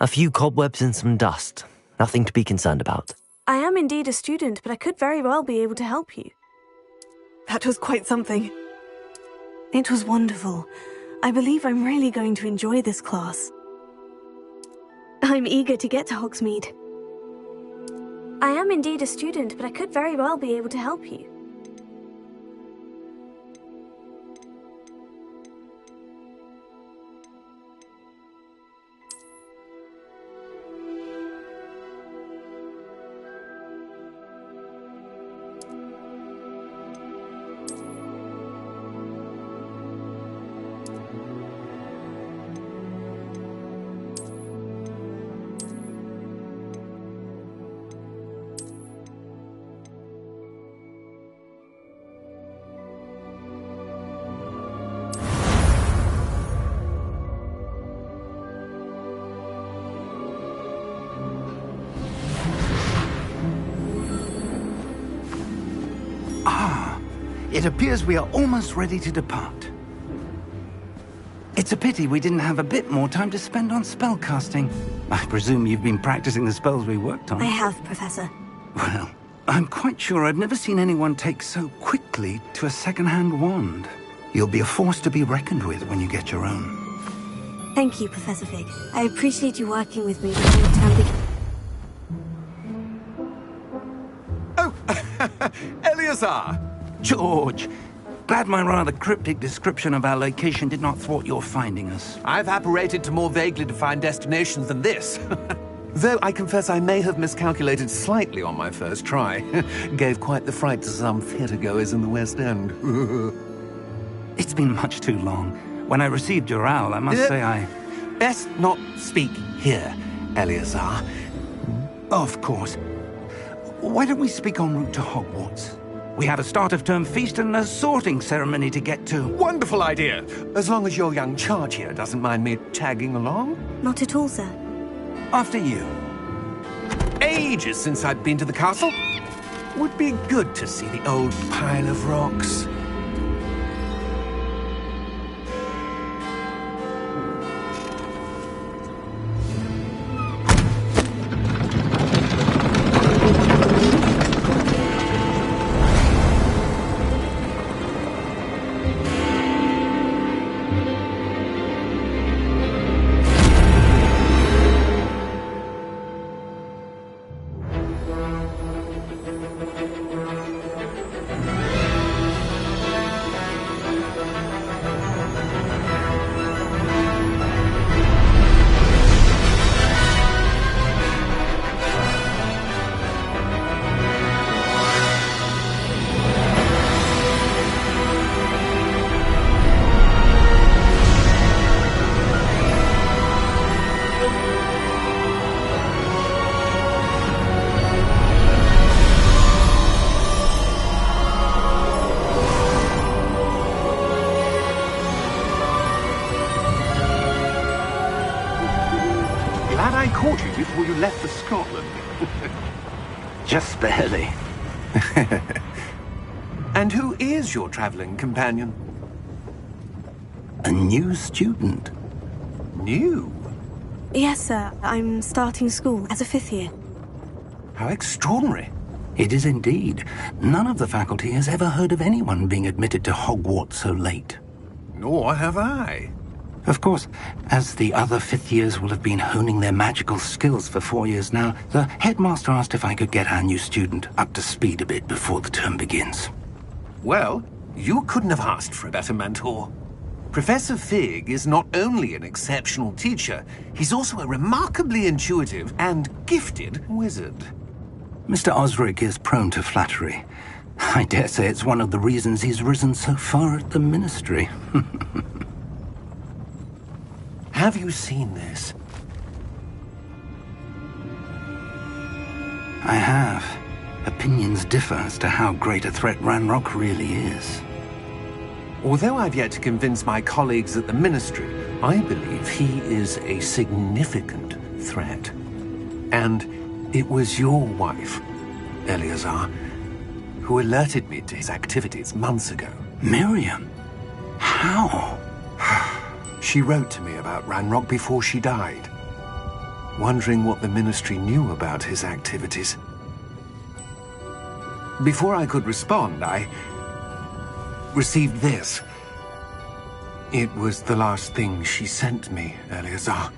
A few cobwebs and some dust. Nothing to be concerned about. I am indeed a student, but I could very well be able to help you. That was quite something. It was wonderful. I believe I'm really going to enjoy this class. I'm eager to get to Hogsmeade. I am indeed a student, but I could very well be able to help you. It appears we are almost ready to depart. It's a pity we didn't have a bit more time to spend on spellcasting. I presume you've been practicing the spells we worked on. I have, Professor. Well, I'm quite sure I've never seen anyone take so quickly to a second-hand wand. You'll be a force to be reckoned with when you get your own. Thank you, Professor Fig. I appreciate you working with me during the term Oh, Eleazar! George, glad my rather cryptic description of our location did not thwart your finding us. I've apparated to more vaguely defined destinations than this. Though I confess I may have miscalculated slightly on my first try. Gave quite the fright to some theatregoers in the West End. It's been much too long. When I received your owl, I must say I... Best not speak here, Eleazar. Of course. Why don't we speak en route to Hogwarts? We have a start-of-term feast and a sorting ceremony to get to. Wonderful idea! As long as your young charge here doesn't mind me tagging along. Not at all, sir. After you. Ages since I'd been to the castle. Would be good to see the old pile of rocks. I caught you before you left for Scotland. Just barely. And who is your traveling companion? A new student. New? Yes, sir. I'm starting school as a 5th year. How extraordinary. It is indeed. None of the faculty has ever heard of anyone being admitted to Hogwarts so late. Nor have I. Of course, as the other 5th years will have been honing their magical skills for 4 years now, the headmaster asked if I could get our new student up to speed a bit before the term begins. Well, you couldn't have asked for a better mentor. Professor Fig is not only an exceptional teacher, he's also a remarkably intuitive and gifted wizard. Mr. Osric is prone to flattery. I dare say it's one of the reasons he's risen so far at the ministry. Have you seen this? I have. Opinions differ as to how great a threat Ranrock really is. Although I've yet to convince my colleagues at the Ministry, I believe he is a significant threat. And it was your wife, Eleazar, who alerted me to his activities months ago. Miriam? How? She wrote to me about Ranrock before she died. wondering what the Ministry knew about his activities. Before I could respond, I received this. It was the last thing she sent me, Eleazar.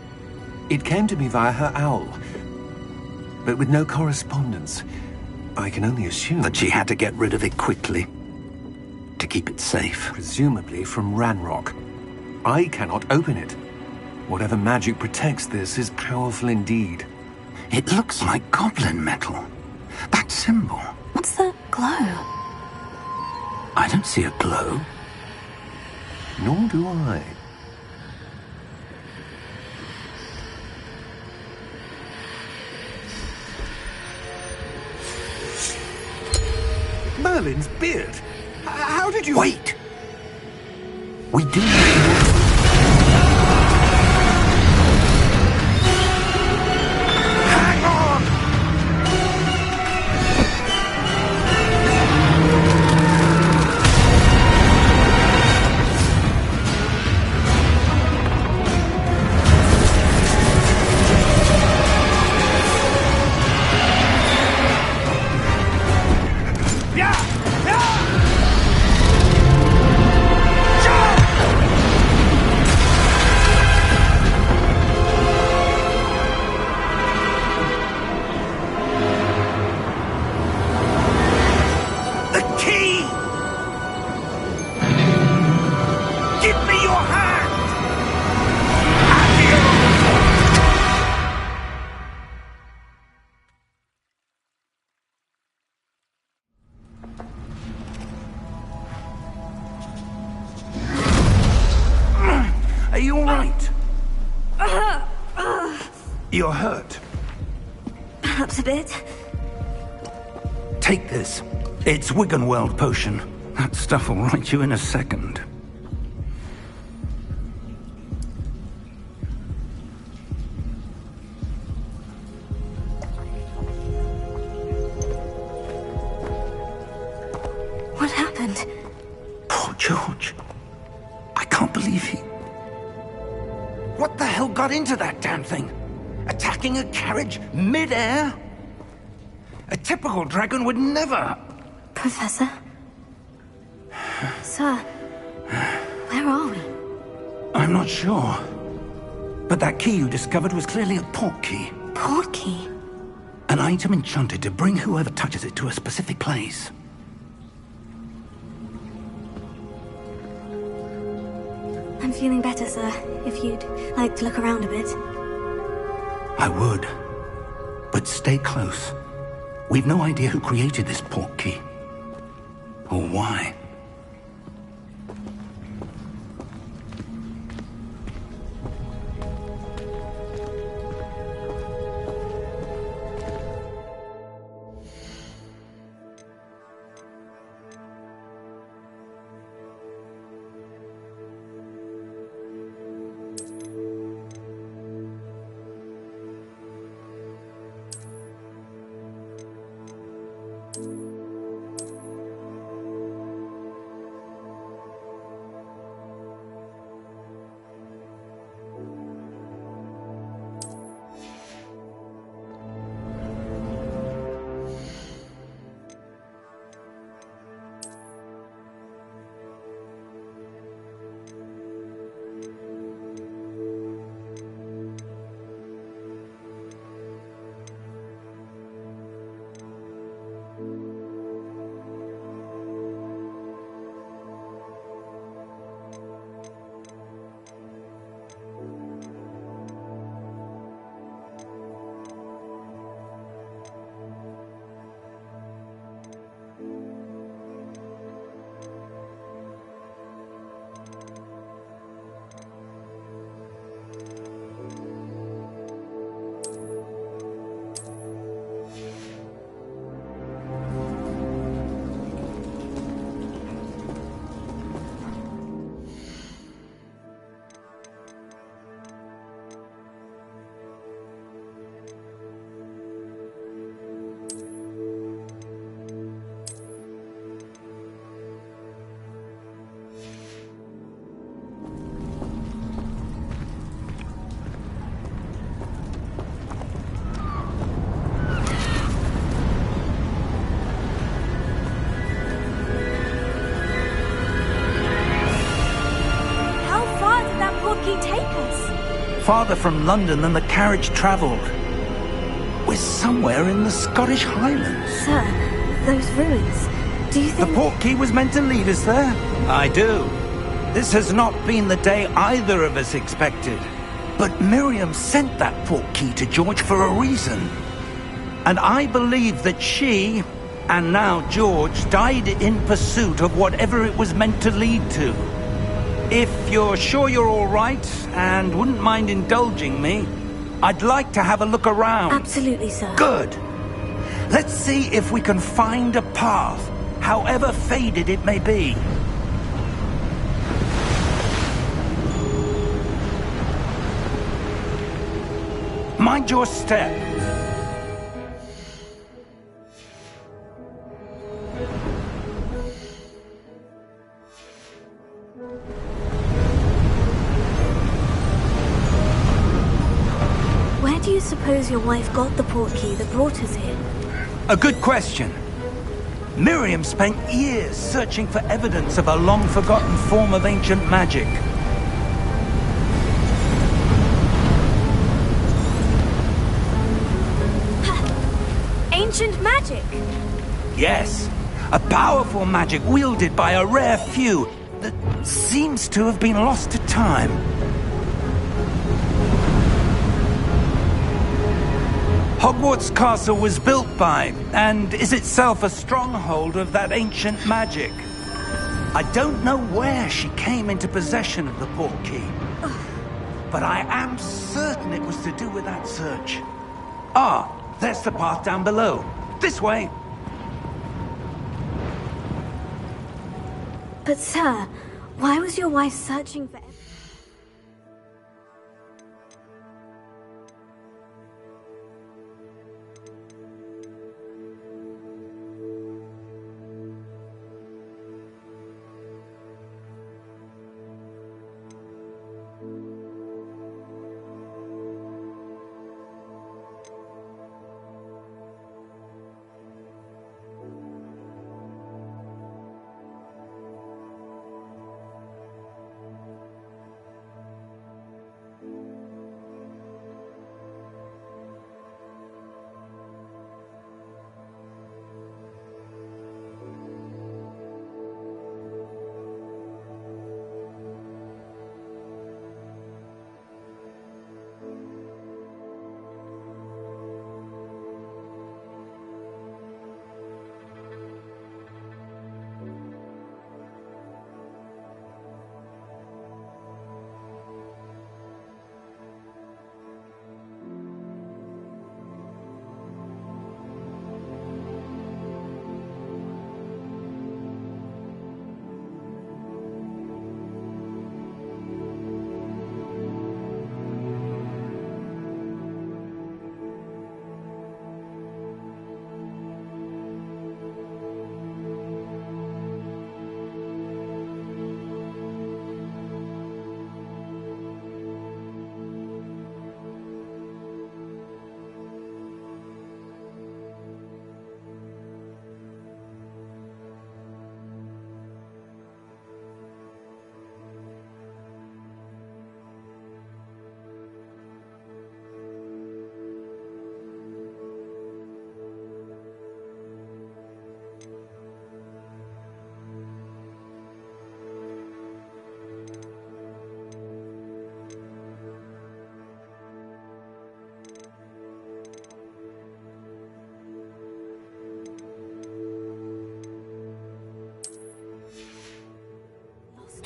It came to me via her owl, but with no correspondence. I can only assume That she had to get rid of it quickly to keep it safe. presumably from Ranrock. I cannot open it. Whatever magic protects this is powerful indeed. It looks like goblin metal. That symbol. What's that glow? I don't see a glow. Nor do I. Merlin's beard! How did you... Wait! We do... Hang on! The key! Give me your hand! Are you all right? You're hurt. Perhaps a bit. Take this. It's Wiggenweld potion. That stuff will right you in a second. What happened? Poor George. I can't believe he... What the hell got into that damn thing? Attacking a carriage mid-air? A typical dragon would never... Professor? Sir, where are we? I'm not sure. But that key you discovered was clearly a port key. Port key? An item enchanted to bring whoever touches it to a specific place. I'm feeling better, sir. If you'd like to look around a bit. I would. But stay close. We've no idea who created this port key. Or why. farther from London than the carriage travelled. We're somewhere in the Scottish Highlands. Sir, those ruins. Do you think... The portkey was meant to lead us there? I do. This has not been the day either of us expected. But Miriam sent that portkey to George for a reason. And I believe that she, and now George, died in pursuit of whatever it was meant to lead to. If you're sure you're all right, and wouldn't mind indulging me, I'd like to have a look around. Absolutely, sir. Good. Let's see if we can find a path, however faded it may be. Mind your step. Where do you suppose your wife got the portkey that brought us here? A good question. Miriam spent years searching for evidence of a long-forgotten form of ancient magic. Ancient magic? Yes, a powerful magic wielded by a rare few that seems to have been lost to time. Hogwarts Castle was built by, and is itself a stronghold of that ancient magic. I don't know where she came into possession of the portkey, but I am certain it was to do with that search. Ah, there's the path down below. This way. But sir, why was your wife searching for...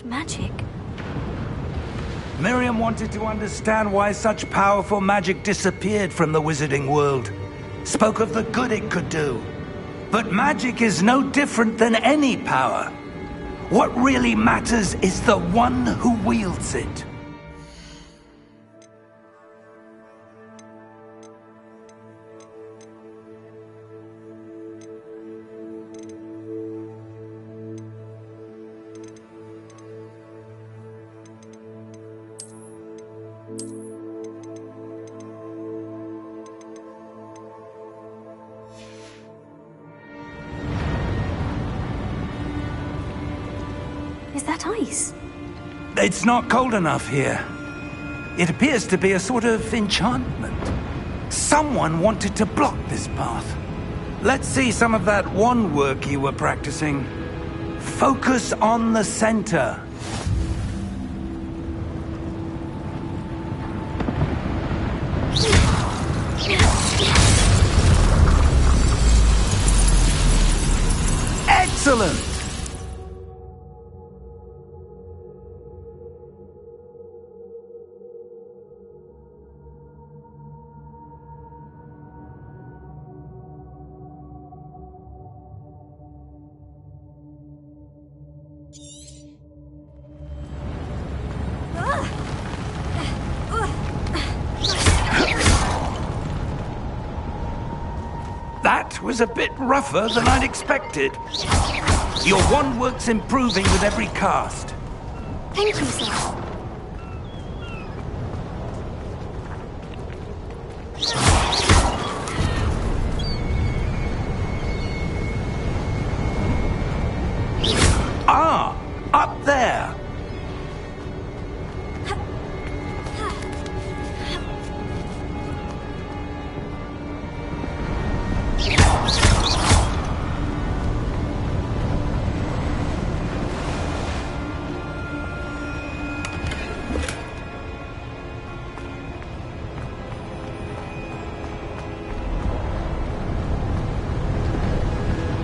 magic? Miriam wanted to understand why such powerful magic disappeared from the wizarding world. Spoke of the good it could do. But magic is no different than any power. What really matters is the one who wields it. Is that ice? It's not cold enough here. It appears to be a sort of enchantment. Someone wanted to block this path. Let's see some of that wand work you were practicing. Focus on the center. Excellent! That was a bit rougher than I'd expected. Your wand work's improving with every cast. Thank you, sir. Ah, up there.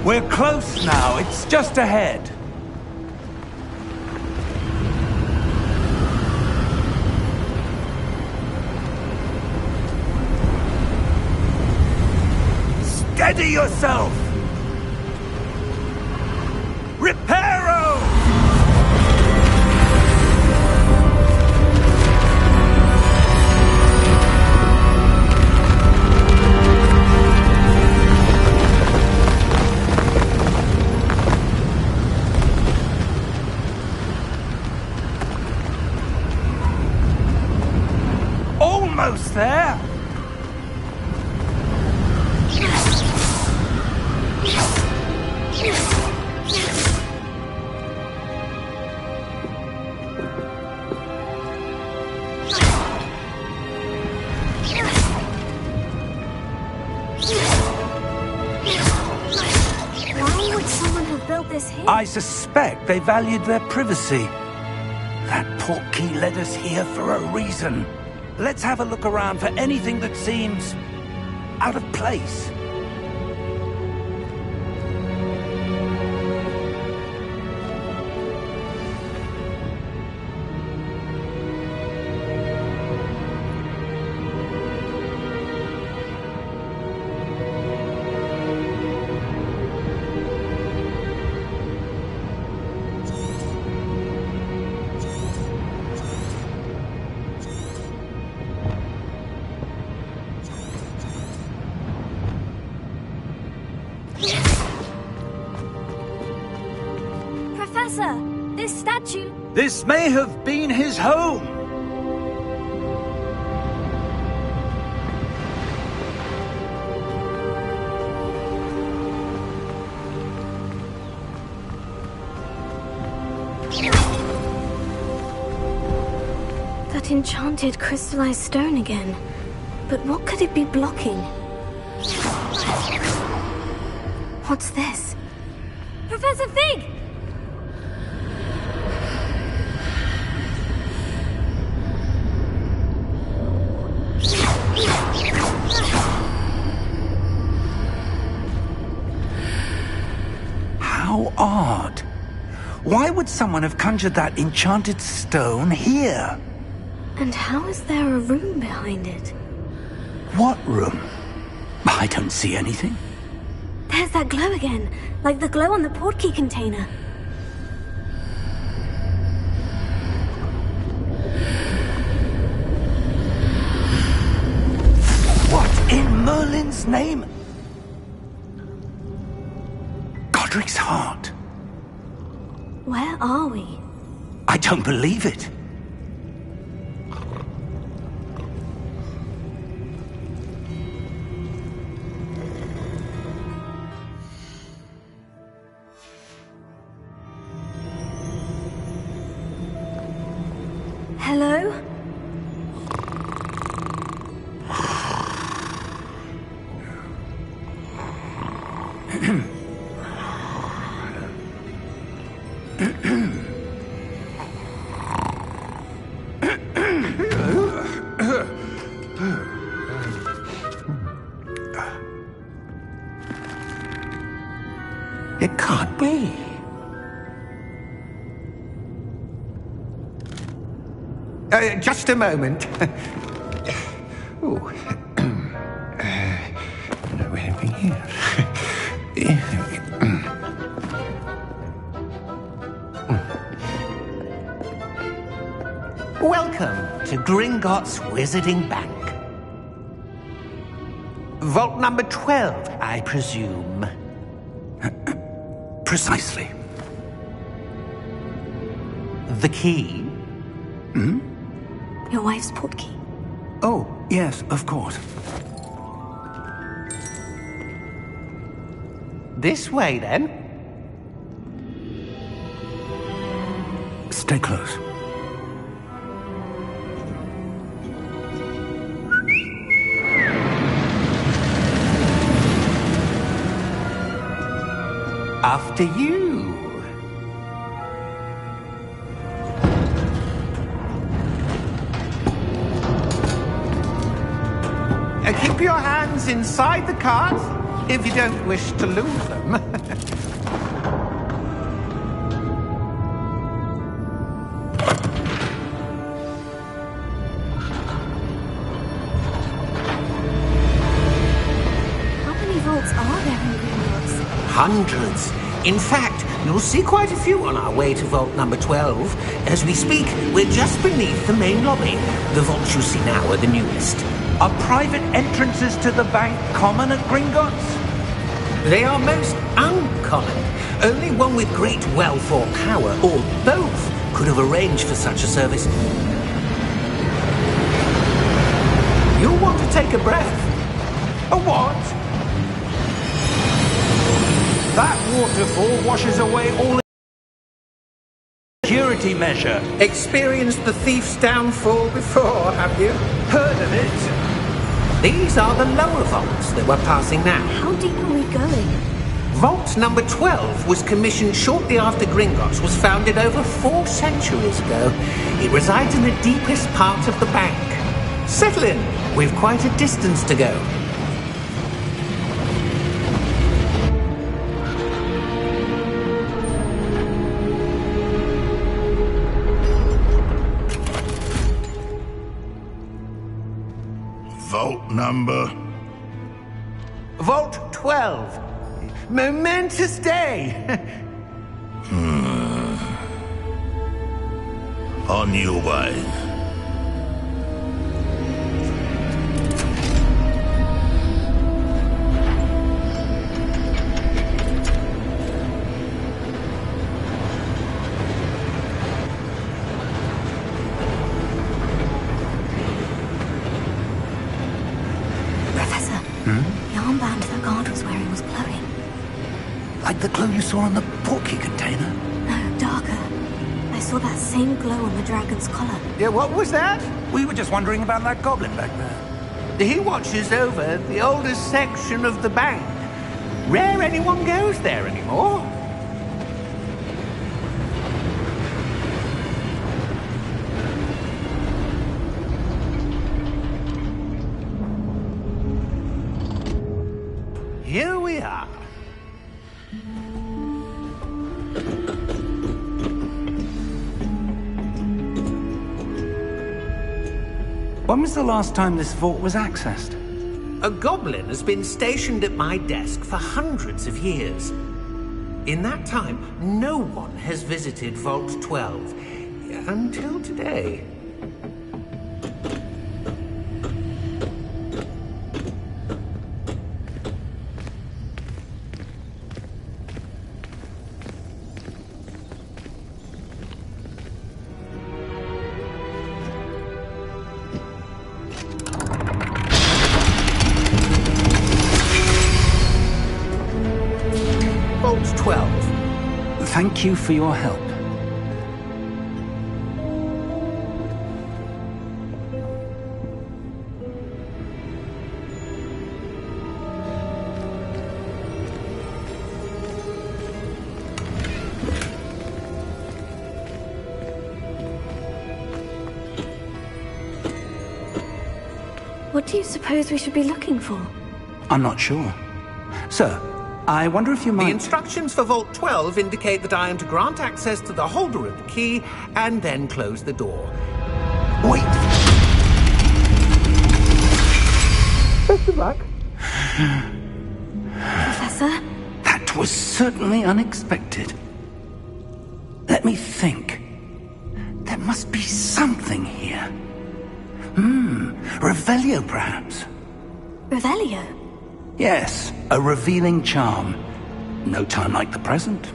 We're close now. It's just ahead. Steady yourself! Reparo! Almost there! Why would someone have built this here? I suspect they valued their privacy. That portkey led us here for a reason. Let's have a look around for anything that seems out of place. Professor, this statue... This may have been his home. That enchanted crystallized stone again. But what could it be blocking? What's this? Professor Fig! How odd. Why would someone have conjured that enchanted stone here? And how is there a room behind it? What room? I don't see anything. There's that glow again, like the glow on the portkey container. What in Merlin's name? Godric's heart. Where are we? I don't believe it. Hello? It can't be. Just a moment. Oh. Anything here? Welcome to Gringotts Wizarding Bank. Vault number 12, I presume. Precisely. The key? Your wife's portkey. Oh, yes, of course. This way, then. Stay close. After you. Keep your hands inside the cart if you don't wish to lose them. How many vaults are there in Gringotts? Hundreds. In fact, you'll see quite a few on our way to vault number 12. As we speak, we're just beneath the main lobby. The vaults you see now are the newest. Are private entrances to the bank common at Gringotts? They are most uncommon. Only one with great wealth or power, or both, could have arranged for such a service. You'll want to take a breath. A what? That waterfall washes away all security measure. Experienced the thief's downfall before, have you? Heard of it? These are the lower vaults that we're passing now. How deep are we going? Vault number 12 was commissioned shortly after Gringotts was founded over 4 centuries ago. It resides in the deepest part of the bank. Settle in. We've quite a distance to go. Vault number? Vault 12. Momentous day. On your way. Professor, the armband that guard was wearing was glowing. Like the glow you saw on the portkey container? No, darker. I saw that same glow on the dragon's collar. Yeah, what was that? We were just wondering about that goblin back there. He watches over the oldest section of the bank. Rare anyone goes there anymore. Here we are. When was the last time this vault was accessed? A goblin has been stationed at my desk for hundreds of years. In that time, no one has visited Vault 12 until today. Vault 12. Thank you for your help. What do you suppose we should be looking for? I'm not sure. Sir, I wonder if you might... The instructions for Vault 12 indicate that I am to grant access to the holder of the key and then close the door. Wait! Best of luck. Professor? That was certainly unexpected. Let me think. There must be something here. Revelio, perhaps. Revelio? Yes, a revealing charm. No time like the present.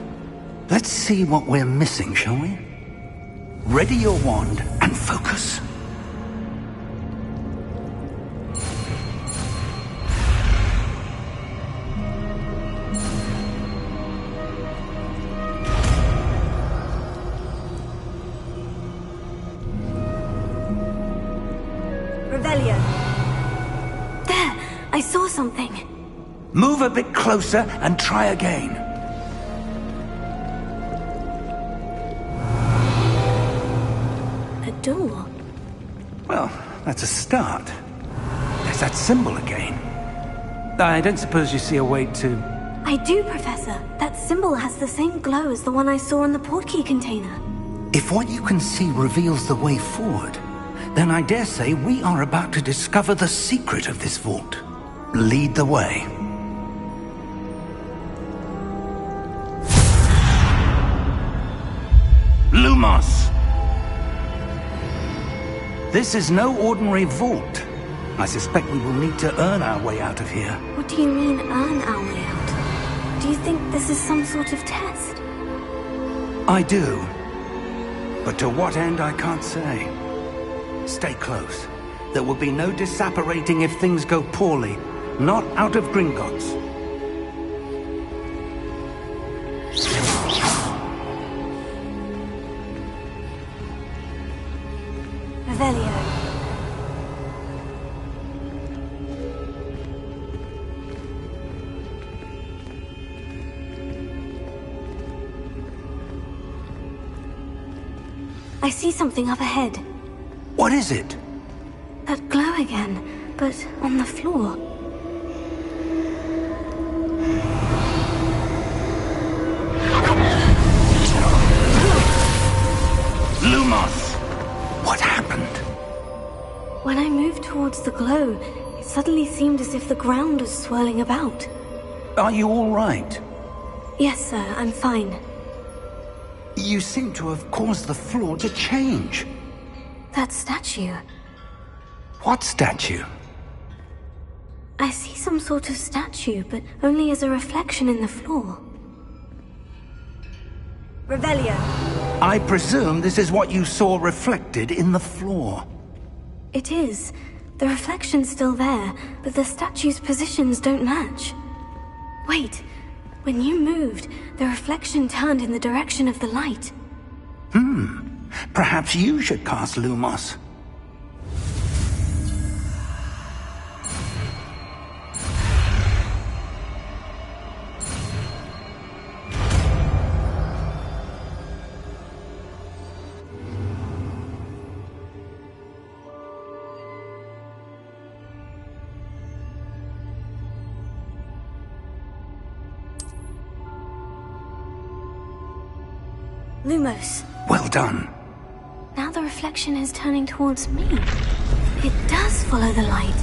Let's see what we're missing, shall we? Ready your wand and focus. Revelio. There! I saw something. Move a bit closer and try again. A door. Well, that's a start. There's that symbol again. I don't suppose you see a way to... I do, Professor. That symbol has the same glow as the one I saw in the portkey container. If what you can see reveals the way forward, then I dare say we are about to discover the secret of this vault. Lead the way. Lumos! This is no ordinary vault. I suspect we will need to earn our way out of here. What do you mean, earn our way out? Do you think this is some sort of test? I do. But to what end, I can't say. Stay close. There will be no disapparating if things go poorly. Not out of Gringotts. Revelio. I see something up ahead. What is it? That glow again, but on the floor. Lumos! What happened? When I moved towards the glow, it suddenly seemed as if the ground was swirling about. Are you all right? Yes, sir, I'm fine. You seem to have caused the floor to change. That statue. What statue? I see some sort of statue, but only as a reflection in the floor. Revelio. I presume this is what you saw reflected in the floor. It is. The reflection's still there, but the statue's positions don't match. Wait. When you moved, the reflection turned in the direction of the light. Perhaps you should cast Lumos. Lumos. Well done. Now the reflection is turning towards me. It does follow the light.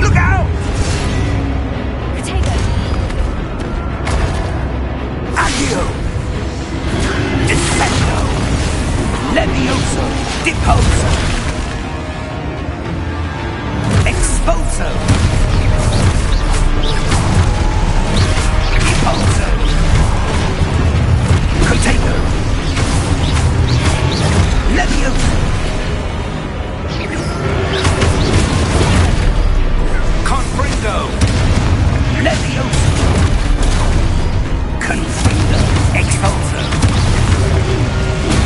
Look out! Potato. Accio! Defendo! Levioso! Deposo! Exposo! Deposo! Potato! Levioso! Confringo! Levioso! Confringo! Expulso!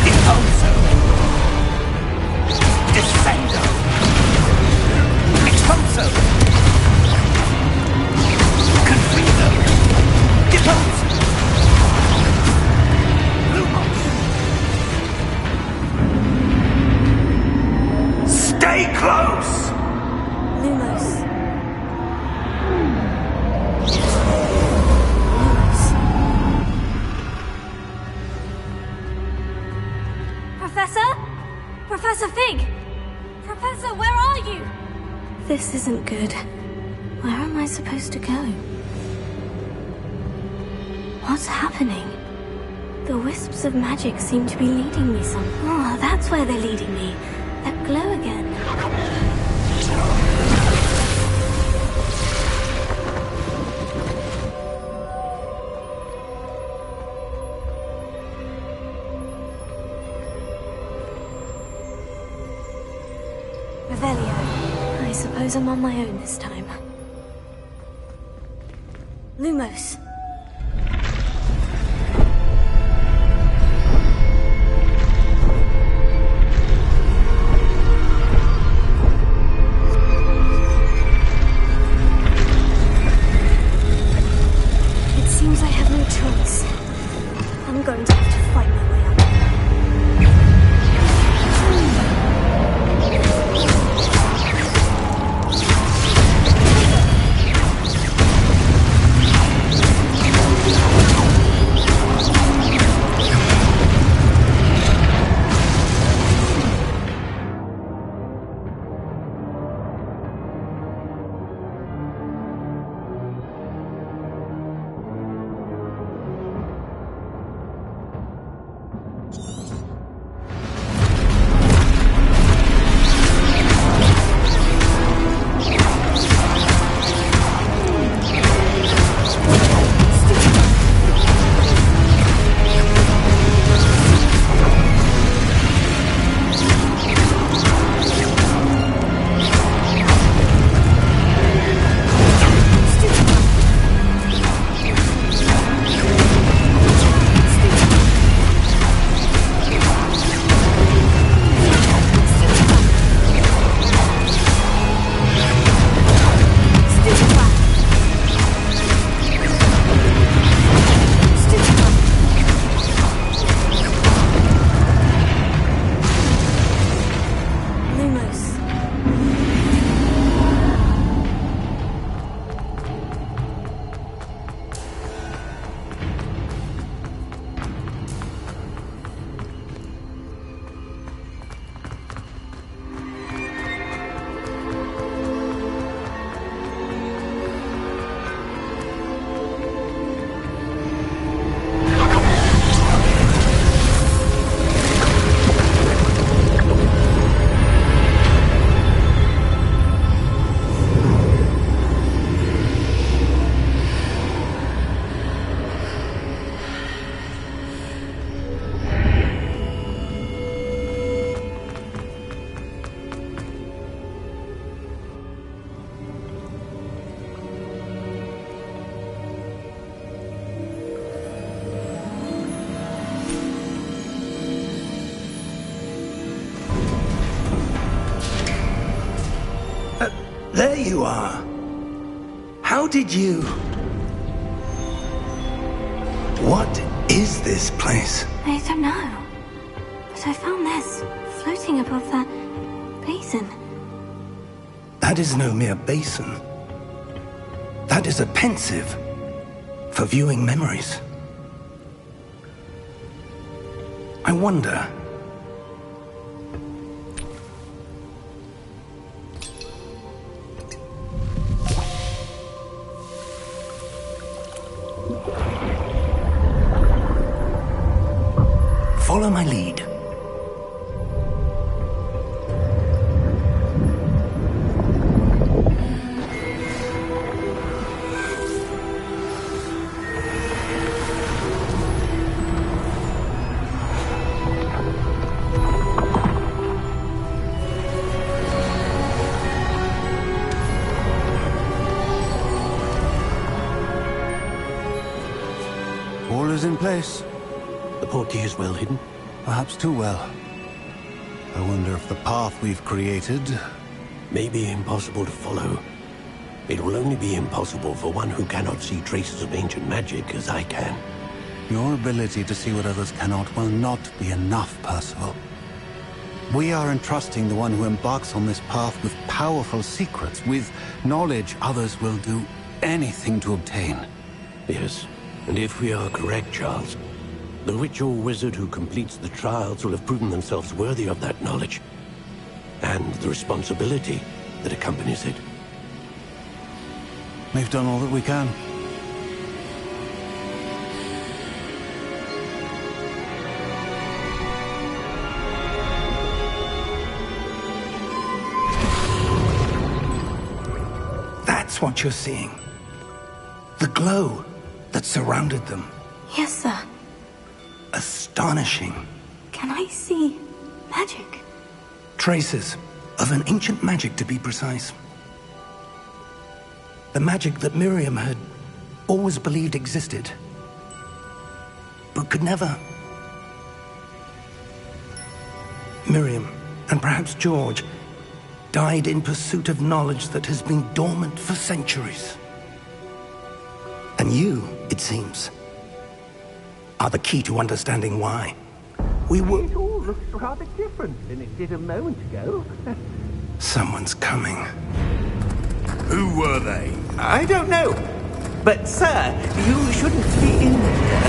Deposo! Defendo! Expulso! Professor Fig! Professor, where are you? This isn't good. Where am I supposed to go? What's happening? The wisps of magic seem to be leading me somewhere. Oh, that's where they're leading me. That glow again. Revelio. I suppose I'm on my own this time. Lumos. It seems I have no choice. I'm going to have to fight my way up. There you are. How did you... What is this place? I don't know. But I found this, floating above that basin. That is no mere basin. That is a pensive for viewing memories. I wonder... Follow my lead. All is in place. The portkey is well hidden. Perhaps too well. I wonder if the path we've created... May be impossible to follow. It will only be impossible for one who cannot see traces of ancient magic as I can. Your ability to see what others cannot will not be enough, Percival. We are entrusting the one who embarks on this path with powerful secrets, with knowledge others will do anything to obtain. Yes, and if we are correct, Charles, the witch or wizard who completes the trials will have proven themselves worthy of that knowledge. and the responsibility that accompanies it. We've done all that we can. That's what you're seeing. The glow that surrounded them. Yes, sir. Astonishing. Can I see magic? Traces of an ancient magic, to be precise. The magic that Miriam had always believed existed, but could never. Miriam, and perhaps George, died in pursuit of knowledge that has been dormant for centuries. And you, it seems, are the key to understanding why. We were... It all looks rather different than it did a moment ago. Someone's coming. Who were they? I don't know. But, sir, you shouldn't be in here.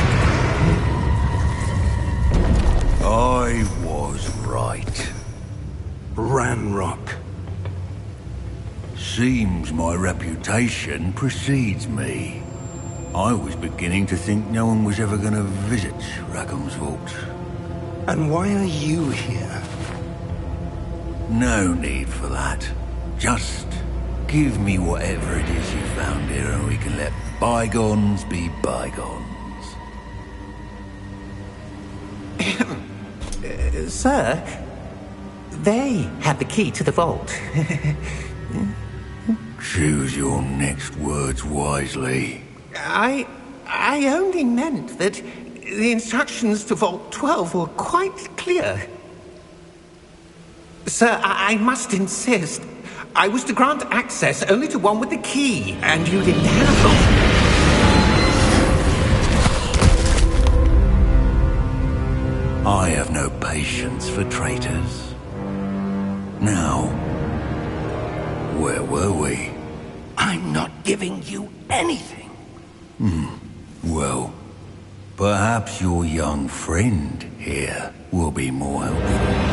I was right. Ranrock. Seems my reputation precedes me. I was beginning to think no one was ever going to visit Rackham's vault. And why are you here? No need for that. Just give me whatever it is you found here and we can let bygones be bygones. Sir, they have the key to the vault. Choose your next words wisely. I only meant that the instructions to Vault 12 were quite clear. Sir, I must insist. I was to grant access only to one with the key, and you didn't have them. I have no patience for traitors. Now, where were we? I'm not giving you anything. Well, perhaps your young friend here will be more helpful.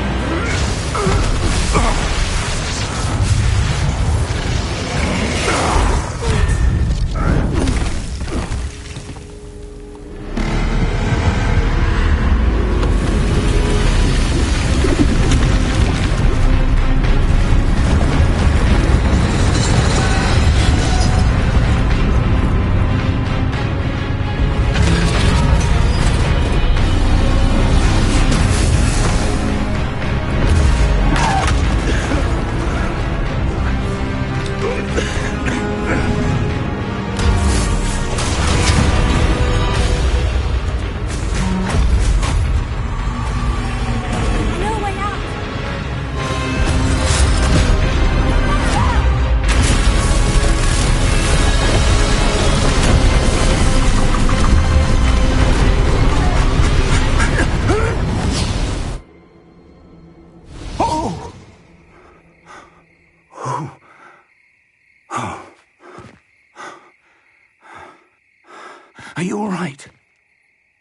Are you all right?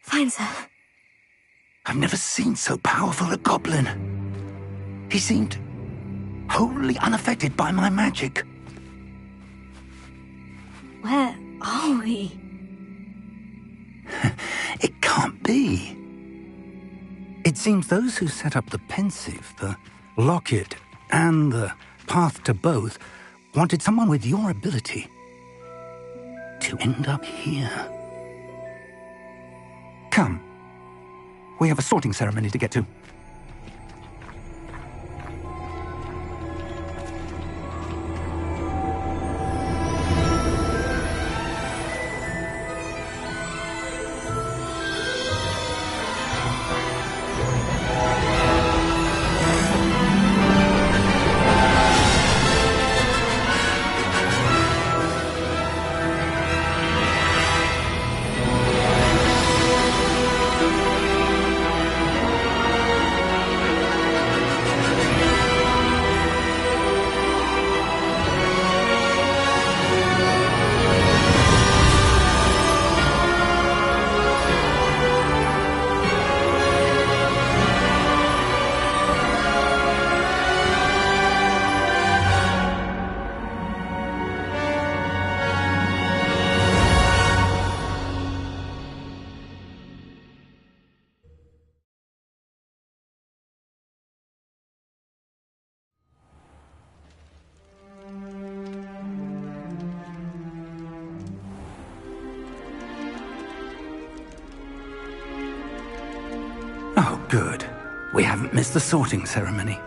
Fine, sir. I've never seen so powerful a goblin. He seemed wholly unaffected by my magic. Where are we? It can't be. It seems those who set up the pensive, the locket, and the path to both wanted someone with your ability to end up here. Come. We have a sorting ceremony to get to. Oh, good. We haven't missed the sorting ceremony.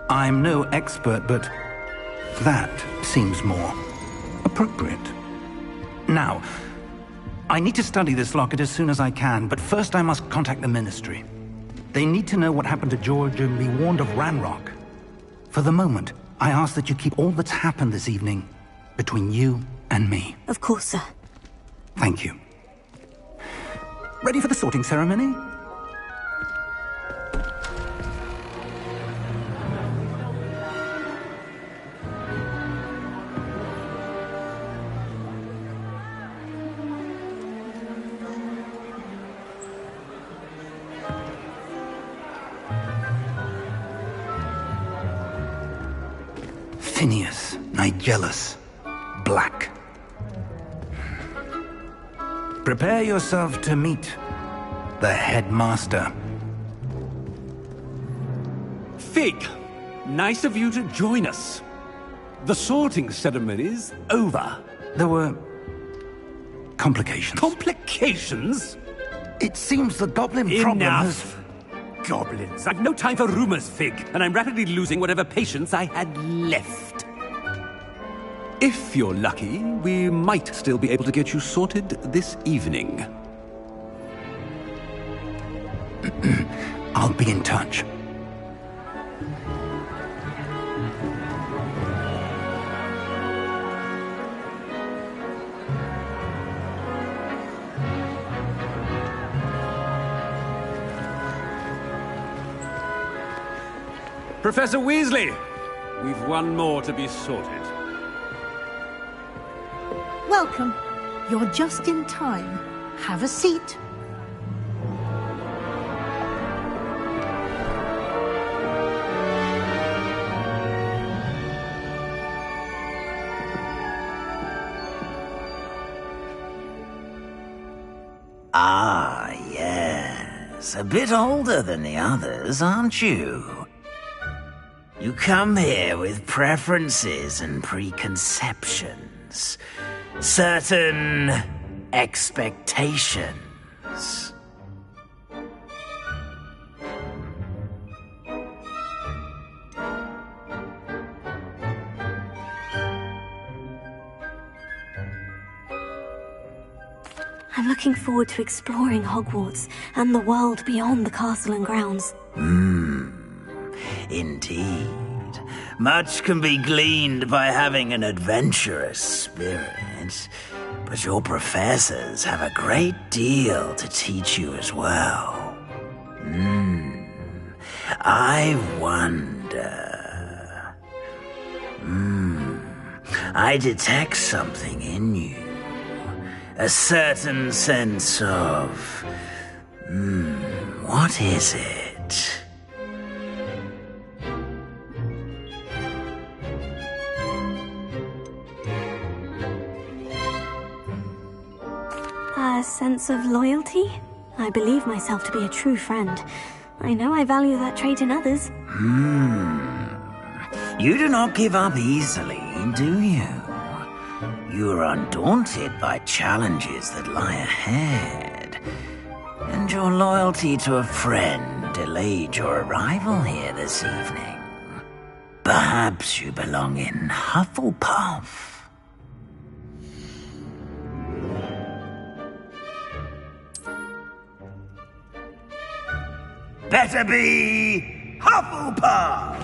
I'm no expert, but that seems more appropriate. Now, I need to study this locket as soon as I can, but first I must contact the Ministry. They need to know what happened to George and be warned of Ranrock. For the moment, I ask that you keep all that's happened this evening between you and me. Of course, sir. Thank you. Ready for the sorting ceremony? Phineas, Nigellus, Black. Prepare yourself to meet the headmaster. Fig, nice of you to join us. The sorting ceremony's over. There were complications. Complications? It seems the goblin problem has... Goblins. I've no time for rumors, Fig, and I'm rapidly losing whatever patience I had left. If you're lucky, we might still be able to get you sorted this evening. I'll be in touch. Professor Weasley, we've one more to be sorted. Welcome. You're just in time. Have a seat. Ah, yes. A bit older than the others, aren't you? You come here with preferences and preconceptions. Certain expectations. I'm looking forward to exploring Hogwarts and the world beyond the castle and grounds. Indeed. Much can be gleaned by having an adventurous spirit, but your professors have a great deal to teach you as well. I wonder... I detect something in you. A certain sense of... what is it? A sense of loyalty? I believe myself to be a true friend. I know I value that trait in others. You do not give up easily, do you? You are undaunted by challenges that lie ahead. And your loyalty to a friend delayed your arrival here this evening. Perhaps you belong in Hufflepuff. Better be Hufflepuff!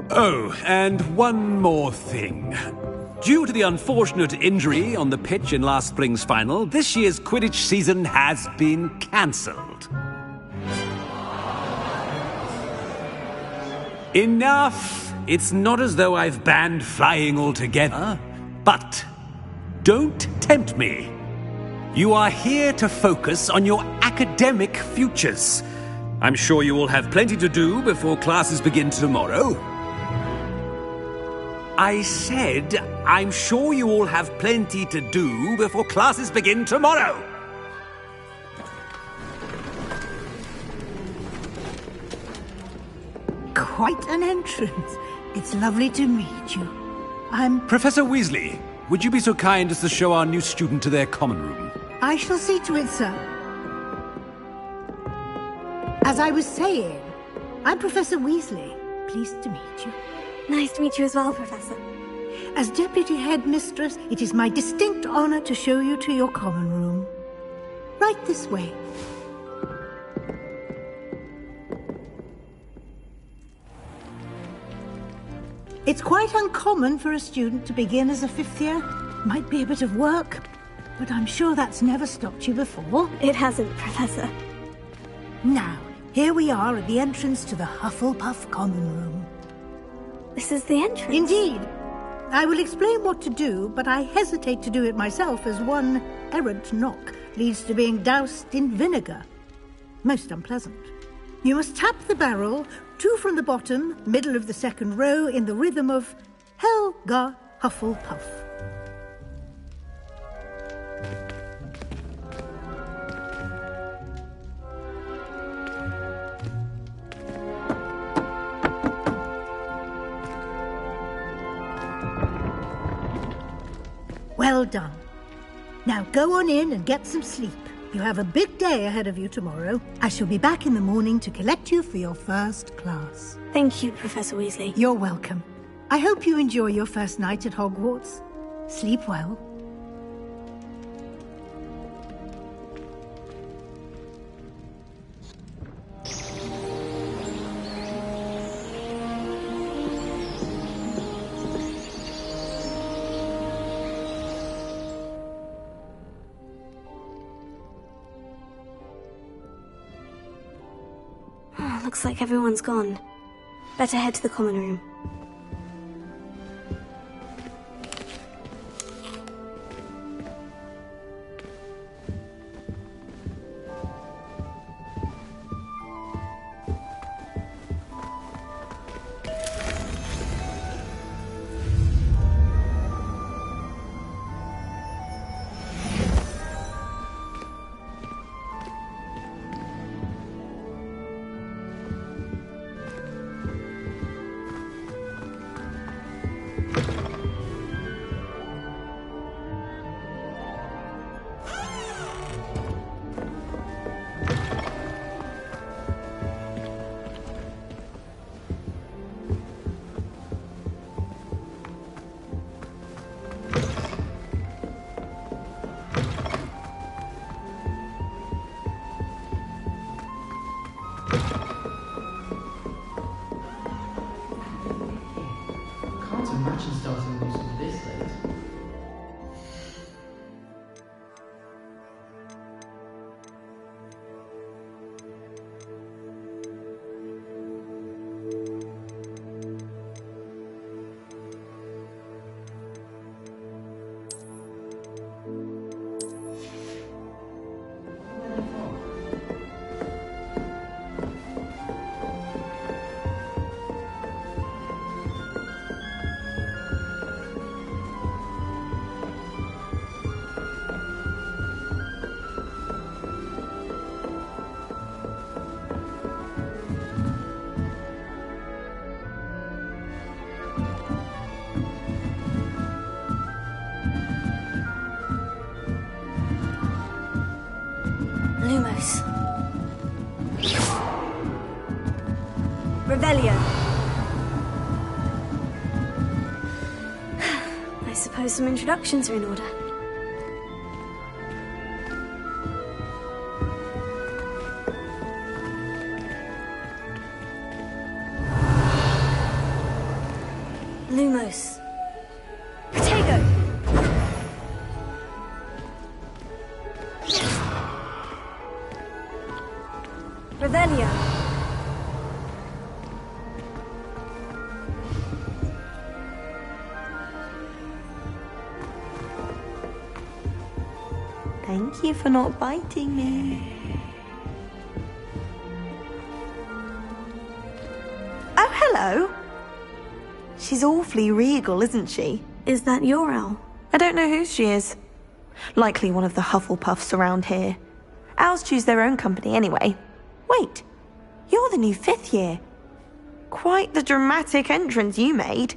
Oh, and one more thing. Due to the unfortunate injury on the pitch in last spring's final, this year's Quidditch season has been cancelled. Enough! It's not as though I've banned flying altogether, but don't tempt me. You are here to focus on your academic futures. I'm sure you will have plenty to do before classes begin tomorrow. I said I'm sure you all have plenty to do before classes begin tomorrow. Quite an entrance. It's lovely to meet you. I'm... Professor Weasley, would you be so kind as to show our new student to their common room? I shall see to it, sir. As I was saying, I'm Professor Weasley. Pleased to meet you. Nice to meet you as well, Professor. As Deputy Headmistress, it is my distinct honor to show you to your common room. Right this way. It's quite uncommon for a student to begin as a fifth year. Might be a bit of work, but I'm sure that's never stopped you before. It hasn't, Professor. Now, here we are at the entrance to the Hufflepuff Common Room. This is the entrance? Indeed. I will explain what to do, but I hesitate to do it myself as one errant knock leads to being doused in vinegar. Most unpleasant. You must tap the barrel, 2 from the bottom, middle of the second row, in the rhythm of Helga Hufflepuff. Well done. Now go on in and get some sleep. You have a big day ahead of you tomorrow. I shall be back in the morning to collect you for your first class. Thank you, Professor Weasley. You're welcome. I hope you enjoy your first night at Hogwarts. Sleep well. Looks like everyone's gone. Better head to the common room. Imagine starting music this late. Lumos. Revelio. I suppose some introductions are in order. Lumos. Protego. Revelio. Thank you for not biting me. Oh, hello. She's awfully regal, isn't she? Is that your owl? I don't know who she is. Likely one of the Hufflepuffs around here. Owls choose their own company anyway. Wait, you're the new 5th year. Quite the dramatic entrance you made.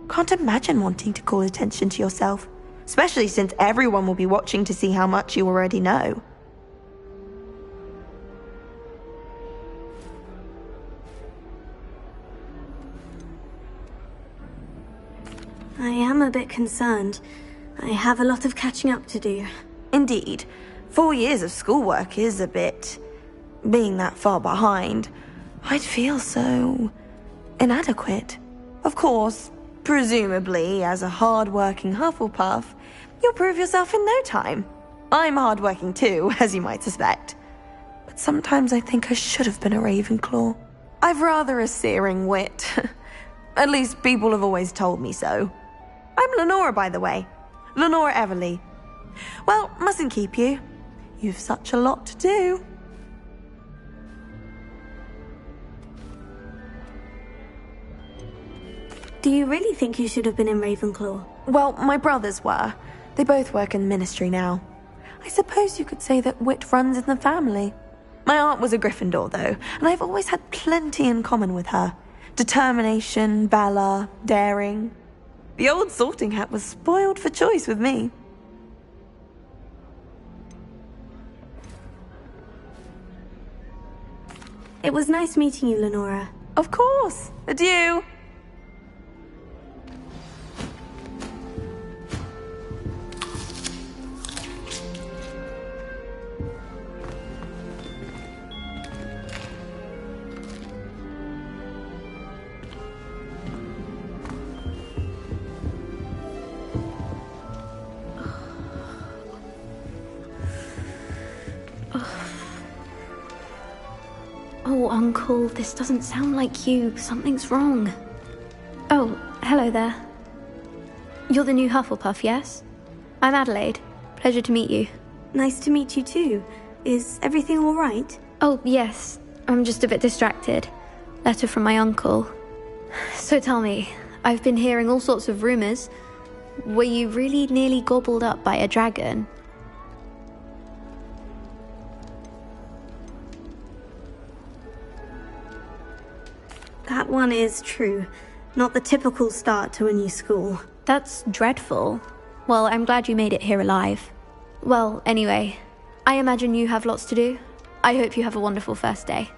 Can't imagine wanting to call attention to yourself, especially since everyone will be watching to see how much you already know. I am a bit concerned. I have a lot of catching up to do. Indeed. 4 years of schoolwork is a bit... being that far behind. I'd feel so... inadequate. Of course, presumably, as a hard-working Hufflepuff, you'll prove yourself in no time. I'm hard-working too, as you might suspect. But sometimes I think I should have been a Ravenclaw. I've rather a searing wit. At least people have always told me so. I'm Lenora, by the way. Lenora Everly. Well, mustn't keep you. You've such a lot to do. Do you really think you should have been in Ravenclaw? Well, my brothers were. They both work in the ministry now. I suppose you could say that wit runs in the family. My aunt was a Gryffindor, though, and I've always had plenty in common with her. Determination, valor, daring. The old sorting hat was spoiled for choice with me. It was nice meeting you, Lenora. Of course. Adieu. Oh, Uncle, this doesn't sound like you. Something's wrong. Oh, hello there. You're the new Hufflepuff, yes? I'm Adelaide. Pleasure to meet you. Nice to meet you too. Is everything all right? Oh, yes. I'm just a bit distracted. Letter from my uncle. So tell me, I've been hearing all sorts of rumors. Were you really nearly gobbled up by a dragon? That one is true. Not the typical start to a new school. That's dreadful. Well, I'm glad you made it here alive. Well, anyway, I imagine you have lots to do. I hope you have a wonderful first day.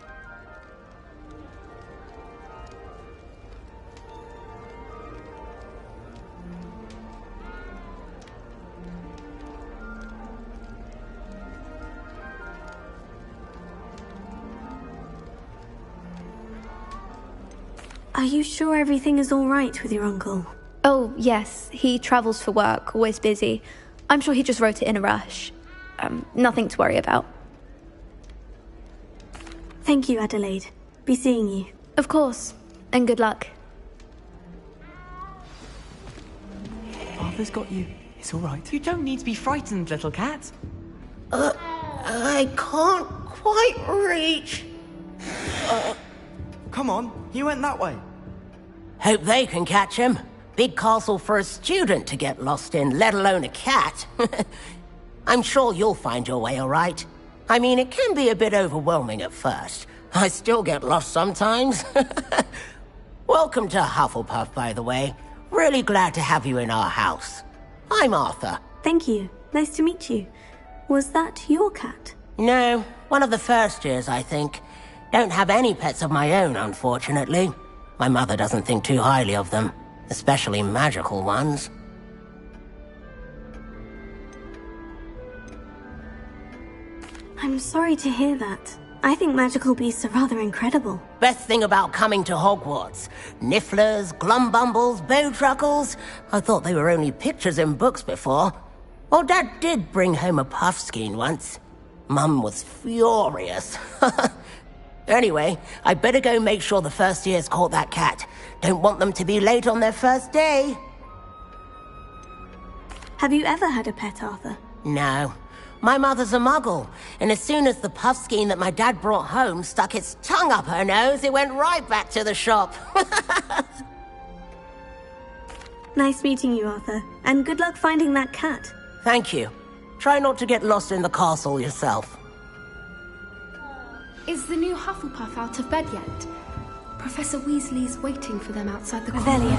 Are you sure everything is all right with your uncle? Oh, yes. He travels for work, always busy. I'm sure he just wrote it in a rush. Nothing to worry about. Thank you, Adelaide. Be seeing you. Of course. And good luck. Arthur's got you. It's all right. You don't need to be frightened, little cat. I can't quite reach. Come on, he went that way. Hope they can catch him. Big castle for a student to get lost in, let alone a cat. I'm sure you'll find your way all right. I mean, it can be a bit overwhelming at first. I still get lost sometimes. Welcome to Hufflepuff, by the way. Really glad to have you in our house. I'm Arthur. Thank you. Nice to meet you. Was that your cat? No, one of the first years, I think. Don't have any pets of my own, unfortunately. My mother doesn't think too highly of them, especially magical ones. I'm sorry to hear that. I think magical beasts are rather incredible. Best thing about coming to Hogwarts. Nifflers, glumbumbles, bowtruckles. I thought they were only pictures in books before. Well, Dad did bring home a puffskein once. Mum was furious. Anyway, I better go make sure the first years caught that cat. Don't want them to be late on their first day. Have you ever had a pet, Arthur? No. My mother's a muggle, and as soon as the puffskein that my dad brought home stuck its tongue up her nose, it went right back to the shop. Nice meeting you, Arthur. And good luck finding that cat. Thank you. Try not to get lost in the castle yourself. Is the new Hufflepuff out of bed yet? Professor Weasley's waiting for them outside the Revelio.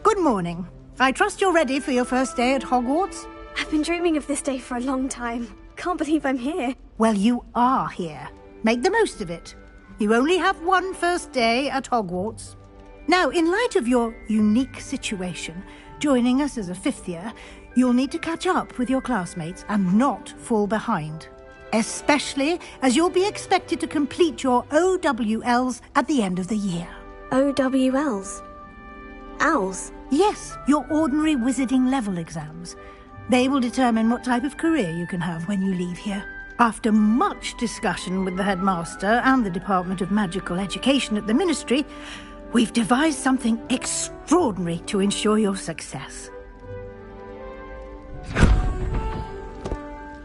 Good morning. I trust you're ready for your first day at Hogwarts? I've been dreaming of this day for a long time. Can't believe I'm here. Well, you are here. Make the most of it. You only have one first day at Hogwarts. Now, in light of your unique situation, joining us as a fifth year, you'll need to catch up with your classmates and not fall behind. Especially as you'll be expected to complete your OWLs at the end of the year. OWLs? Owls? Yes, your ordinary wizarding level exams. They will determine what type of career you can have when you leave here. After much discussion with the headmaster and the Department of Magical Education at the Ministry, we've devised something extraordinary to ensure your success.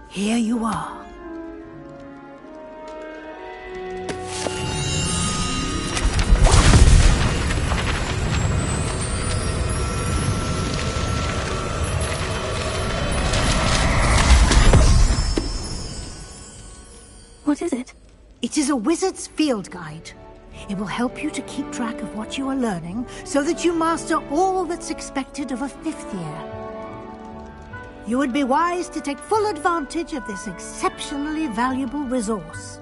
Here you are. What is it? It is a wizard's field guide. It will help you to keep track of what you are learning so that you master all that's expected of a fifth year. You would be wise to take full advantage of this exceptionally valuable resource.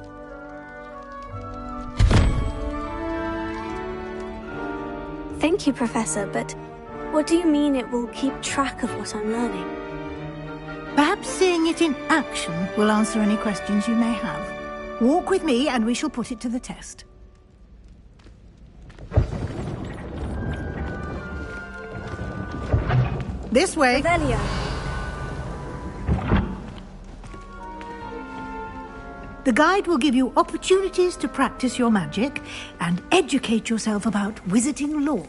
Thank you, Professor, but what do you mean it will keep track of what I'm learning? Perhaps seeing it in action will answer any questions you may have. Walk with me and we shall put it to the test. This way. Revelio. The guide will give you opportunities to practice your magic and educate yourself about wizarding lore.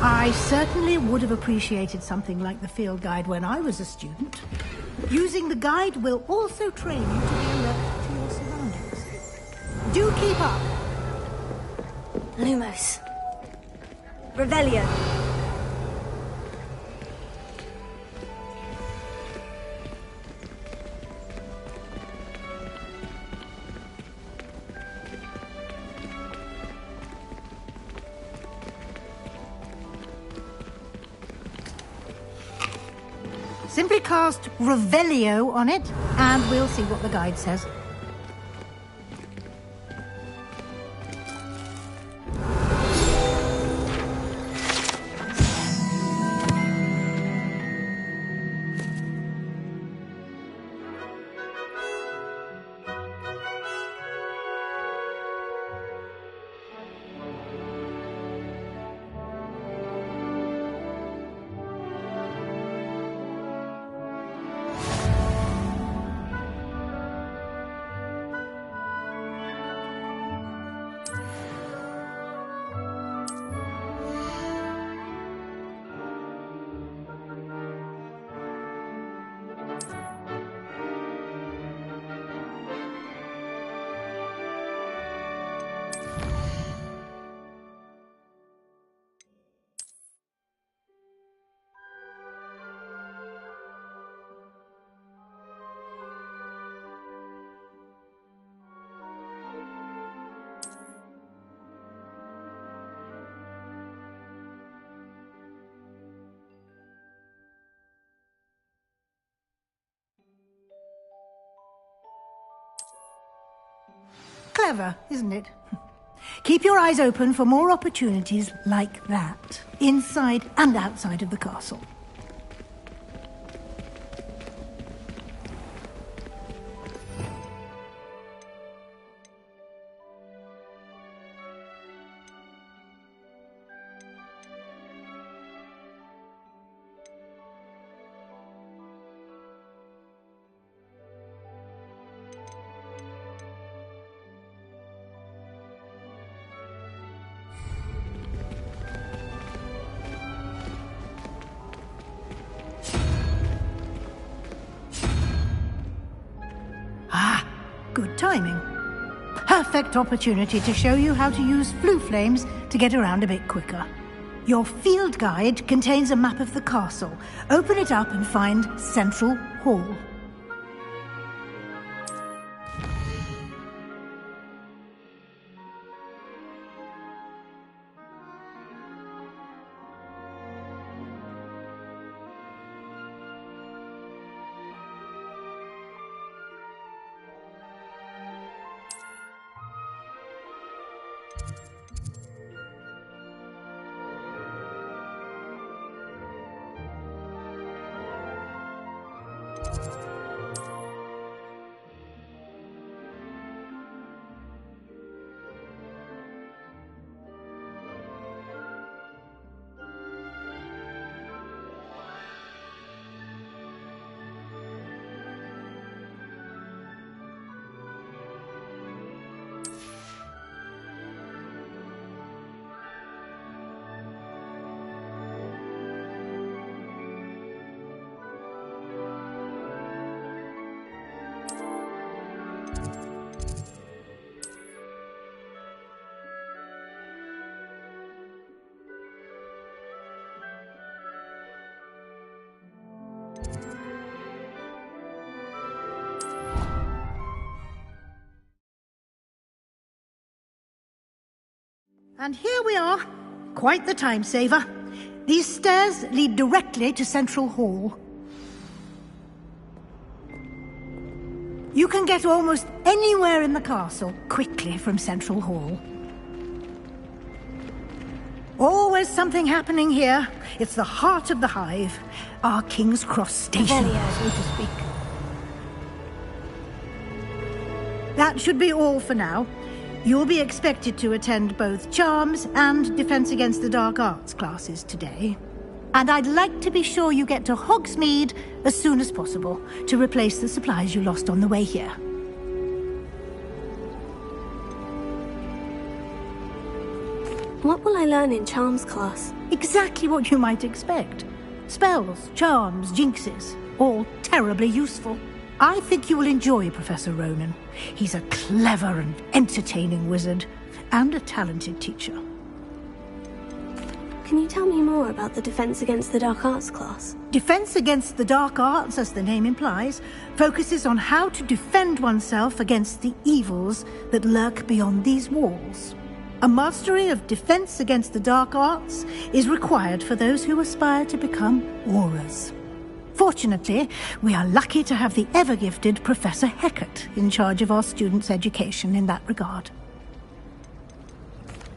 I certainly would have appreciated something like the field guide when I was a student. Using the guide will also train you to be alert to your surroundings. Do keep up. Lumos. Revelio. Simply cast Revelio on it, and we'll see what the guide says. Clever, isn't it? Keep your eyes open for more opportunities like that, inside and outside of the castle. Good timing. Perfect opportunity to show you how to use flue flames to get around a bit quicker. Your field guide contains a map of the castle. Open it up and find Central Hall. And here we are. Quite the time saver. These stairs lead directly to Central Hall. You can get almost anywhere in the castle quickly from Central Hall. Always something happening here. It's the heart of the hive. Our King's Cross station, so to speak. That should be all for now. You'll be expected to attend both Charms and Defense Against the Dark Arts classes today. And I'd like to be sure you get to Hogsmeade as soon as possible to replace the supplies you lost on the way here. What will I learn in Charms class? Exactly what you might expect. Spells, charms, jinxes, all terribly useful. I think you will enjoy Professor Ronan. He's a clever and entertaining wizard, and a talented teacher. Can you tell me more about the Defense Against the Dark Arts class? Defense Against the Dark Arts, as the name implies, focuses on how to defend oneself against the evils that lurk beyond these walls. A mastery of Defense Against the Dark Arts is required for those who aspire to become Aurors. Fortunately, we are lucky to have the ever-gifted Professor Hecat in charge of our students' education in that regard.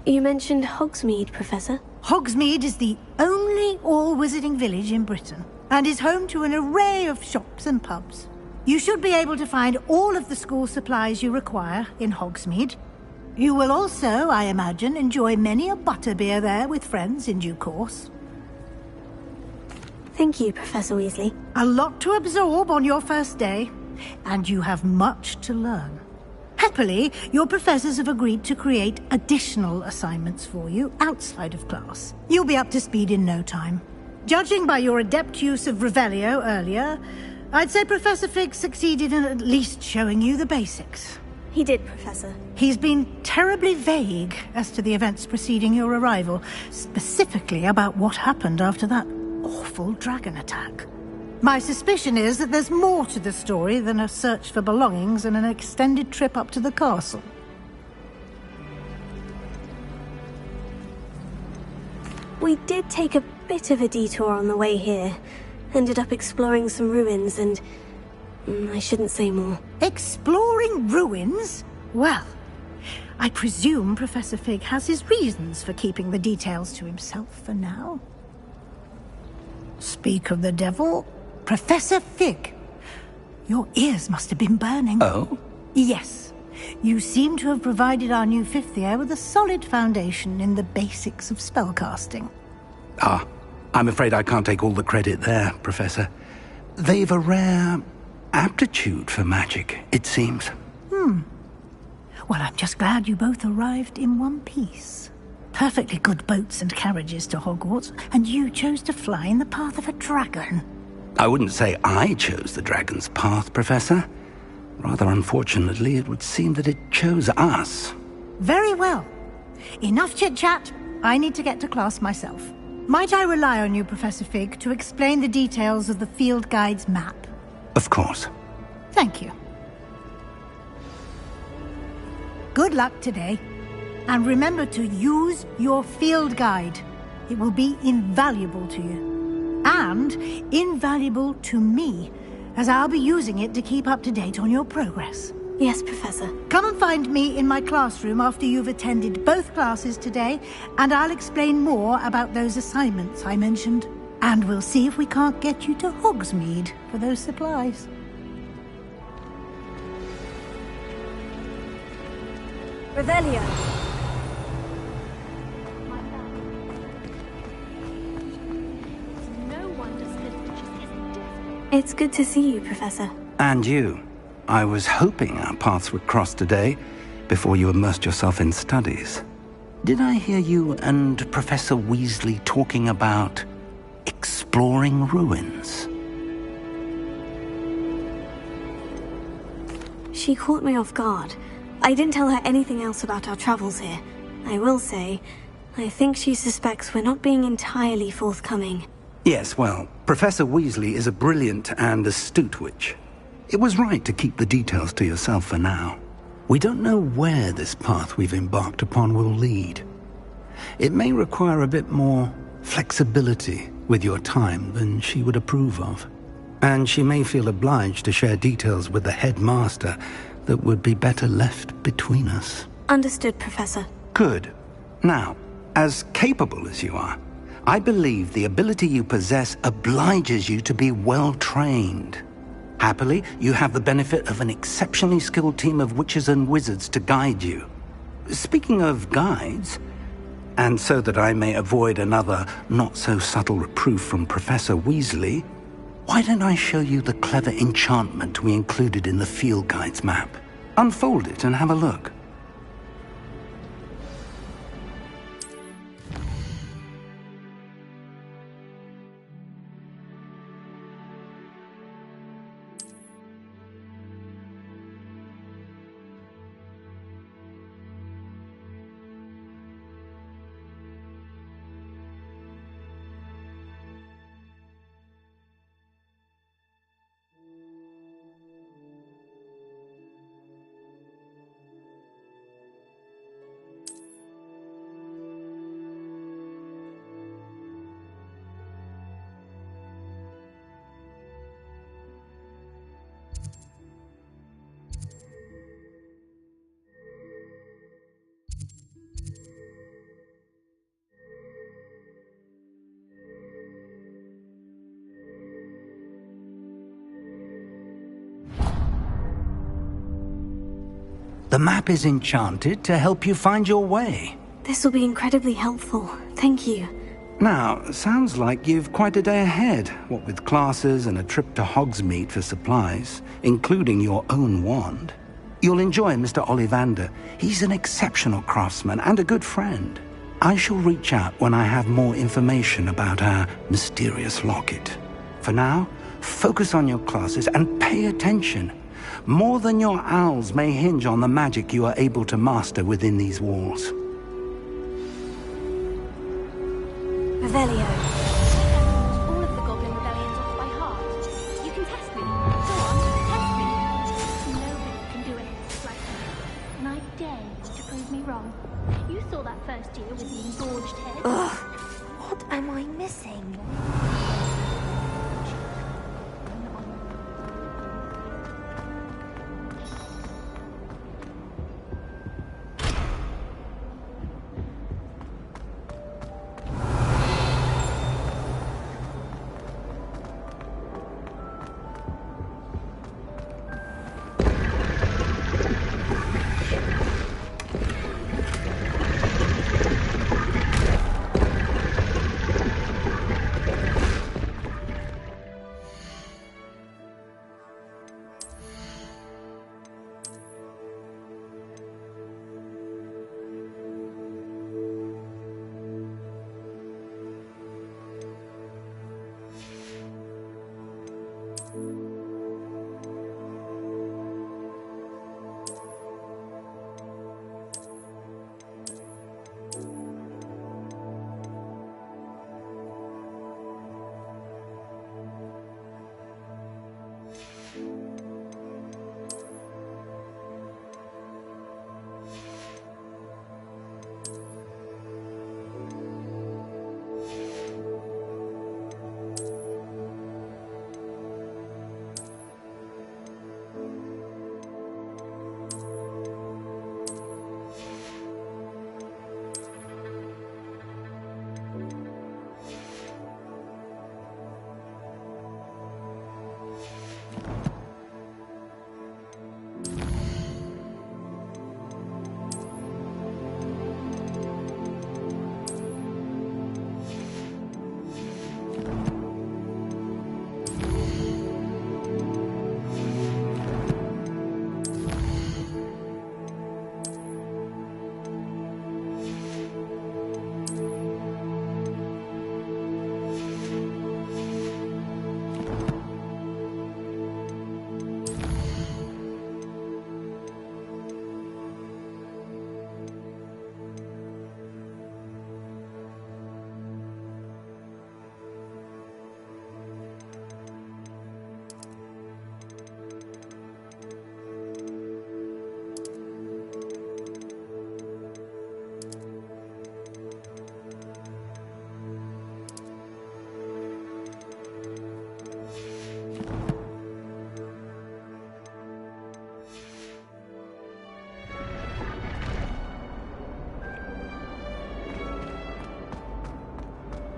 You mentioned Hogsmeade, Professor. Hogsmeade is the only all-wizarding village in Britain, and is home to an array of shops and pubs. You should be able to find all of the school supplies you require in Hogsmeade. You will also, I imagine, enjoy many a butterbeer there with friends in due course. Thank you, Professor Weasley. A lot to absorb on your first day, and you have much to learn. Happily, your professors have agreed to create additional assignments for you outside of class. You'll be up to speed in no time. Judging by your adept use of Revelio earlier, I'd say Professor Fig succeeded in at least showing you the basics. He did, Professor. He's been terribly vague as to the events preceding your arrival, specifically about what happened after that awful dragon attack. My suspicion is that there's more to the story than a search for belongings and an extended trip up to the castle. We did take a bit of a detour on the way here. Ended up exploring some ruins and... I shouldn't say more. Exploring ruins? Well, I presume Professor Fig has his reasons for keeping the details to himself for now. Speak of the devil, Professor Fig. Your ears must have been burning. Oh? Yes. You seem to have provided our new fifth year with a solid foundation in the basics of spellcasting. Ah, I'm afraid I can't take all the credit there, Professor. They've a rare aptitude for magic, it seems. Well, I'm just glad you both arrived in one piece. Perfectly good boats and carriages to Hogwarts, and you chose to fly in the path of a dragon. I wouldn't say I chose the dragon's path, Professor. Rather unfortunately, it would seem that it chose us. Very well. Enough chit-chat. I need to get to class myself. Might I rely on you, Professor Fig, to explain the details of the field guide's map? Of course. Thank you. Good luck today. And remember to use your field guide. It will be invaluable to you. And invaluable to me, as I'll be using it to keep up to date on your progress. Yes, Professor. Come and find me in my classroom after you've attended both classes today, and I'll explain more about those assignments I mentioned. And we'll see if we can't get you to Hogsmeade for those supplies. Revelio. It's good to see you, Professor. And you. I was hoping our paths would cross today, before you immersed yourself in studies. Did I hear you and Professor Weasley talking about exploring ruins? She caught me off guard. I didn't tell her anything else about our travels here. I will say, I think she suspects we're not being entirely forthcoming. Yes, well, Professor Weasley is a brilliant and astute witch. It was right to keep the details to yourself for now. We don't know where this path we've embarked upon will lead. It may require a bit more flexibility with your time than she would approve of. And she may feel obliged to share details with the headmaster that would be better left between us. Understood, Professor. Good. Now, as capable as you are, I believe the ability you possess obliges you to be well-trained. Happily, you have the benefit of an exceptionally skilled team of witches and wizards to guide you. Speaking of guides, and so that I may avoid another not-so-subtle reproof from Professor Weasley, why don't I show you the clever enchantment we included in the field guide's map? Unfold it and have a look. The map is enchanted to help you find your way. This will be incredibly helpful. Thank you. Now, sounds like you've quite a day ahead, what with classes and a trip to Hogsmeade for supplies, including your own wand. You'll enjoy Mr. Ollivander. He's an exceptional craftsman and a good friend. I shall reach out when I have more information about our mysterious locket. For now, focus on your classes and pay attention. More than your owls may hinge on the magic you are able to master within these walls. Revelio. All of the Goblin Rebellions off by heart. You can test me. Go on, test me. Nobody can do it like me. And I dare you to prove me wrong. You saw that first year with the engorged head. Ugh, what am I missing?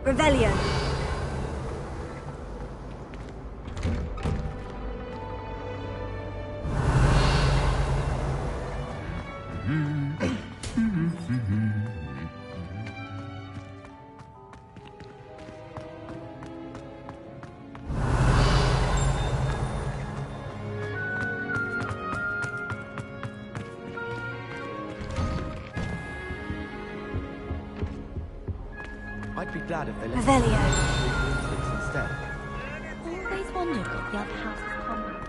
Revelio. I'd be glad if they let Revelio. me instead. Always wondered what the other houses ponder.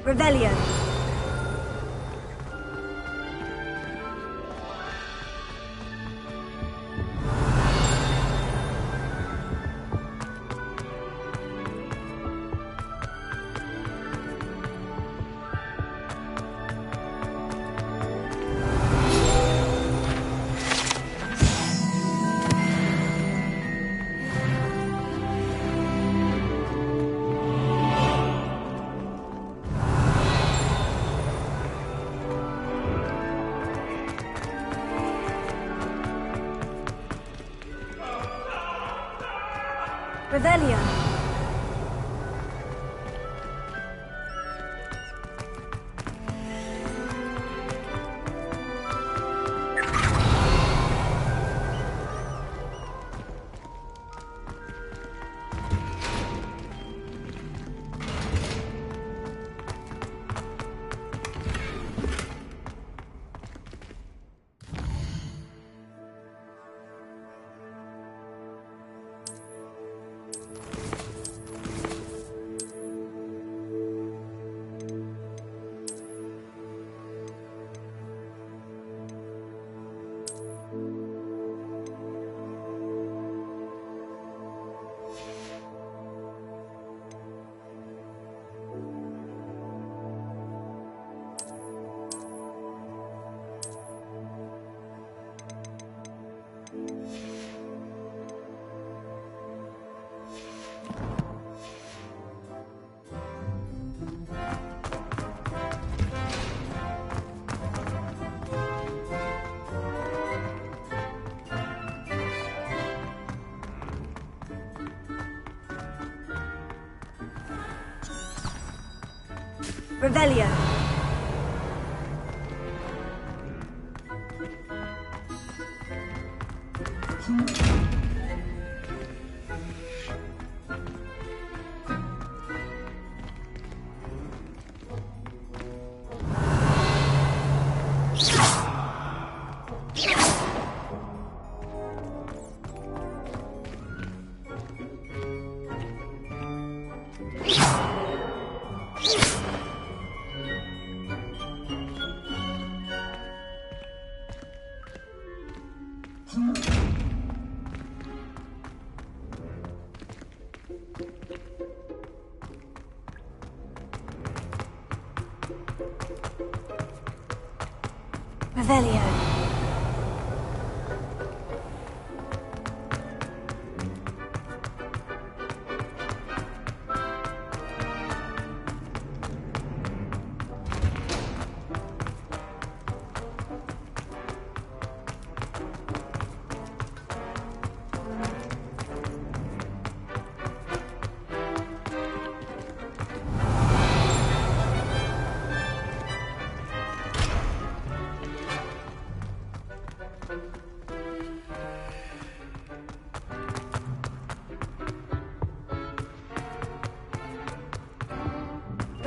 Revelio. Revelio. Revelio. Revelio.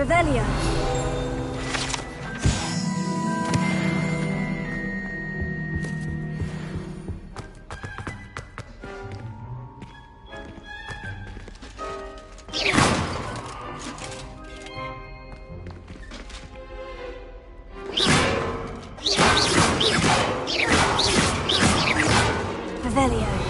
Revelio. Revelio.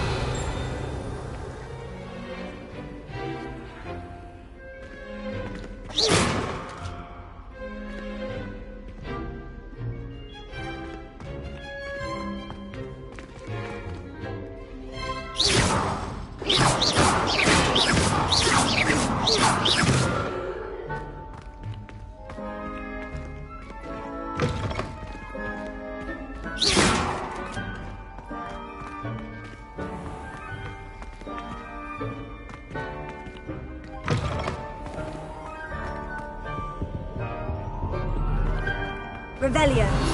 Revelio.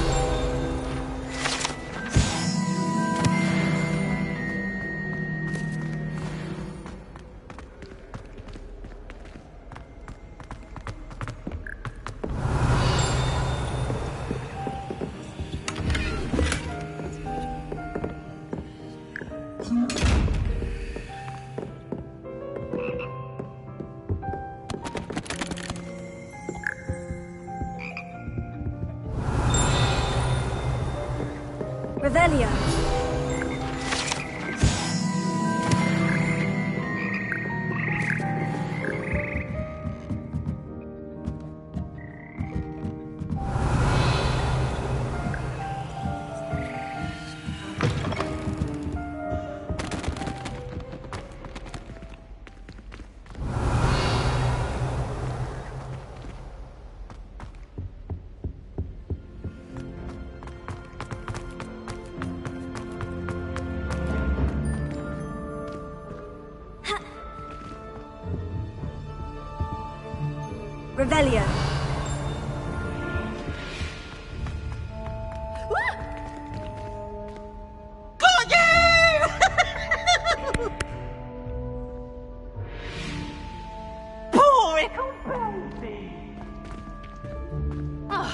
Revelio. Revelio. Got you! Poor little baby. Ah.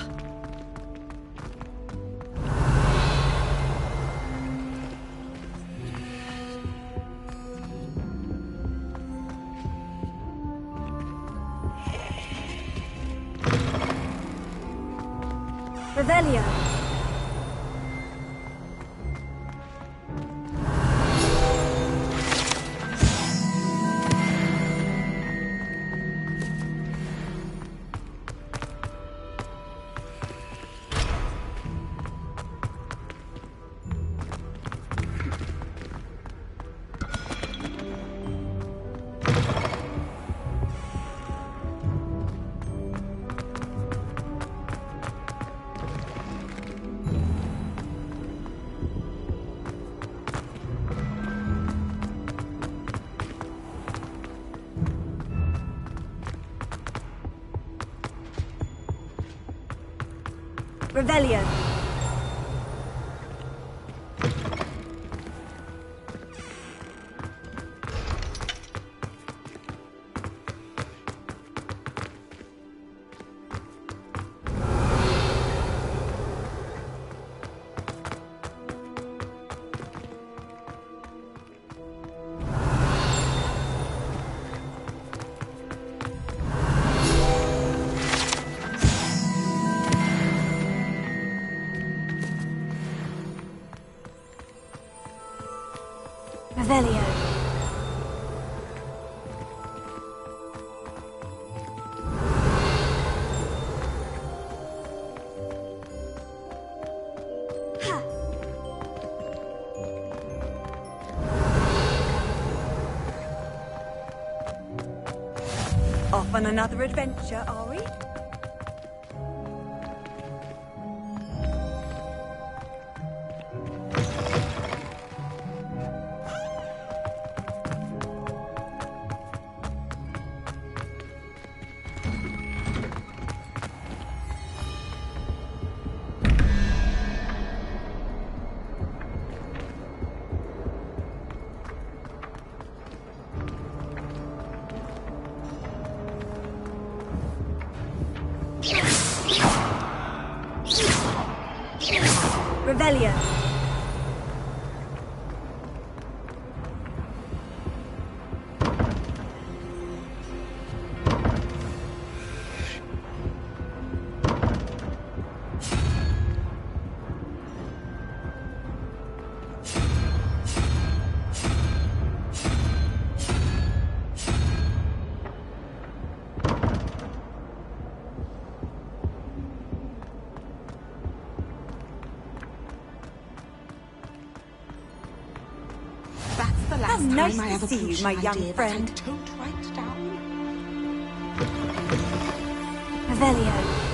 Revelio. Revelio. Revelio. Off on another adventure, are we? the last How nice time I to ever see you, poached my an young idea friend. that I don't write down? Revelio.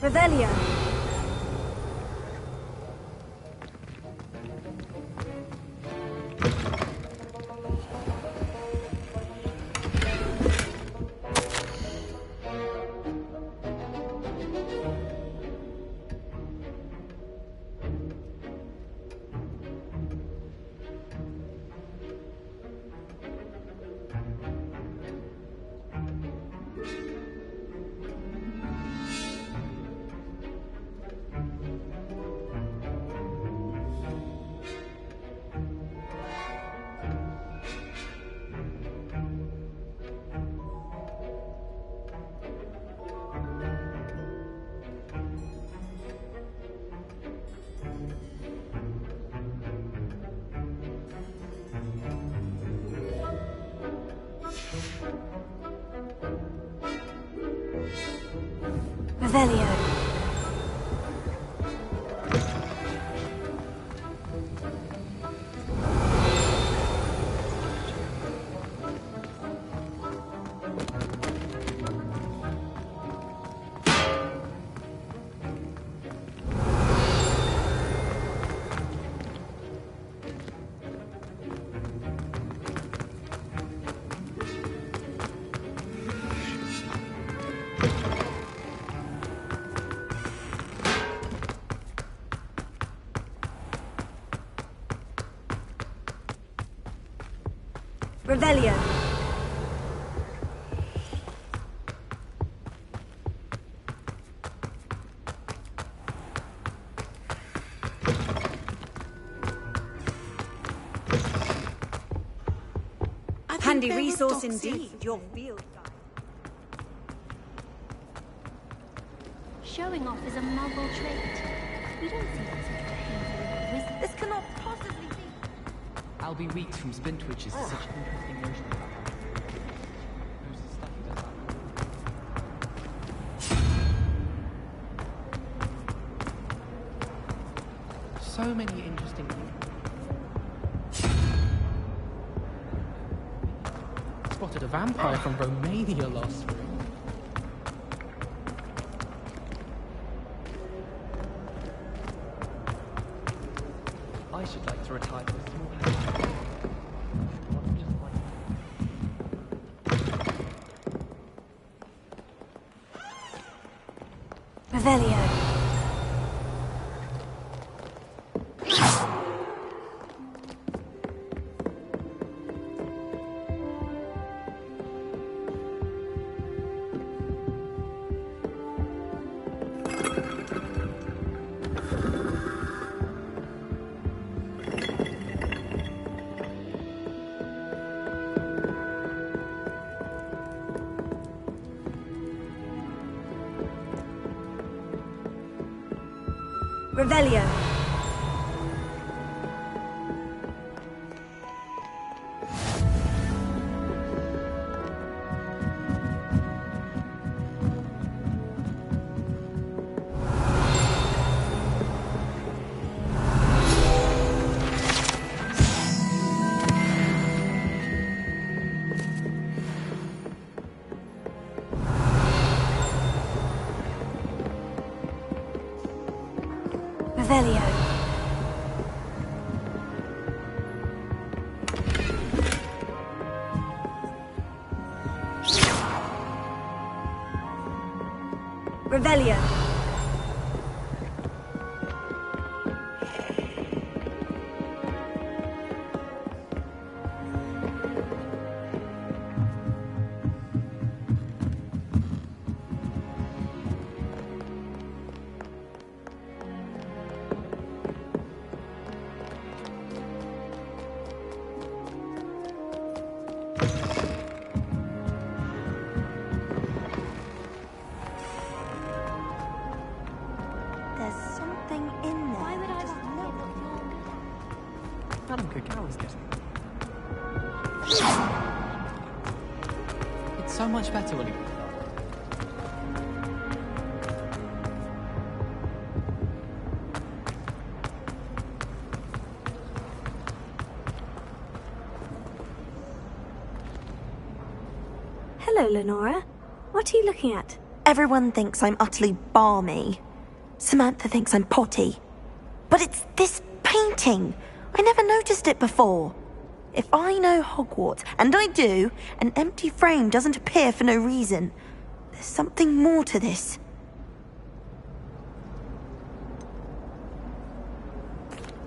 Revelio. Revelio. Revelio. Handy resource indeed, your field guide. Showing off is a muggle trait. You don't think it's such a painful wizard. This cannot possibly be. I'll be weeks from spin twitches to such interesting notion about that. Who's the stuff he does that? So many interesting people. Spotted a vampire from Romania last spring. I should like to retire to a small house. Revelio. Revelio. Revelio. Revelio. Madam Cacao is getting it. It's so much better when you... Hello, Lenora. What are you looking at? Everyone thinks I'm utterly balmy. Samantha thinks I'm potty. But it's this painting. I never noticed it before. If I know Hogwarts, and I do, an empty frame doesn't appear for no reason. There's something more to this.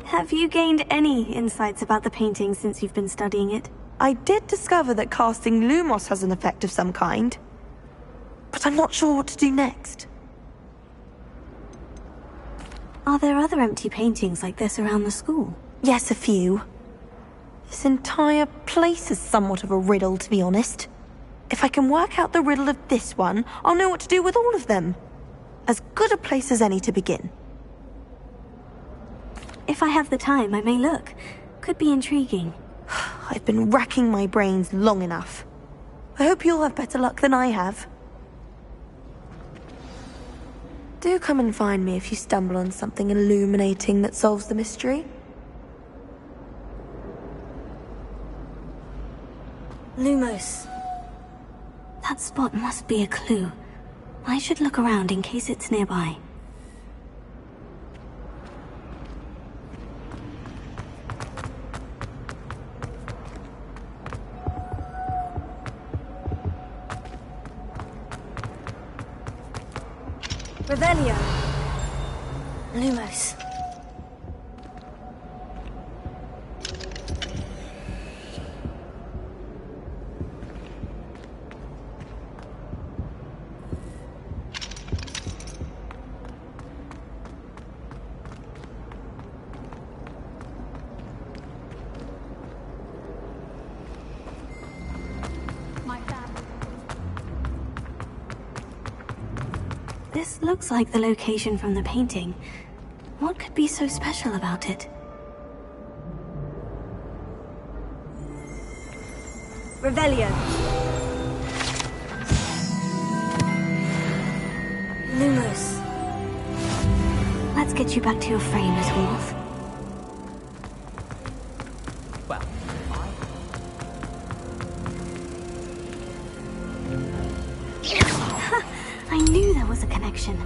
Have you gained any insights about the painting since you've been studying it? I did discover that casting Lumos has an effect of some kind. But I'm not sure what to do next. Are there other empty paintings like this around the school? Yes, a few. This entire place is somewhat of a riddle, to be honest. If I can work out the riddle of this one, I'll know what to do with all of them. As good a place as any to begin. If I have the time, I may look. Could be intriguing. I've been racking my brains long enough. I hope you'll have better luck than I have. Do come and find me if you stumble on something illuminating that solves the mystery. Lumos. That spot must be a clue. I should look around in case it's nearby. Revelio. Lumos. This looks like the location from the painting. What could be so special about it? Revelio. Lumos. Let's get you back to your frame, little wolf. Well, I knew there was a connection.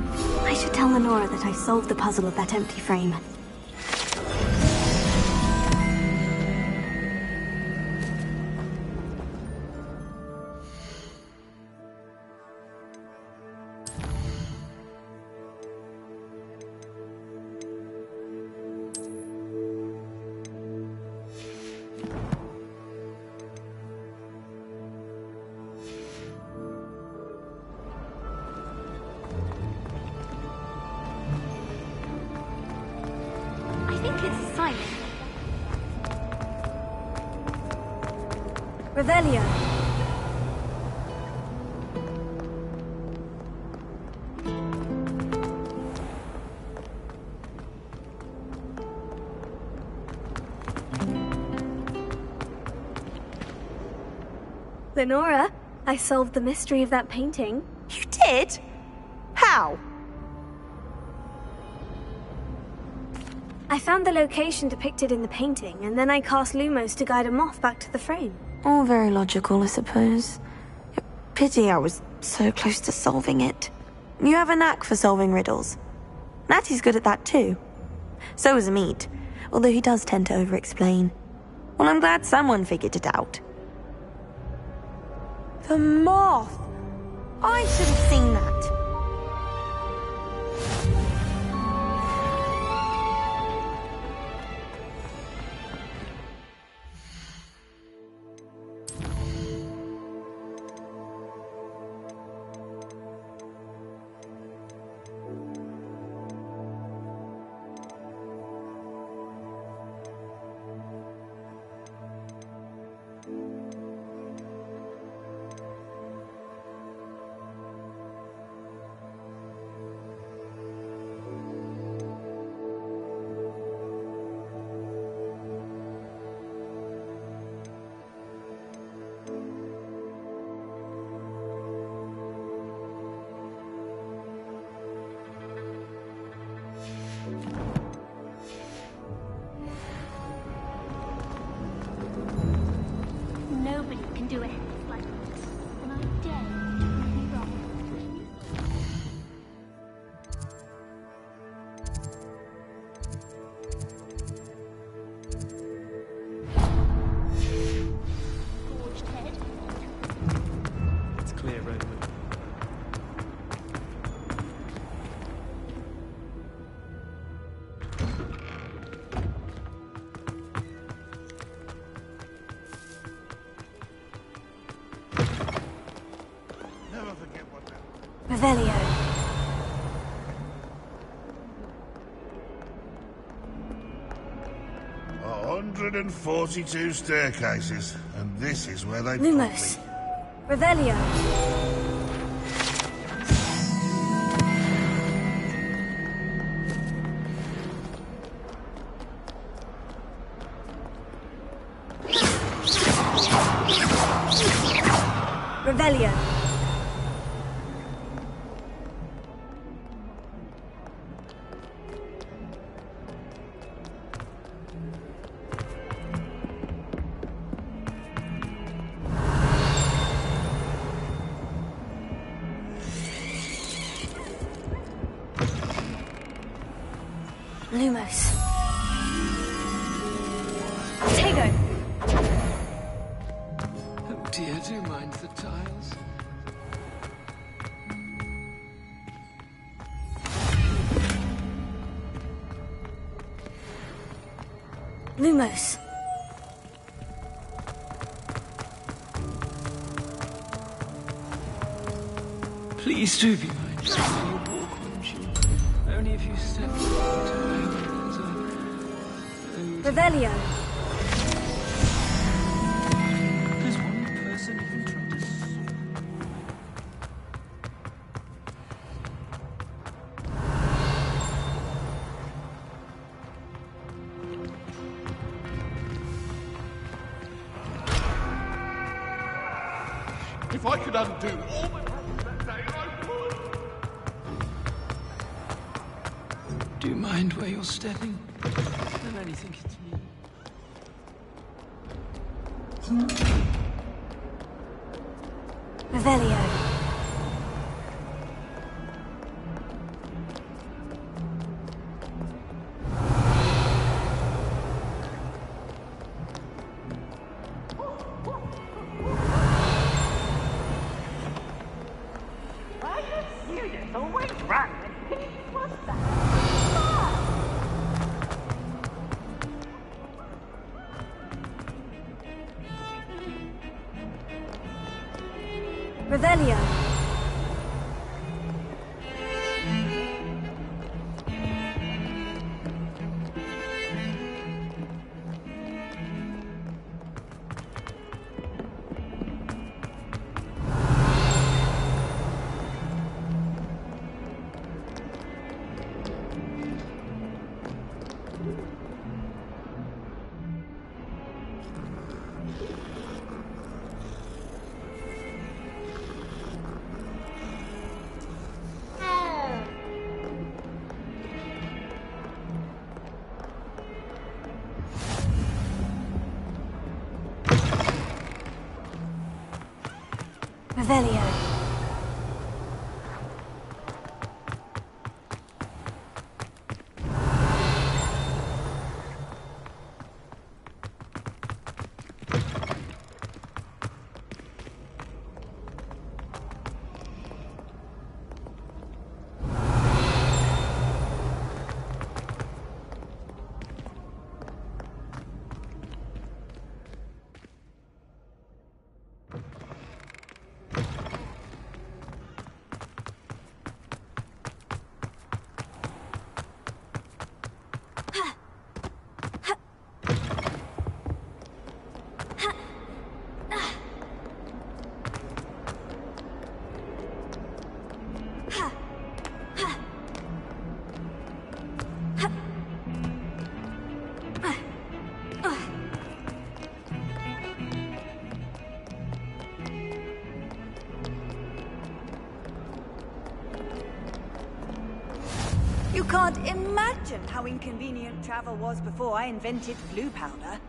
I should tell Lenora that I solved the puzzle of that empty frame. Revelio. Lenora, I solved the mystery of that painting. You did? How? I found the location depicted in the painting, and then I cast Lumos to guide a moth back to the frame. All very logical, I suppose. Pity I was so close to solving it. You have a knack for solving riddles. Natty's good at that too. So is Amit, although he does tend to over-explain. Well, I'm glad someone figured it out. The moth! I should have seen that. Nobody can do a hex like this, and I dare you to prove me wrong. Forged head. It's clear, Roman. Never forget what that... Revelio. 142 staircases, and this is where they Lumos. Revelio. Revelio. Lumos. Tego. Oh dear, do mind the tiles. Lumos. Please do be mindful of your walk, won't you? Only if you step forward. Revelio. There's one person even tried to If I could undo all that happened that day, I would! Do you mind where you're stepping? Don't only think it's me. Revelio. Students always run when peace was that. Revelio. Revelio. You can't imagine how inconvenient travel was before I invented blue powder.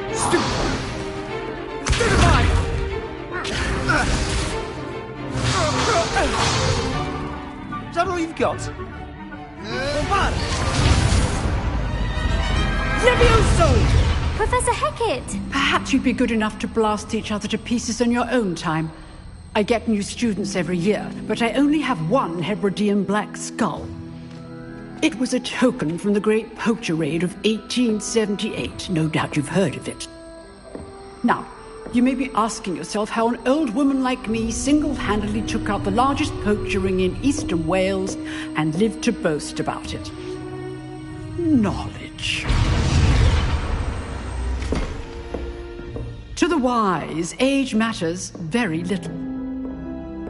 Is that all you've got? Levioso! Professor Hecat! Perhaps you'd be good enough to blast each other to pieces in your own time. I get new students every year, but I only have one Hebridean black skull. It was a token from the Great Poacher Raid of 1878. No doubt you've heard of it. Now, you may be asking yourself how an old woman like me single-handedly took out the largest poacher ring in eastern Wales and lived to boast about it. Knowledge. To the wise, age matters very little.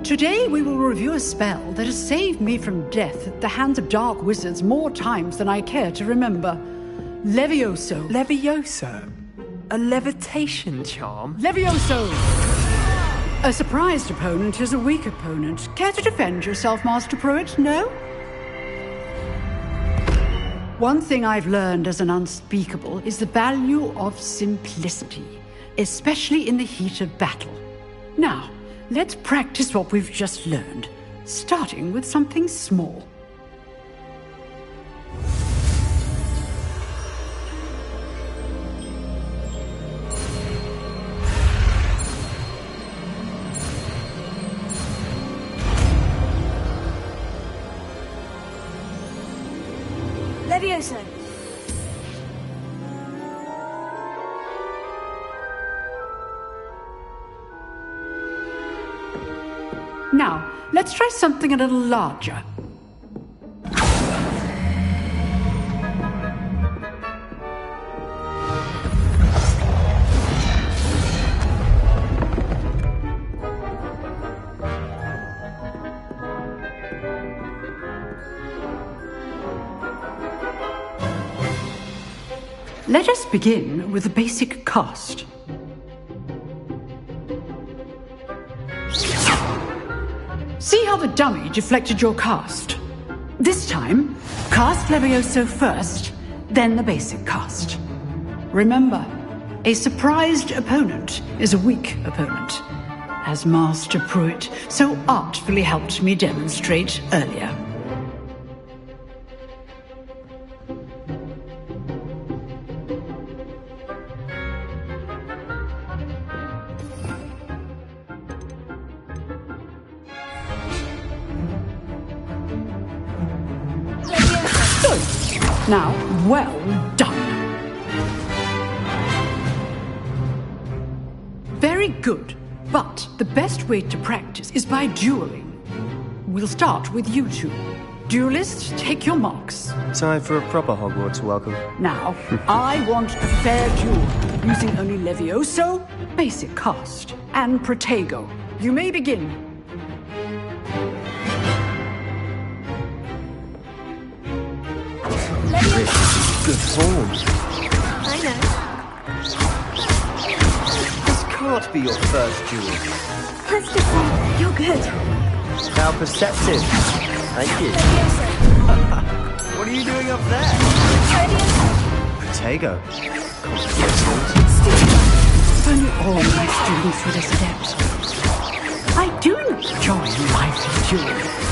Today we will review a spell that has saved me from death at the hands of dark wizards more times than I care to remember. Levioso. Levioso? A levitation charm? Levioso! A surprised opponent is a weak opponent. Care to defend yourself, Master Pruitt? No? One thing I've learned as an unspeakable is the value of simplicity, especially in the heat of battle. Now, let's practice what we've just learned, starting with something small. Levioso! Now, let's try something a little larger. Let us begin with the basic cast. See how the dummy deflected your cast? This time, cast Levioso first, then the basic cast. Remember, a surprised opponent is a weak opponent, as Master Pruitt so artfully helped me demonstrate earlier. Now, well done. Very good, but the best way to practice is by dueling. We'll start with you two. Duelists, take your marks. Time for a proper Hogwarts welcome. Now, I want a fair duel, using only Levioso, basic cast, and Protego. You may begin. Good form. I know. This can't be your first duel. Let's just say you're good. How perceptive. Thank you. What are you doing up there? Protego. If only all my students were this adept. I do enjoy lively duels.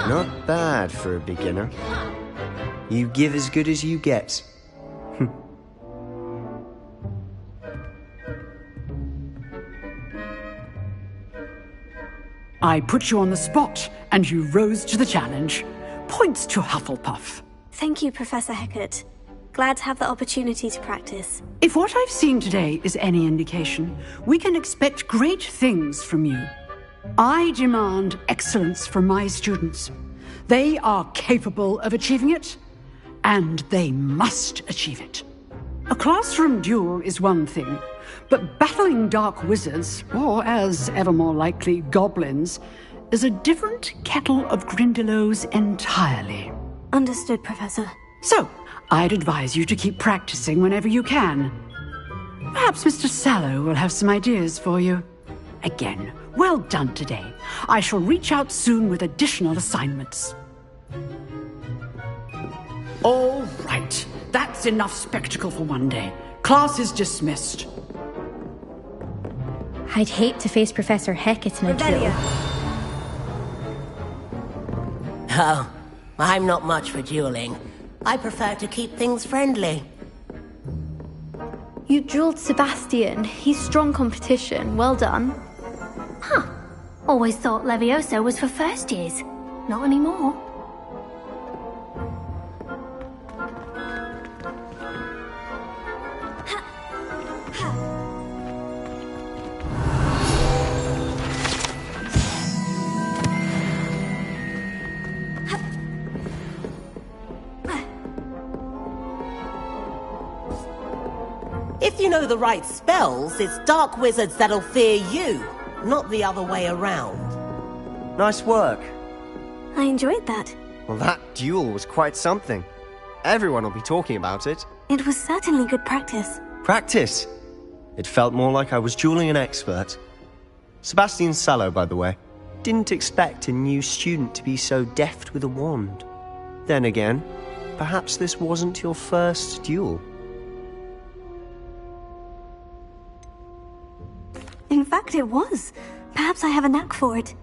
Not bad for a beginner. You give as good as you get. I put you on the spot, and you rose to the challenge. Points to Hufflepuff. Thank you, Professor Hecat. Glad to have the opportunity to practice. If what I've seen today is any indication, we can expect great things from you. I demand excellence from my students. They are capable of achieving it, and they must achieve it. A classroom duel is one thing, but battling dark wizards, or as ever more likely, goblins, is a different kettle of Grindylows entirely. Understood, Professor. So, I'd advise you to keep practicing whenever you can. Perhaps Mr. Sallow will have some ideas for you. Again, Well done today. I shall reach out soon with additional assignments. All right. That's enough spectacle for one day. Class is dismissed. I'd hate to face Professor Hecate in a duel. Oh, I'm not much for dueling. I prefer to keep things friendly. You dueled Sebastian. He's strong competition. Well done. Huh. Always thought Levioso was for first years. Not anymore. If you know the right spells, it's dark wizards that'll fear you, not the other way around. Nice work. I enjoyed that. Well, that duel was quite something. Everyone will be talking about it. It was certainly good practice. Practice? It felt more like I was dueling an expert. Sebastian Sallow, by the way. Didn't expect a new student to be so deft with a wand. Then again, perhaps this wasn't your first duel. In fact, it was. Perhaps I have a knack for it.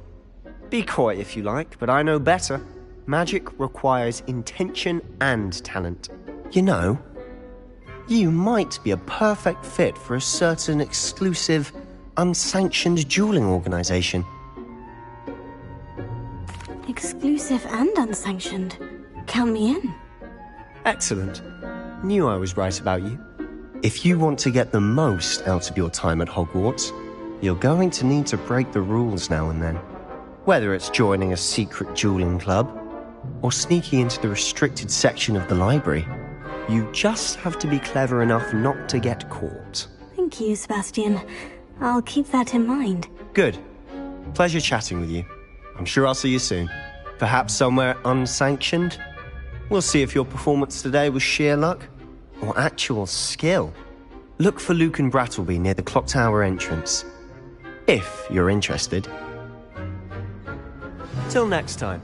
Be coy if you like, but I know better. Magic requires intention and talent. You know, you might be a perfect fit for a certain exclusive, unsanctioned dueling organization. Exclusive and unsanctioned. Count me in. Excellent. Knew I was right about you. If you want to get the most out of your time at Hogwarts, you're going to need to break the rules now and then. Whether it's joining a secret dueling club, or sneaking into the restricted section of the library, you just have to be clever enough not to get caught. Thank you, Sebastian. I'll keep that in mind. Good. Pleasure chatting with you. I'm sure I'll see you soon. Perhaps somewhere unsanctioned? We'll see if your performance today was sheer luck, or actual skill. Look for Luke and Brattleby near the clock tower entrance. If you're interested. Till next time.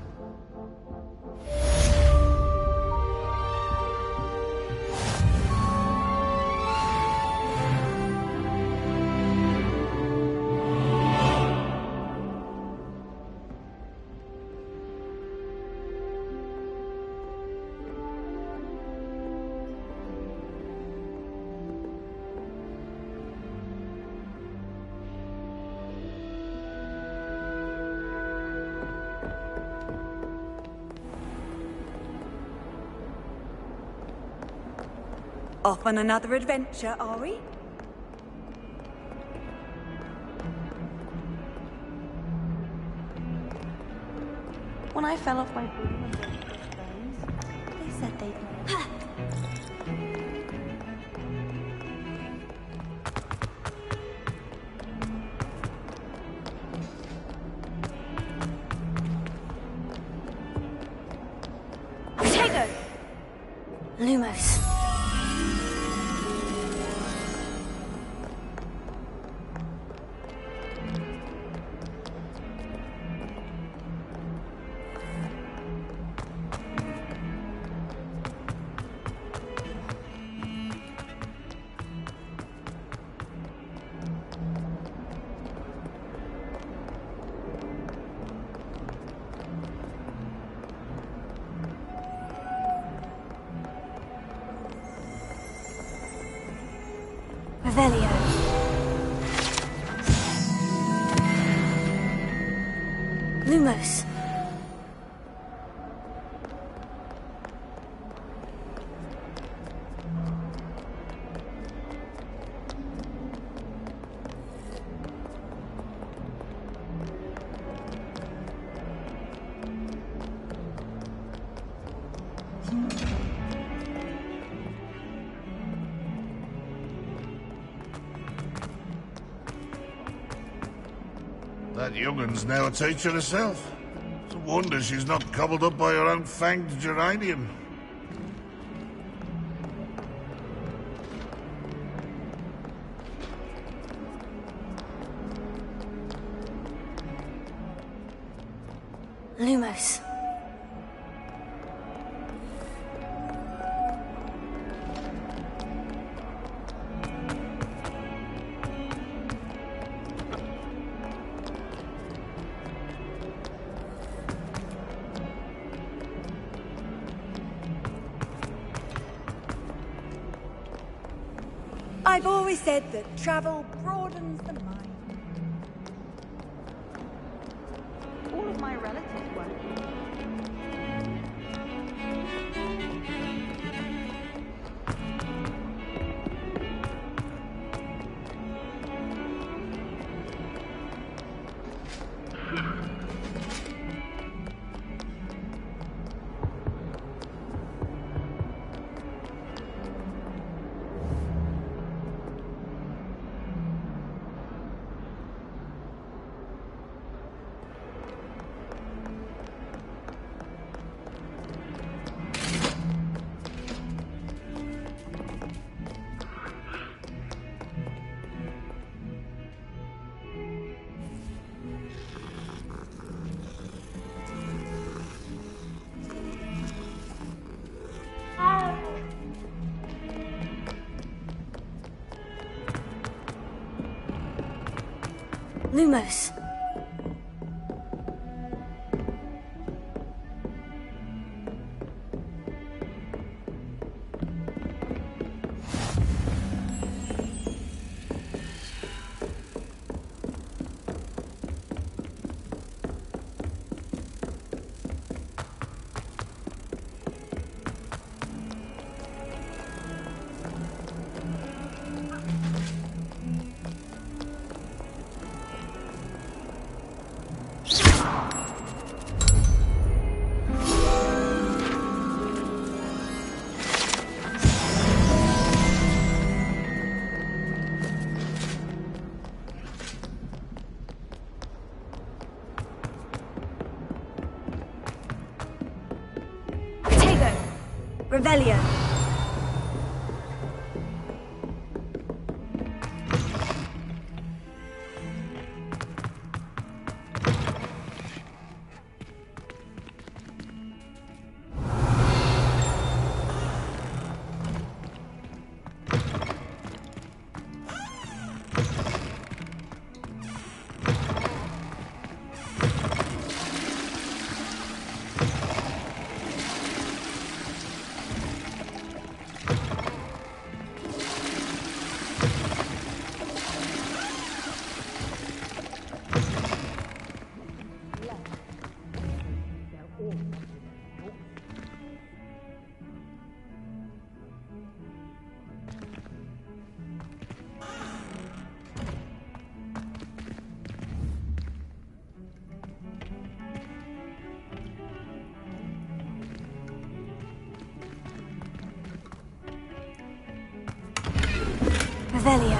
Off on another adventure, are we? When I fell off my broom and broke bones, they said they'd know. Potato! Lumos. Revelio. Lumos. That young'un's now a teacher herself. It's a wonder she's not gobbled up by her own fanged geranium. Lumos. I've always said that travel broadens the mind. All of my relatives were. Lumos. Revelio. Revelio.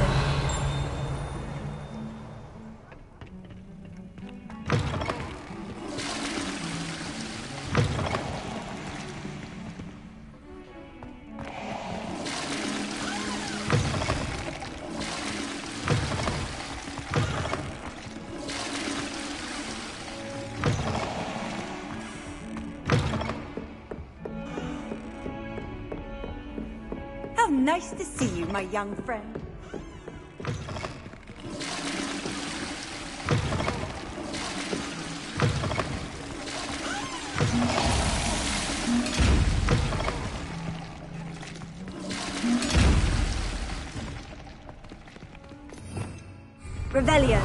How nice to see you, my young friend. Revelio.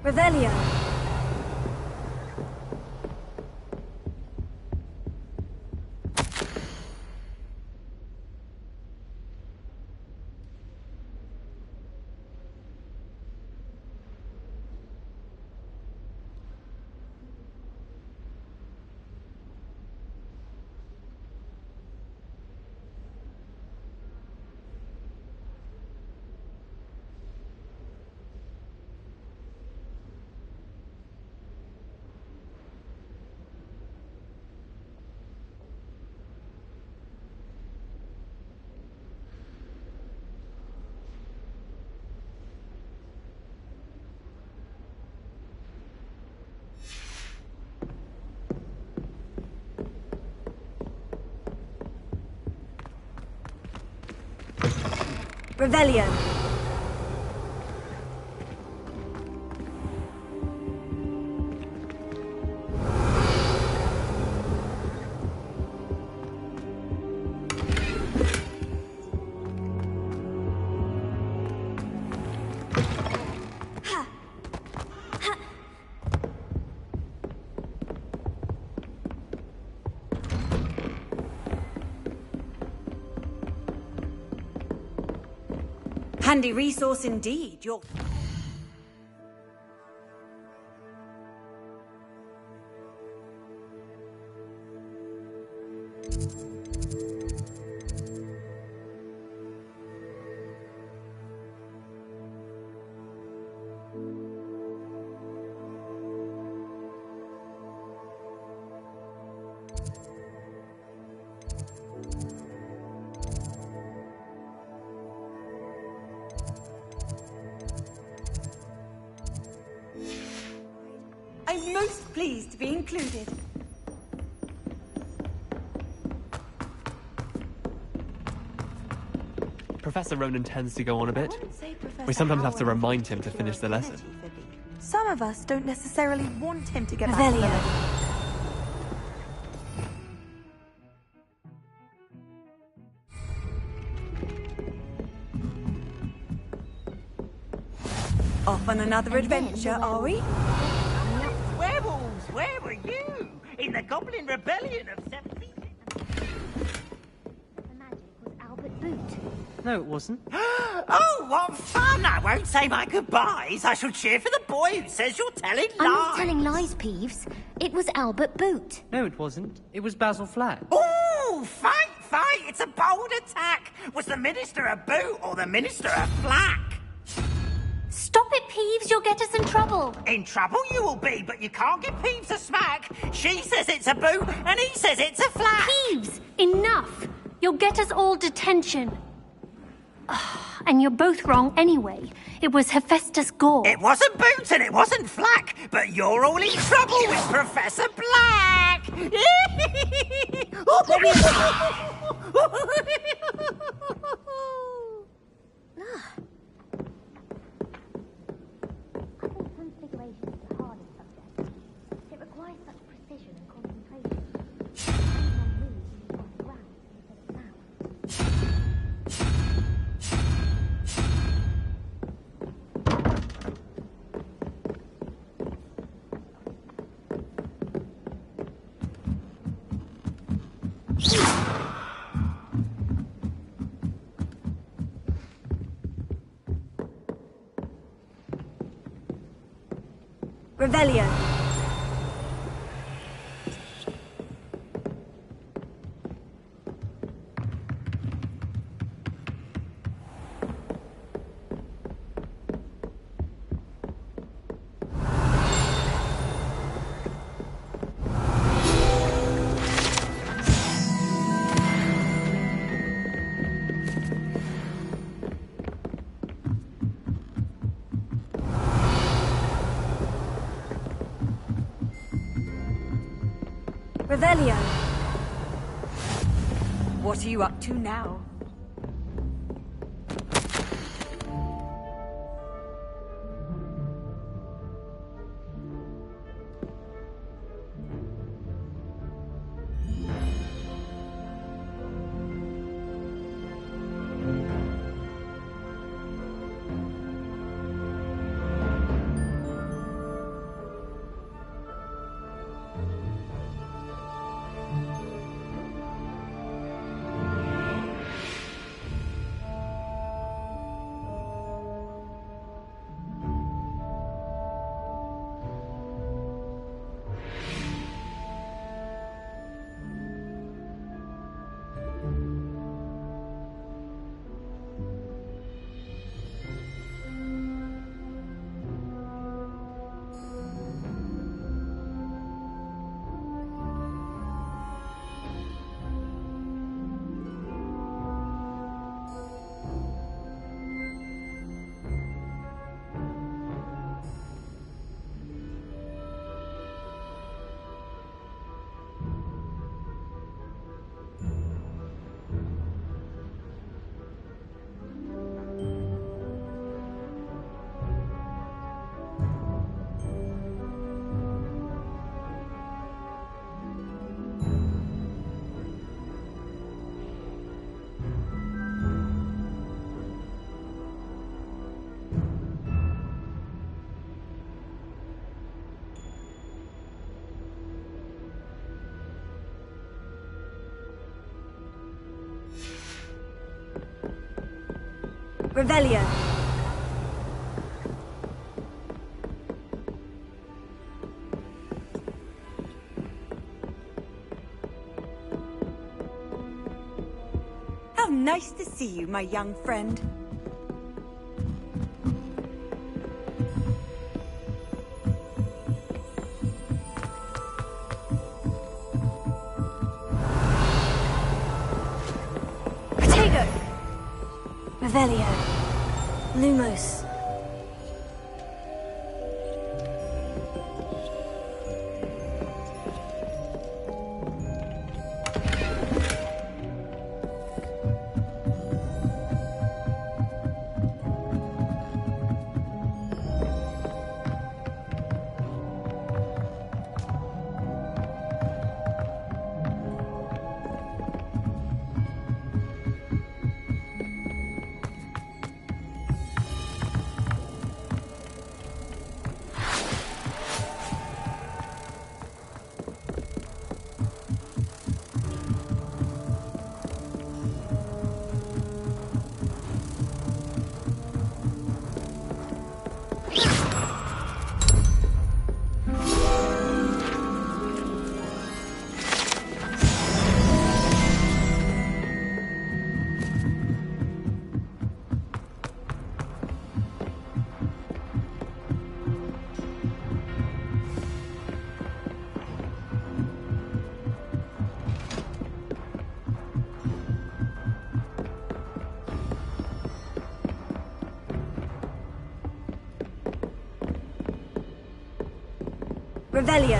Revelio. Revelio. Handy resource indeed. You're... I'm most pleased to be included. Professor Ronan tends to go on a bit. We sometimes have to remind him to finish the lesson. Some of us don't necessarily want him to get back to the lesson. Off on another adventure, are we? Werewolves, where were you? In the Goblin Rebellion of 17... The magic was Albert Boot. No, it wasn't. Oh, what fun! I won't say my goodbyes. I shall cheer for the boy who says you're telling lies. I'm not telling lies, Peeves. It was Albert Boot. No, it wasn't. It was Basil Flack. Oh, fight! It's a bold attack. Was the Minister a boot or the Minister a flack? Stop it, Peeves. You'll get us in trouble. In trouble you will be, but you can't give Peeves a smack. She says it's a boot, and he says it's a flack. Peeves, enough. You'll get us all detention. And you're both wrong anyway. It was Hephaestus Gore. It wasn't boot and it wasn't flack, but you're all in trouble with Professor Black. Transfiguration is the hardest subject. It requires such precision and concentration. One moves on the ground instead of now. Revelio. Revelio. What are you up to now? Revelio. How nice to see you, my young friend. Revelio. Lumos. Revelio.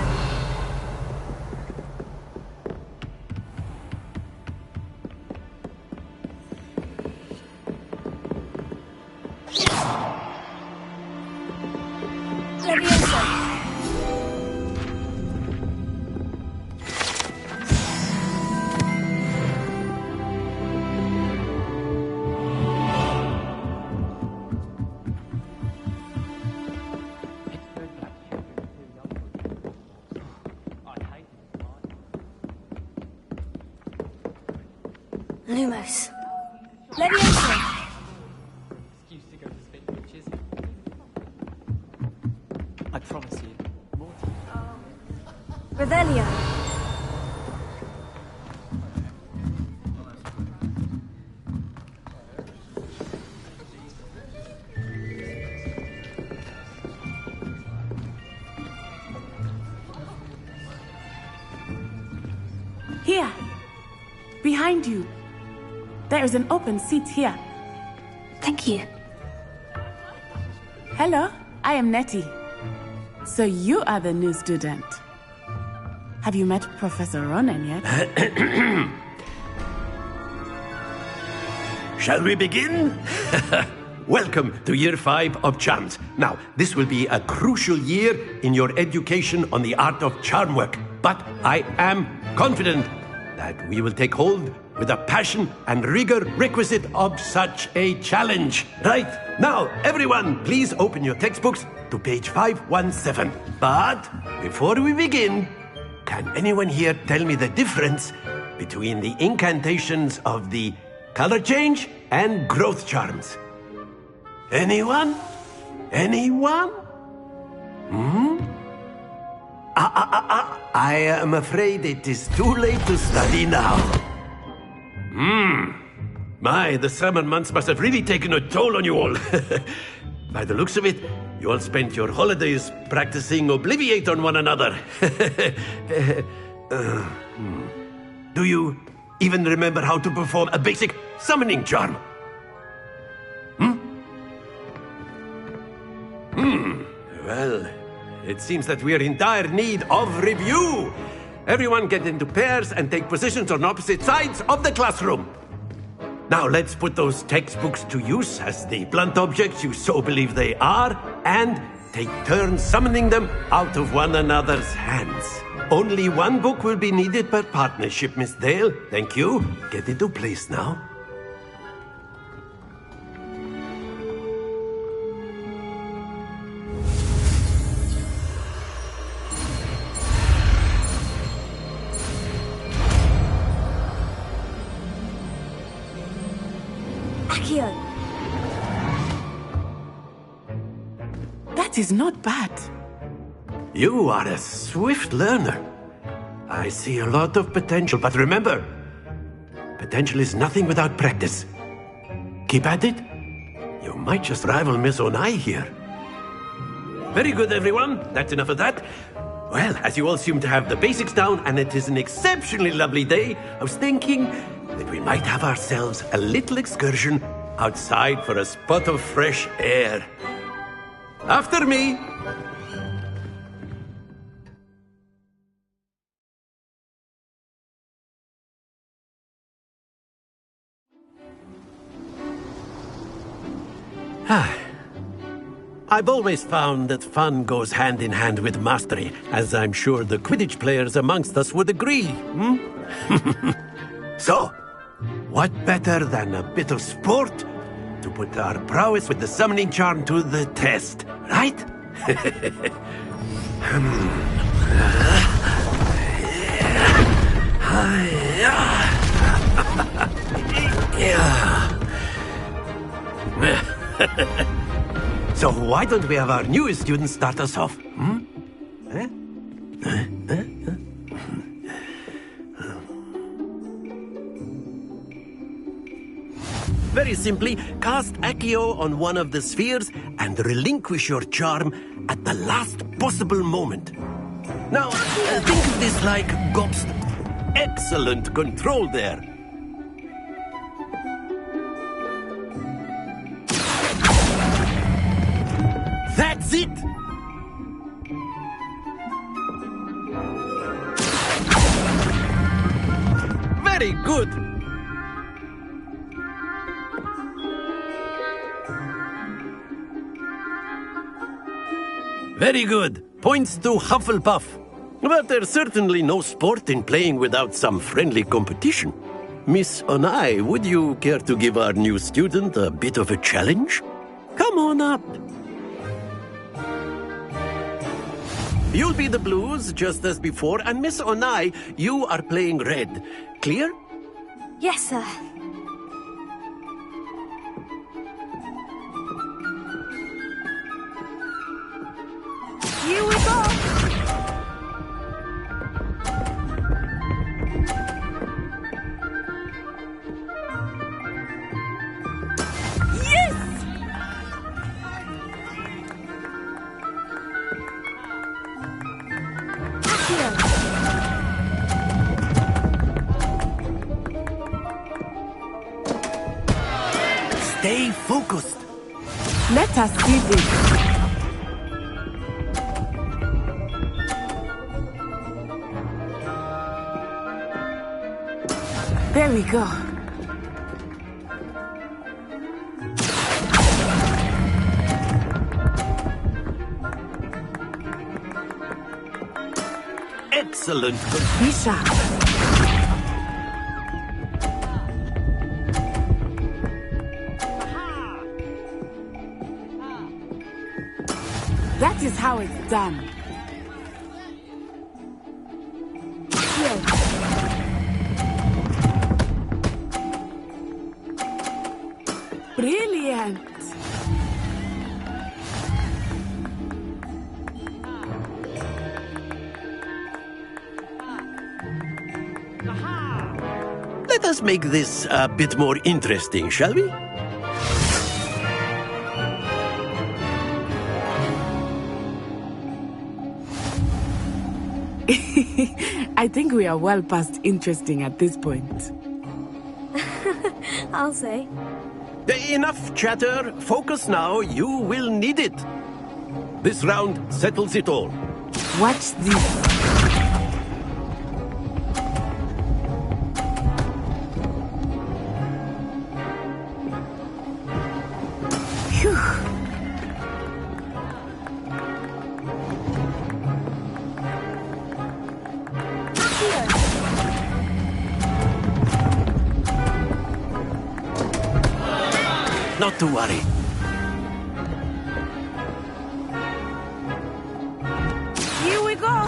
Lumos. Leviosa. Excuse to go to Spitwitches. I promise you, more to Revelio. Here, behind you. There is an open seat here. Thank you. Hello, I am Nettie. So you are the new student. Have you met Professor Ronan yet? Shall we begin? Welcome to Year 5 of Charms. Now, this will be a crucial year in your education on the art of charm work. But I am confident that we will take hold with the passion and rigor requisite of such a challenge. Right, now, everyone, please open your textbooks to page 517. But before we begin, can anyone here tell me the difference between the incantations of the color change and growth charms? Anyone? Anyone? I am afraid it is too late to study now. My, the summer months must have really taken a toll on you all. By the looks of it, you all spent your holidays practicing Obliviate on one another. Do you even remember how to perform a basic summoning charm? Well, it seems that we are in dire need of review. Everyone get into pairs and take positions on opposite sides of the classroom. Now let's put those textbooks to use as the blunt objects you so believe they are, and take turns summoning them out of one another's hands. Only one book will be needed per partnership, Miss Dale. Thank you. Get into place now. Accio. is not bad. You are a swift learner. I see a lot of potential, but remember, potential is nothing without practice. Keep at it. You might just rival Miss Onai here. Very good, everyone. That's enough of that. Well, as you all seem to have the basics down, and it is an exceptionally lovely day, I was thinking that we might have ourselves a little excursion outside for a spot of fresh air. After me. I've always found that fun goes hand in hand with mastery, as I'm sure the Quidditch players amongst us would agree. So, what better than a bit of sport to put our prowess with the summoning charm to the test, right? So why don't we have our newest student start us off? Very simply, cast Accio on one of the spheres and relinquish your charm at the last possible moment. Now, think of this like gobstopper. Excellent control there. That's it! Very good! Very good. Points to Hufflepuff. But there's certainly no sport in playing without some friendly competition. Miss Onai, would you care to give our new student a bit of a challenge? Come on up. You'll be the blues, just as before, and Miss Onai, you are playing red. Clear? Yes, sir. Here we go! Stay focused. Let us do this. There we go. Excellent. Be sharp. That is how it's done. Brilliant. Let us make this a bit more interesting, shall we? I think we are well past interesting at this point. I'll say. Enough chatter. Focus now. You will need it. This round settles it all. Watch this. Not to worry. Here we go!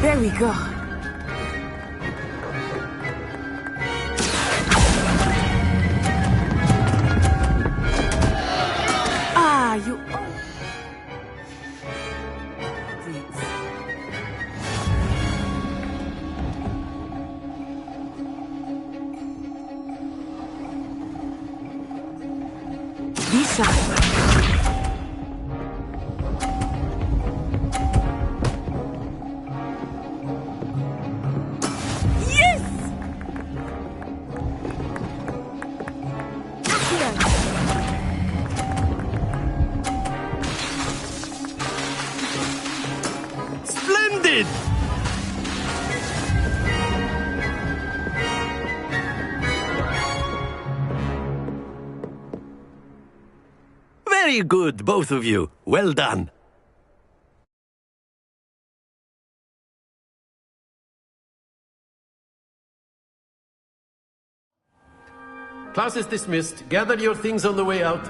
There we go. side. Splendid! Very good, both of you. Well done. Class is dismissed. Gather your things on the way out.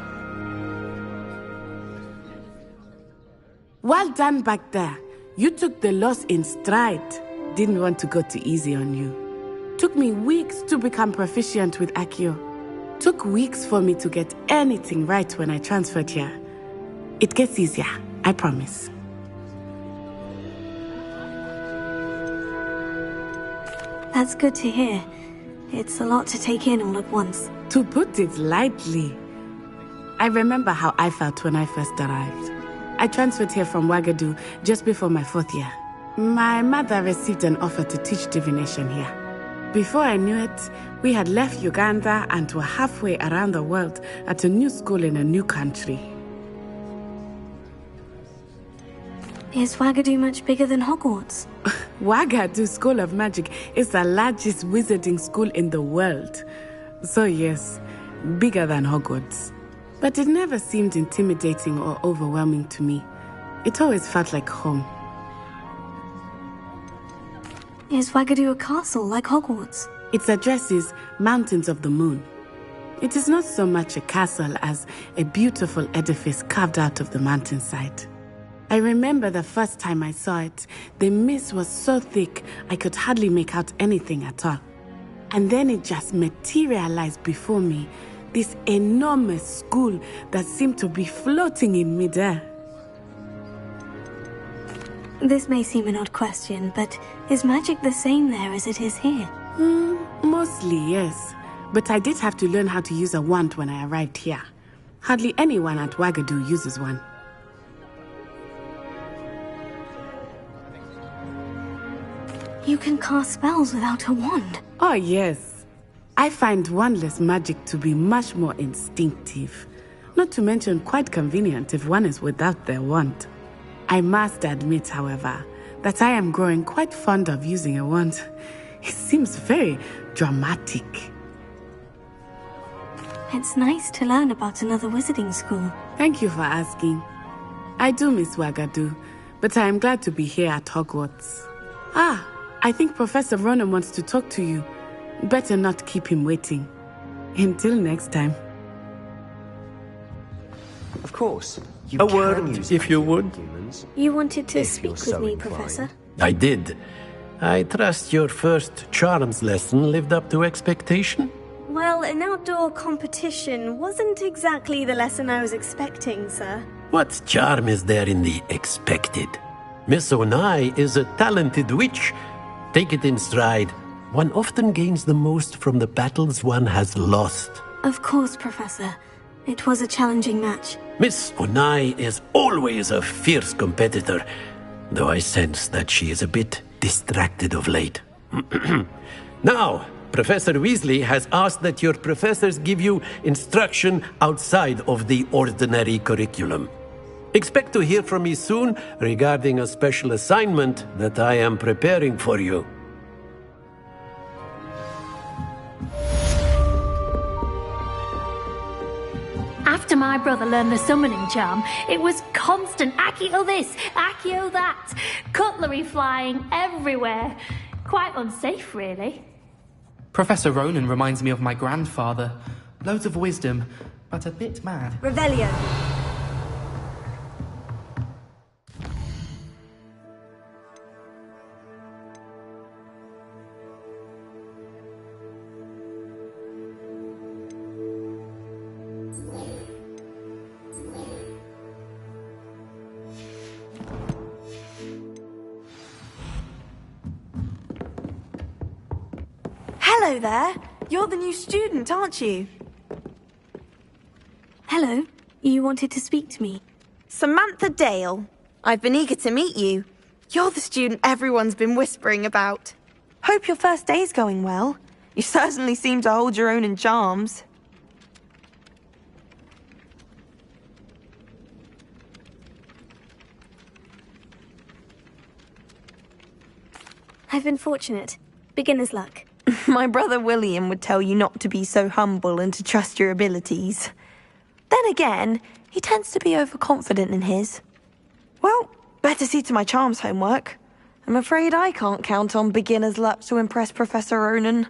Well done back there. You took the loss in stride. Didn't want to go too easy on you. Took me weeks to become proficient with Accio. Took weeks for me to get anything right when I transferred here. It gets easier, I promise. That's good to hear. It's a lot to take in all at once. To put it lightly, I remember how I felt when I first arrived. I transferred here from Ouagadougou just before my 4th year. My mother received an offer to teach divination here. Before I knew it, we had left Uganda and were halfway around the world at a new school in a new country. Is Ouagadougou much bigger than Hogwarts? Ouagadougou School of Magic is the largest wizarding school in the world. So yes, bigger than Hogwarts. But it never seemed intimidating or overwhelming to me. It always felt like home. Is Ouagadougou a castle like Hogwarts? Its address is Mountains of the Moon. It is not so much a castle as a beautiful edifice carved out of the mountainside. I remember the first time I saw it, the mist was so thick I could hardly make out anything at all. And then it just materialized before me, this enormous school that seemed to be floating in midair. This may seem an odd question, but is magic the same there as it is here? Mostly, yes. But I did have to learn how to use a wand when I arrived here. Hardly anyone at Ouagadougou uses one. You can cast spells without a wand? Oh, yes. I find wandless magic to be much more instinctive. Not to mention quite convenient if one is without their wand. I must admit, however, that I am growing quite fond of using a wand. It seems very dramatic. It's nice to learn about another wizarding school. Thank you for asking. I do miss Ouagadougou, but I am glad to be here at Hogwarts. I think Professor Ronan wants to talk to you. Better not keep him waiting. Until next time. Of course. A word, if you would. You wanted to speak with me, Professor? I did. I trust your first charms lesson lived up to expectation? Well, an outdoor competition wasn't exactly the lesson I was expecting, sir. What charm is there in the expected? Miss Onai is a talented witch. Take it in stride. One often gains the most from the battles one has lost. Of course, Professor. It was a challenging match. Miss Onai is always a fierce competitor, though I sense that she is a bit distracted of late. Now, Professor Weasley has asked that your professors give you instruction outside of the ordinary curriculum. Expect to hear from me soon regarding a special assignment that I am preparing for you. After my brother learned the summoning charm, it was constant Accio this, Accio that, cutlery flying everywhere. Quite unsafe, really. Professor Ronan reminds me of my grandfather. Loads of wisdom, but a bit mad. Revelio. Hello there. You're the new student, aren't you? Hello. You wanted to speak to me? Samantha Dale. I've been eager to meet you. You're the student everyone's been whispering about. Hope your first day's going well. You certainly seem to hold your own in charms. I've been fortunate. Beginner's luck. My brother William would tell you not to be so humble and to trust your abilities. Then again, he tends to be overconfident in his. Well, better see to my charms homework. I'm afraid I can't count on beginner's luck to impress Professor Ronan.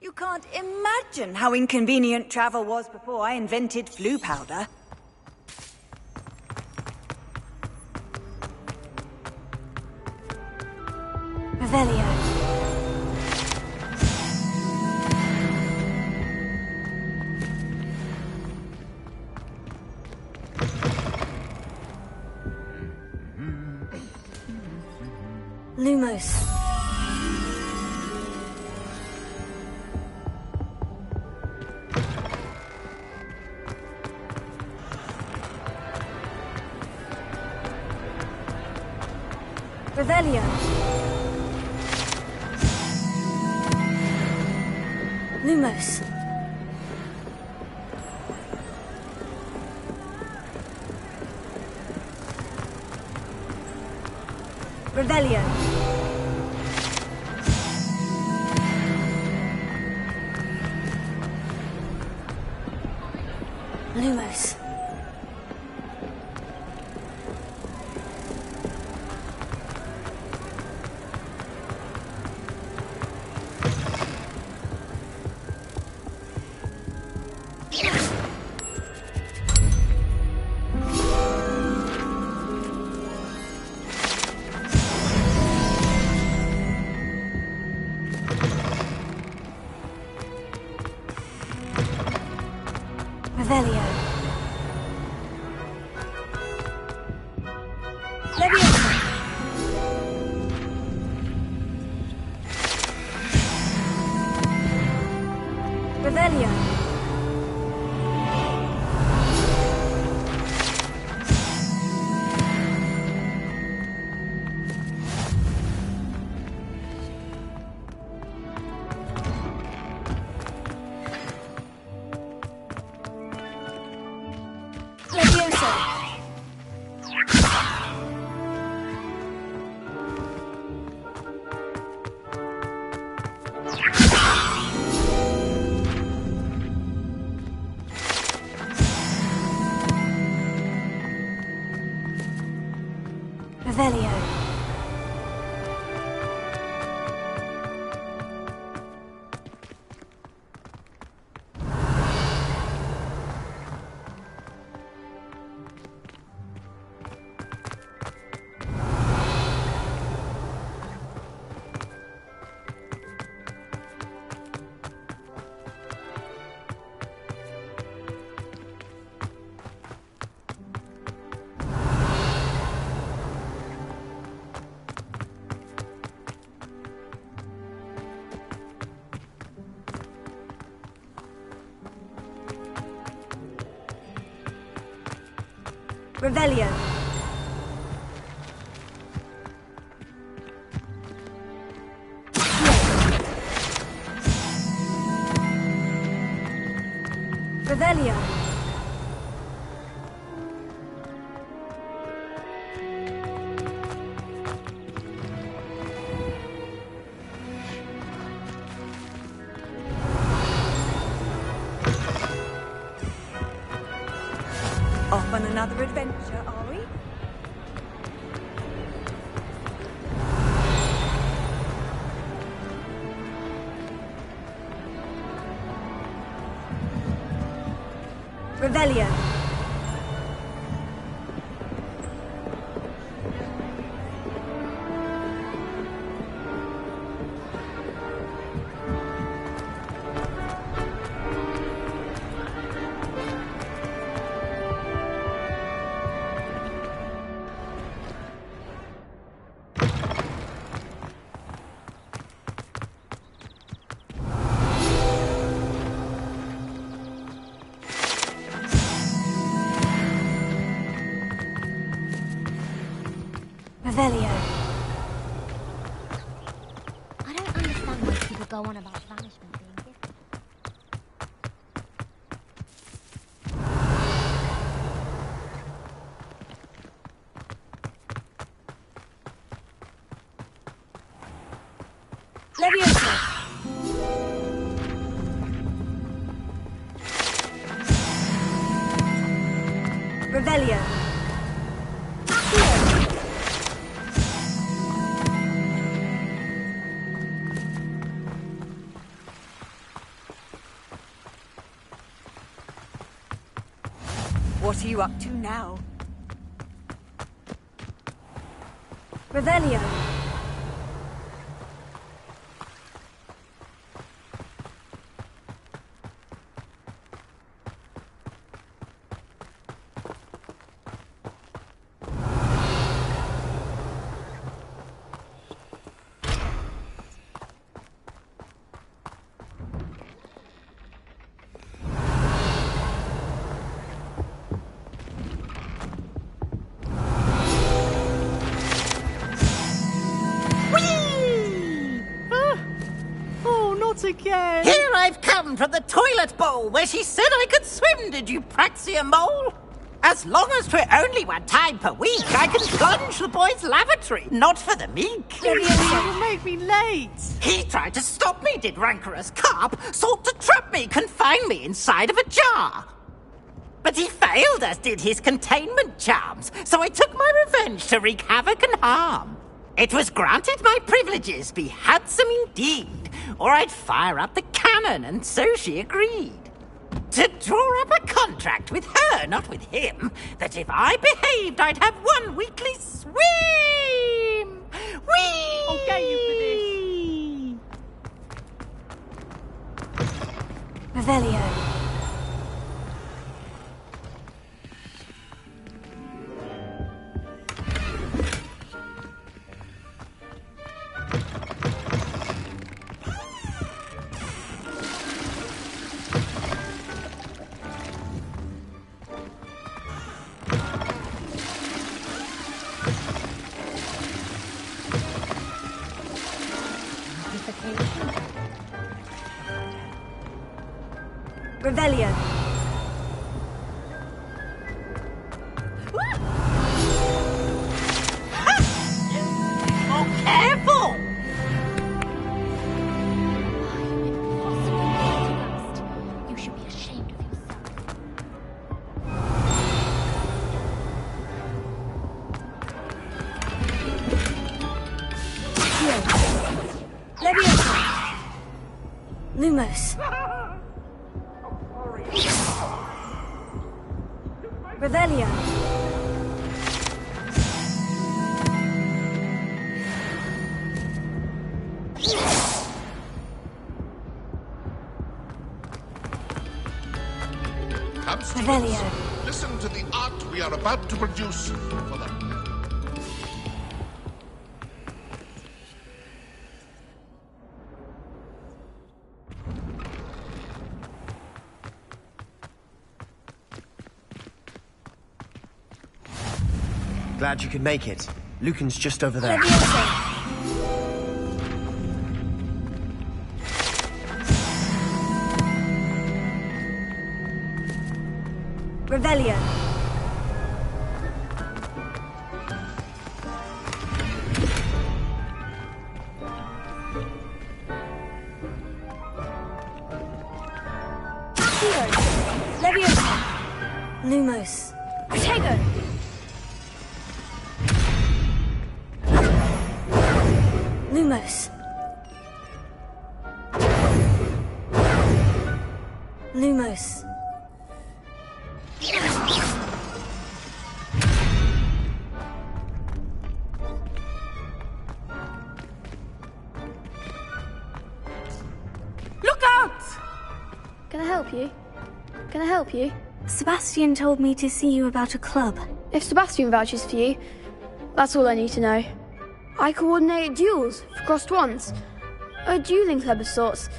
You can't imagine how inconvenient travel was before I invented flu powder. Revelio. Lumos. Revelio. Lumos. Revelio. Lumos. Revelio. Leviosa. Revelio. Revelio. Revelio. Off on another adventure, are we? Revelio. Revelio. I don't understand why people go on about banishment being different. Leviosa. Revelio. What are you up to now? Revelio. Again. Here I've come from the toilet bowl where she said I could swim, did you praxia mole? As long as 'twere only one time per week, I can plunge the boys' lavatory, not for the meek. You'll make me late. He tried to stop me, did rancorous carp, sought to trap me, confine me inside of a jar. But he failed, as did his containment charms, so I took my revenge to wreak havoc and harm. It was granted my privileges be handsome indeed, or I'd fire up the cannon, and so she agreed. To draw up a contract with her, not with him, that if I behaved, I'd have one weekly swim! Whee! I'll get you for this. Revelio. Revelio. Oh, careful! You should be ashamed of yourself. Leviosa. Lumos. Revelio. Come, students, Revelio. listen to the art we are about to produce for the... Glad you could make it. Lucan's just over there. Revelio. Leviosa. Lumos. Protego! Lumos. Lumos. Look out! Can I help you? Can I help you? Sebastian told me to see you about a club. If Sebastian vouches for you, that's all I need to know. I coordinate duels for crossed ones. A dueling club of sorts.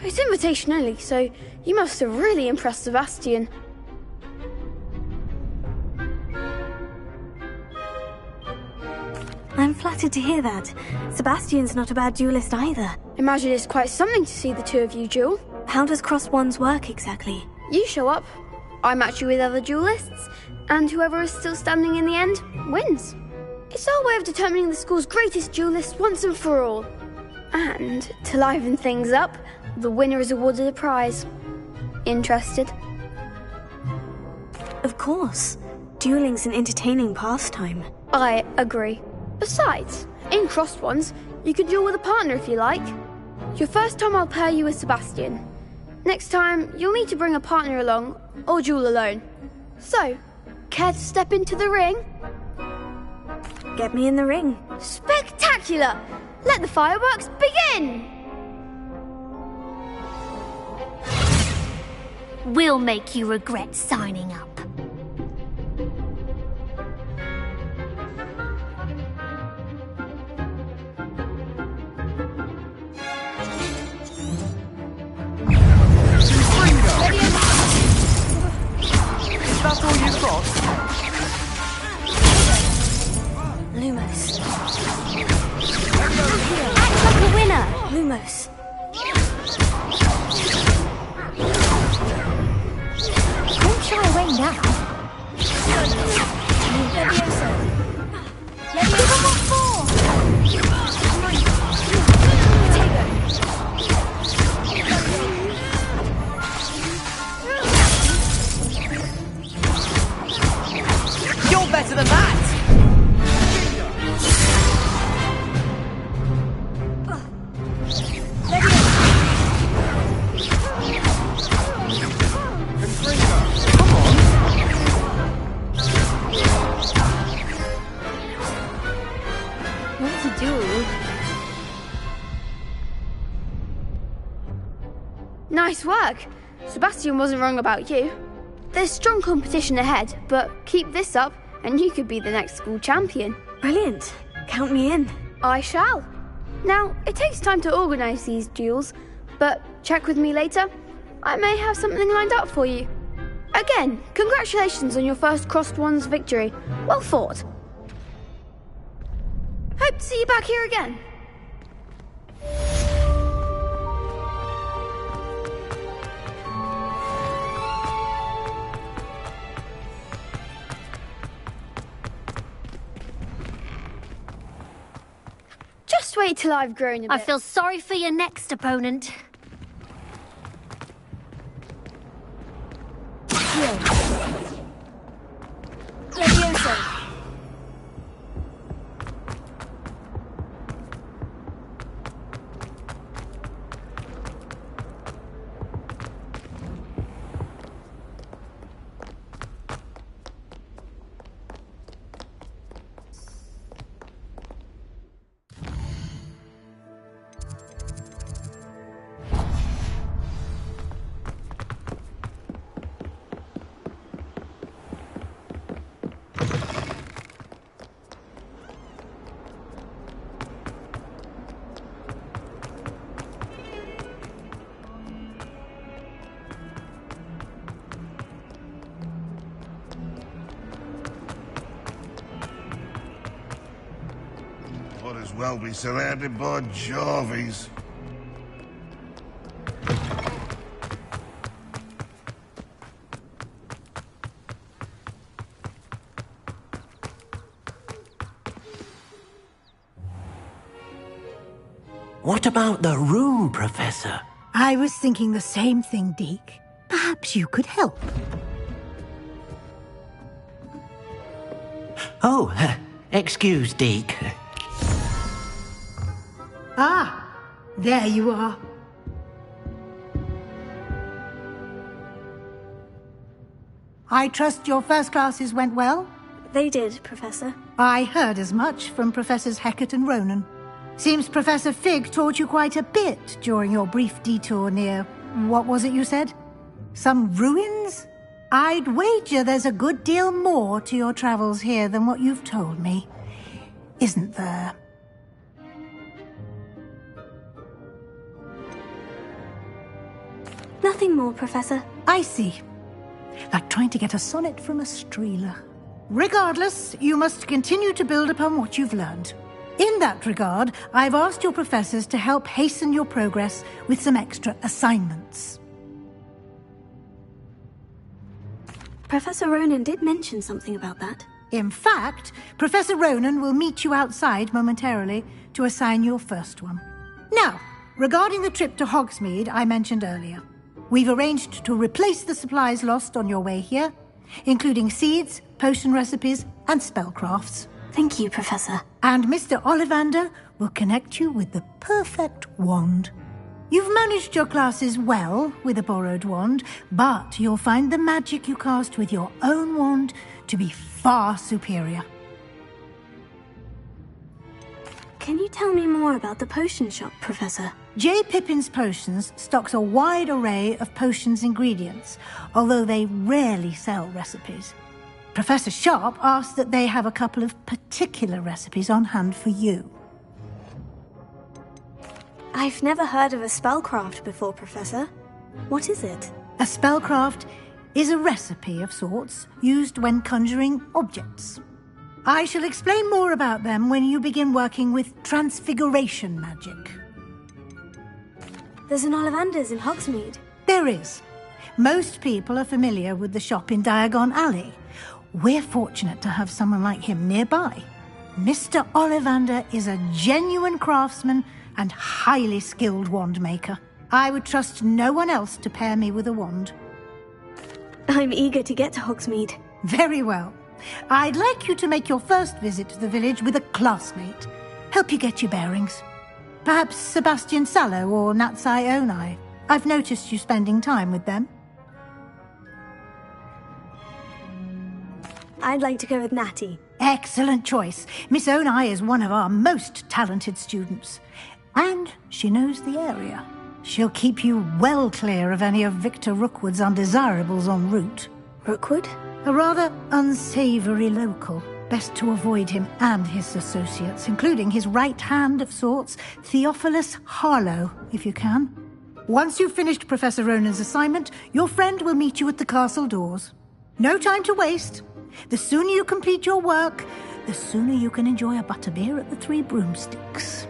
It's invitation only, so you must have really impressed Sebastian. I'm flattered to hear that. Sebastian's not a bad duelist either. Imagine it's quite something to see the two of you duel. How does crossed ones work exactly? You show up, I match you with other duelists, and whoever is still standing in the end wins. It's our way of determining the school's greatest duelist once and for all. And to liven things up, the winner is awarded a prize. Interested? Of course. Dueling's an entertaining pastime. I agree. Besides, in crossed ones, you can duel with a partner if you like. Your first time I'll pair you with Sebastian. Next time, you'll need to bring a partner along, or duel alone. So, care to step into the ring? Get me in the ring. Spectacular! Let the fireworks begin! We'll make you regret signing up. That's all you've got? Lumos. Act like a winner! Lumos. Don't shy away now. Levioso. Give him a four. You're better than that! What to do? Nice work! Sebastian wasn't wrong about you. There's strong competition ahead, but keep this up and you could be the next school champion. Brilliant. Count me in. I shall. Now, it takes time to organise these duels, but check with me later. I may have something lined up for you. Again, congratulations on your first crossed ones victory. Well fought. Hope to see you back here again. Just wait till I've grown a bit. I feel sorry for your next opponent. Levioso. Might as well be surrounded by Jarvies. What about the room, Professor? I was thinking the same thing, Deke. Perhaps you could help. Oh, excuse, Deke. Ah, there you are. I trust your first classes went well? They did, Professor. I heard as much from Professors Hecat and Ronan. Seems Professor Fig taught you quite a bit during your brief detour near... what was it you said? Some ruins? I'd wager there's a good deal more to your travels here than what you've told me. Isn't there? Nothing more, Professor. I see. Like trying to get a sonnet from a streeler. Regardless, you must continue to build upon what you've learned. In that regard, I've asked your professors to help hasten your progress with some extra assignments. Professor Ronan did mention something about that. In fact, Professor Ronan will meet you outside momentarily to assign your first one. Now, regarding the trip to Hogsmeade I mentioned earlier, we've arranged to replace the supplies lost on your way here, including seeds, potion recipes, and spellcrafts. Thank you, Professor. And Mr. Ollivander will connect you with the perfect wand. You've managed your classes well with a borrowed wand, but you'll find the magic you cast with your own wand to be far superior. Can you tell me more about the potion shop, Professor? J. Pippin's Potions stocks a wide array of potions ingredients, although they rarely sell recipes. Professor Sharp asked that they have a couple of particular recipes on hand for you. I've never heard of a spellcraft before, Professor. What is it? A spellcraft is a recipe of sorts used when conjuring objects. I shall explain more about them when you begin working with transfiguration magic. There's an Ollivander's in Hogsmeade. There is. Most people are familiar with the shop in Diagon Alley. We're fortunate to have someone like him nearby. Mr. Ollivander is a genuine craftsman and highly skilled wand maker. I would trust no one else to pair me with a wand. I'm eager to get to Hogsmeade. Very well. I'd like you to make your first visit to the village with a classmate. Help you get your bearings. Perhaps Sebastian Sallow or Natsai Onai. I've noticed you spending time with them. I'd like to go with Natty. Excellent choice. Miss Onai is one of our most talented students. And she knows the area. She'll keep you well clear of any of Victor Rookwood's undesirables en route. Rookwood? A rather unsavoury local. Best to avoid him and his associates, including his right hand of sorts, Theophilus Harlow, if you can. Once you've finished Professor Ronan's assignment, your friend will meet you at the castle doors. No time to waste. The sooner you complete your work, the sooner you can enjoy a butterbeer at the Three Broomsticks.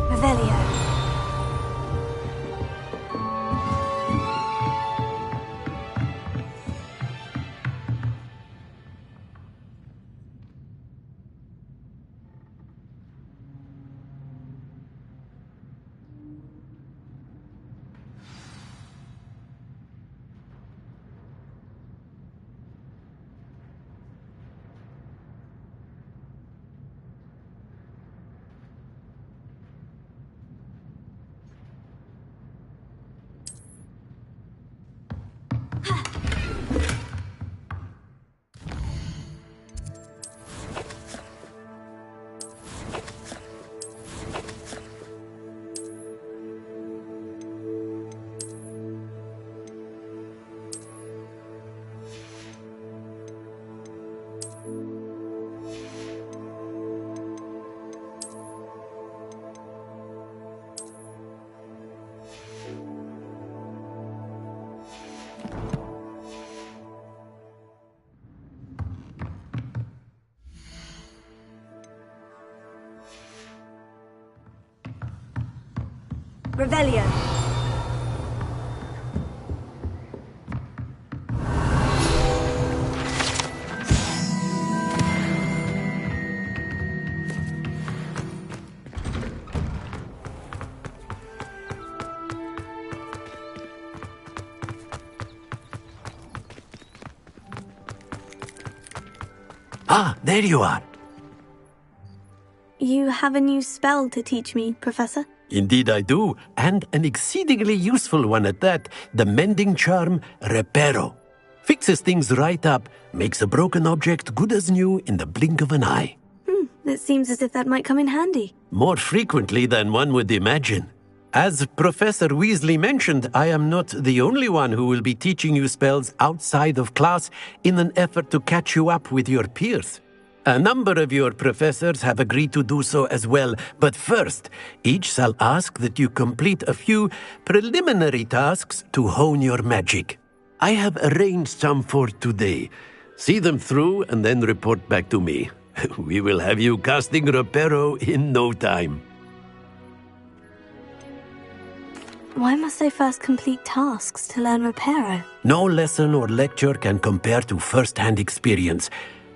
Revelio. Revelio. Ah, there you are. You have a new spell to teach me, Professor? Indeed I do, and an exceedingly useful one at that. The mending charm, Reparo. Fixes things right up, makes a broken object good as new in the blink of an eye. It seems as if that might come in handy. More frequently than one would imagine. As Professor Weasley mentioned, I am not the only one who will be teaching you spells outside of class in an effort to catch you up with your peers. A number of your professors have agreed to do so as well, but first, each shall ask that you complete a few preliminary tasks to hone your magic. I have arranged some for today. See them through and then report back to me. We will have you casting Reparo in no time. Why must I first complete tasks to learn Reparo? No lesson or lecture can compare to first-hand experience,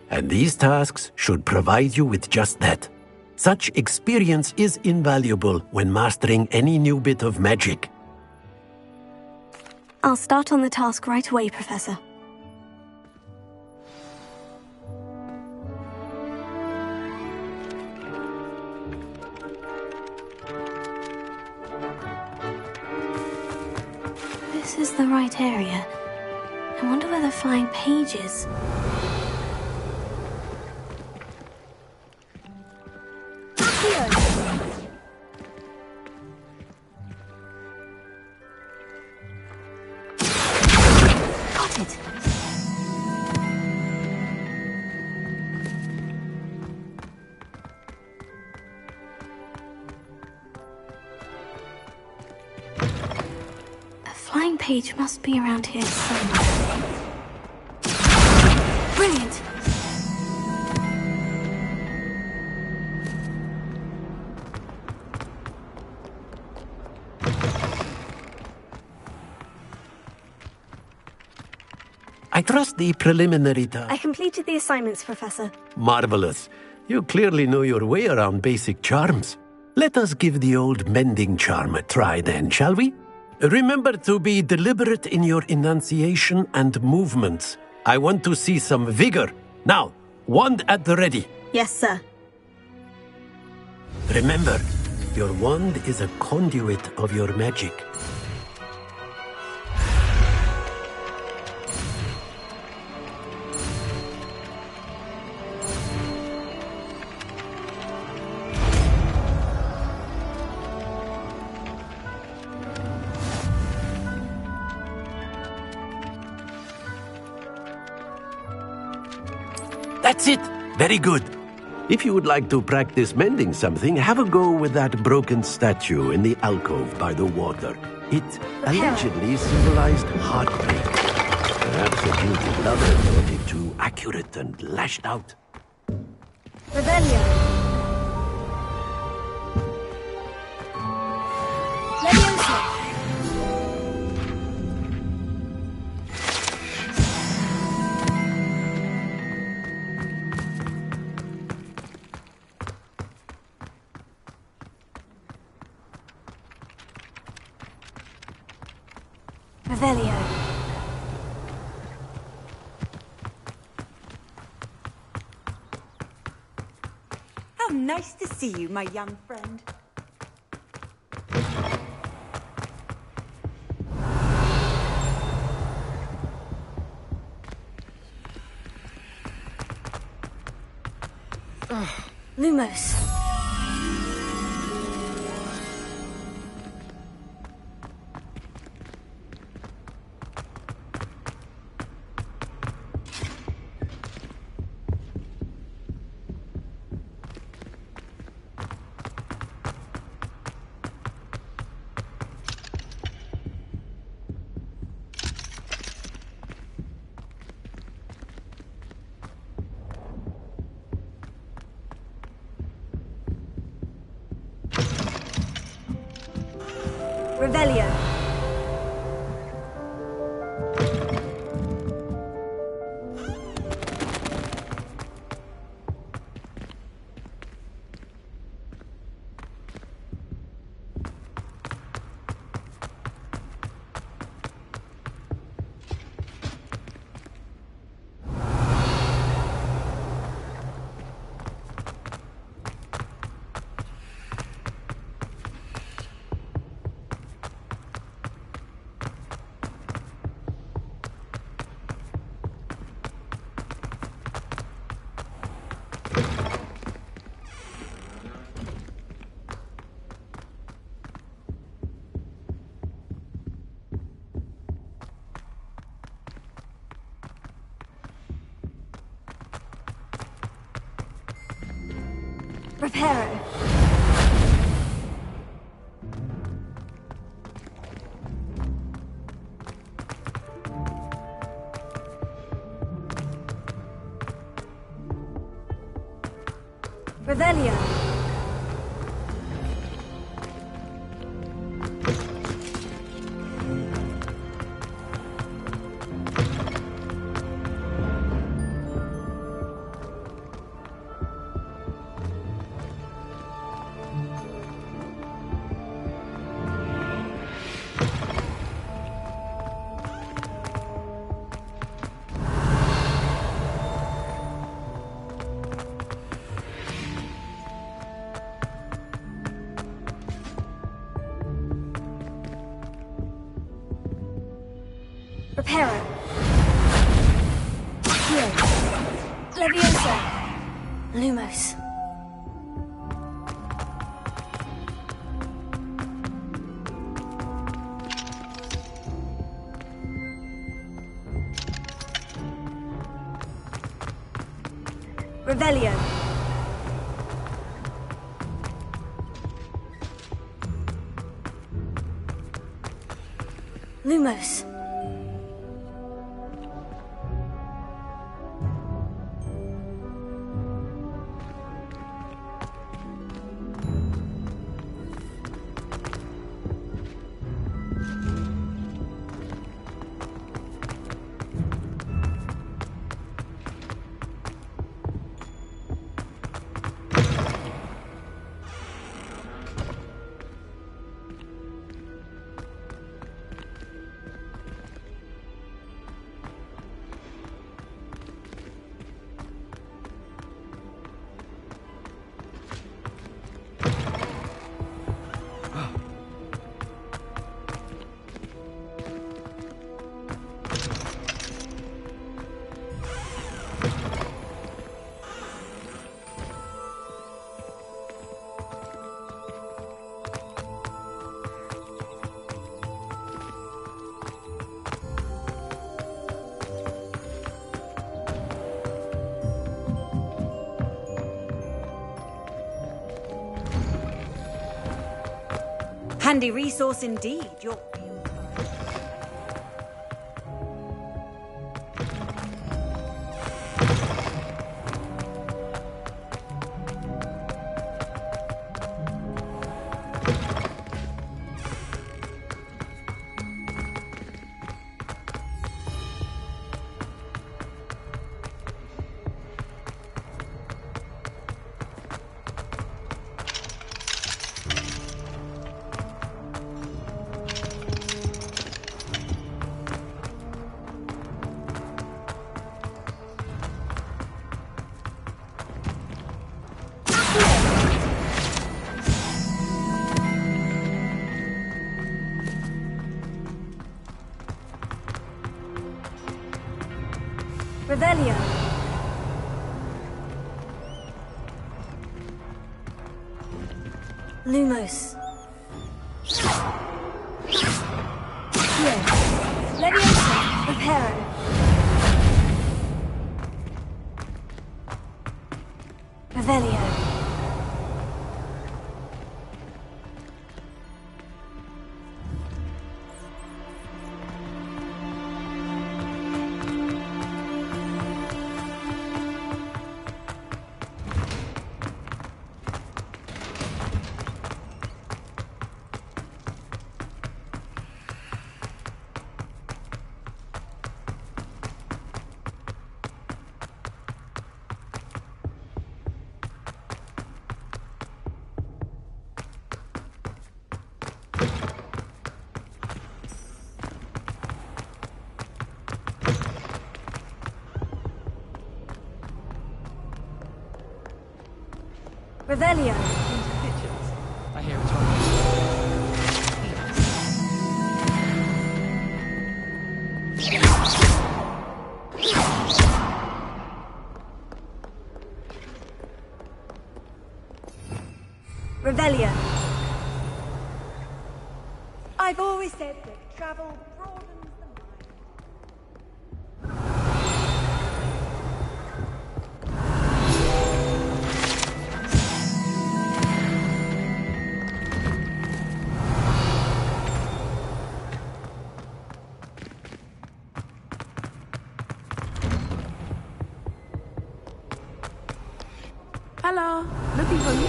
and these tasks should provide you with just that. Such experience is invaluable when mastering any new bit of magic. I'll start on the task right away, Professor. This is the right area. I wonder where the flying page is. Got it. Flying page must be around here somewhere. Brilliant! I trust the preliminary I completed the assignments, Professor. Marvelous. You clearly know your way around basic charms. Let us give the old mending charm a try then, shall we? Remember to be deliberate in your enunciation and movements. I want to see some vigor. Now, wand at the ready. Yes, sir. Remember, your wand is a conduit of your magic. That's it! Very good. If you would like to practice mending something, have a go with that broken statue in the alcove by the water. It allegedly symbolized heartbreak. Perhaps a guilty lover thought it too accurate and lashed out. Rebellion. Revelio. How nice to see you, my young friend. Lumos. Revelio. Reparo. Revelio. Reparo. Here. Leviosa. Lumos. Revelio. Lumos. Handy resource indeed. You're... Revelio. Lumos. Here. Leviosa. Reparo. Revelio. Revelio. I hear it's wrong. Revelio. I've always said that travel broadens the mind. Hello. Looking for me?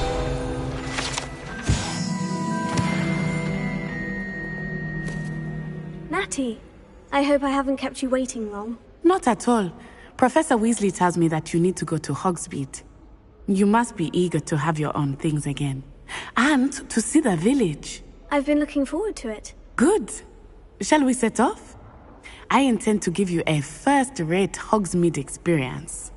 Natty, I hope I haven't kept you waiting long. Not at all. Professor Weasley tells me that you need to go to Hogsmeade. You must be eager to have your own things again. And to see the village. I've been looking forward to it. Good. Shall we set off? I intend to give you a first-rate Hogsmeade experience.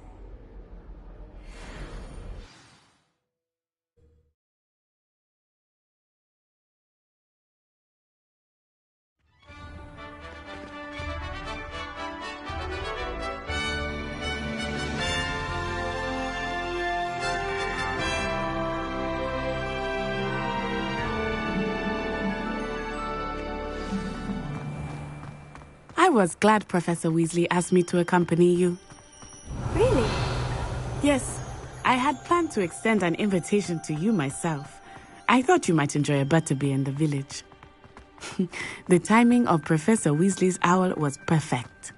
I was glad Professor Weasley asked me to accompany you. Really? Yes, I had planned to extend an invitation to you myself. I thought you might enjoy a butterbeer in the village. The timing of Professor Weasley's owl was perfect.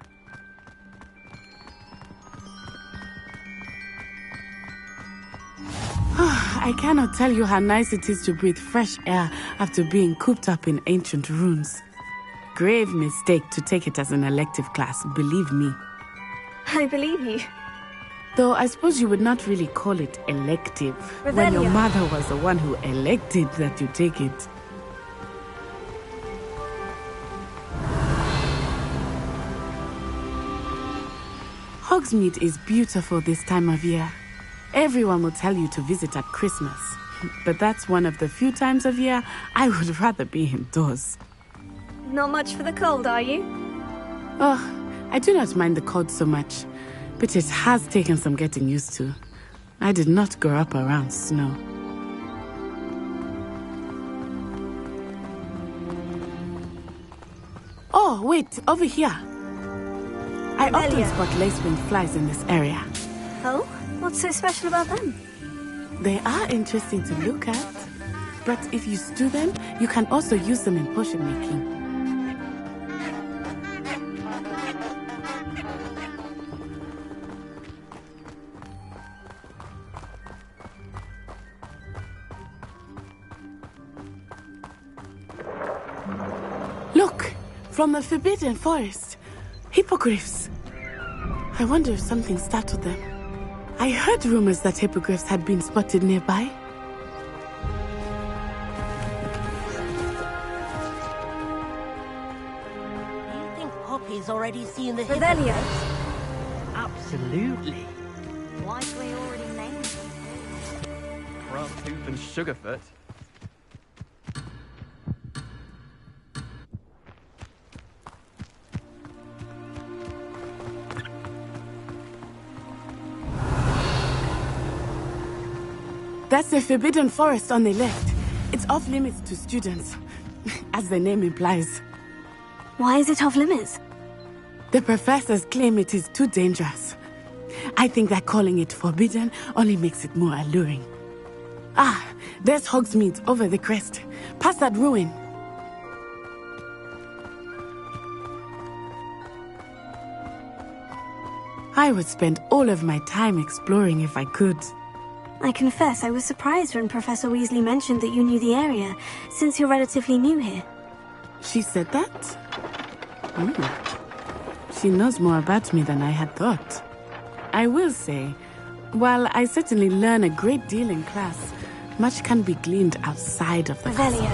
I cannot tell you how nice it is to breathe fresh air after being cooped up in ancient ruins. Grave mistake to take it as an elective class, believe me. I believe you. Though I suppose you would not really call it elective when your mother was the one who elected that you take it. Hogsmeade is beautiful this time of year. Everyone will tell you to visit at Christmas, but that's one of the few times of year I would rather be indoors. Not much for the cold, are you? Oh, I do not mind the cold so much, but it has taken some getting used to. I did not grow up around snow. Oh, wait, over here. I often spot lacewing flies in this area. Oh? What's so special about them? They are interesting to look at, but if you stew them, you can also use them in potion making. Look! From the Forbidden Forest. Hippogriffs. I wonder if something startled them. I heard rumors that hippogriffs had been spotted nearby. Do you think Poppy's already seen the Revelio? Absolutely. Likely already named them. Tooth and Sugarfoot. That's the Forbidden Forest on the left. It's off limits to students, as the name implies. Why is it off limits? The professors claim it is too dangerous. I think that calling it forbidden only makes it more alluring. Ah, there's Hogsmeade over the crest, past that ruin. I would spend all of my time exploring if I could. I confess I was surprised when Professor Weasley mentioned that you knew the area, since you're relatively new here. She said that? She knows more about me than I had thought. I will say, while I certainly learn a great deal in class, much can be gleaned outside of the castle.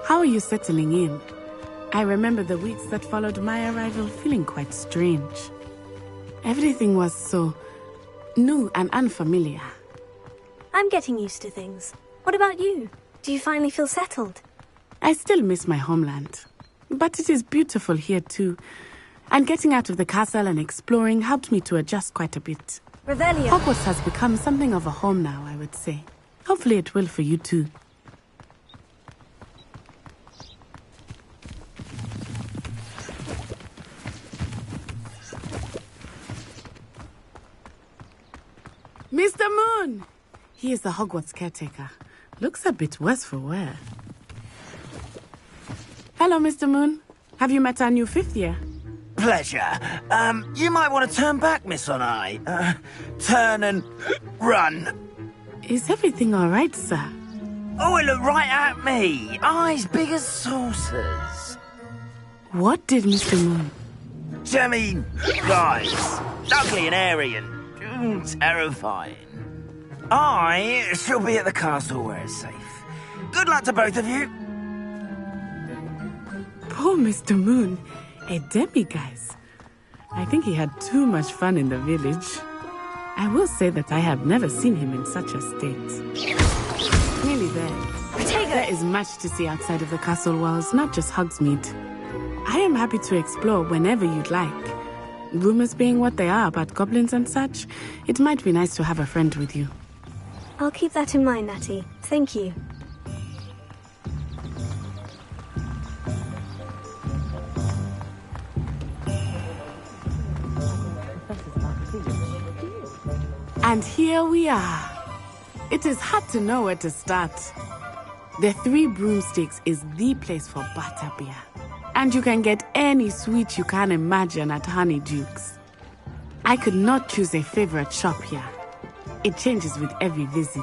How are you settling in? I remember the weeks that followed my arrival feeling quite strange. Everything was so new and unfamiliar. I'm getting used to things. What about you? Do you finally feel settled? I still miss my homeland. But it is beautiful here too. And getting out of the castle and exploring helped me to adjust quite a bit. Revelio. Hogwarts has become something of a home now, I would say. Hopefully it will for you too. Mr. Moon! He is the Hogwarts caretaker. Looks a bit worse for wear. Hello, Mr. Moon. Have you met our new fifth year? Pleasure. You might want to turn back, Miss Onai. Turn and run. Is everything all right, sir? Oh, it looked right at me. Eyes big as saucers. What did Mr. Moon? I mean, guys, ugly and airy and terrifying. I shall be at the castle where it's safe. Good luck to both of you. Poor Mr. Moon, a demiguise. I think he had too much fun in the village. I will say that I have never seen him in such a state. Nearly there. There is much to see outside of the castle walls, not just Hogsmeade. I am happy to explore whenever you'd like. Rumors being what they are about goblins and such, it might be nice to have a friend with you. I'll keep that in mind, Natty. Thank you. And here we are. It is hard to know where to start. The Three Broomsticks is the place for butterbeer. And you can get any sweet you can imagine at Honeyduke's. I could not choose a favorite shop here. It changes with every visit.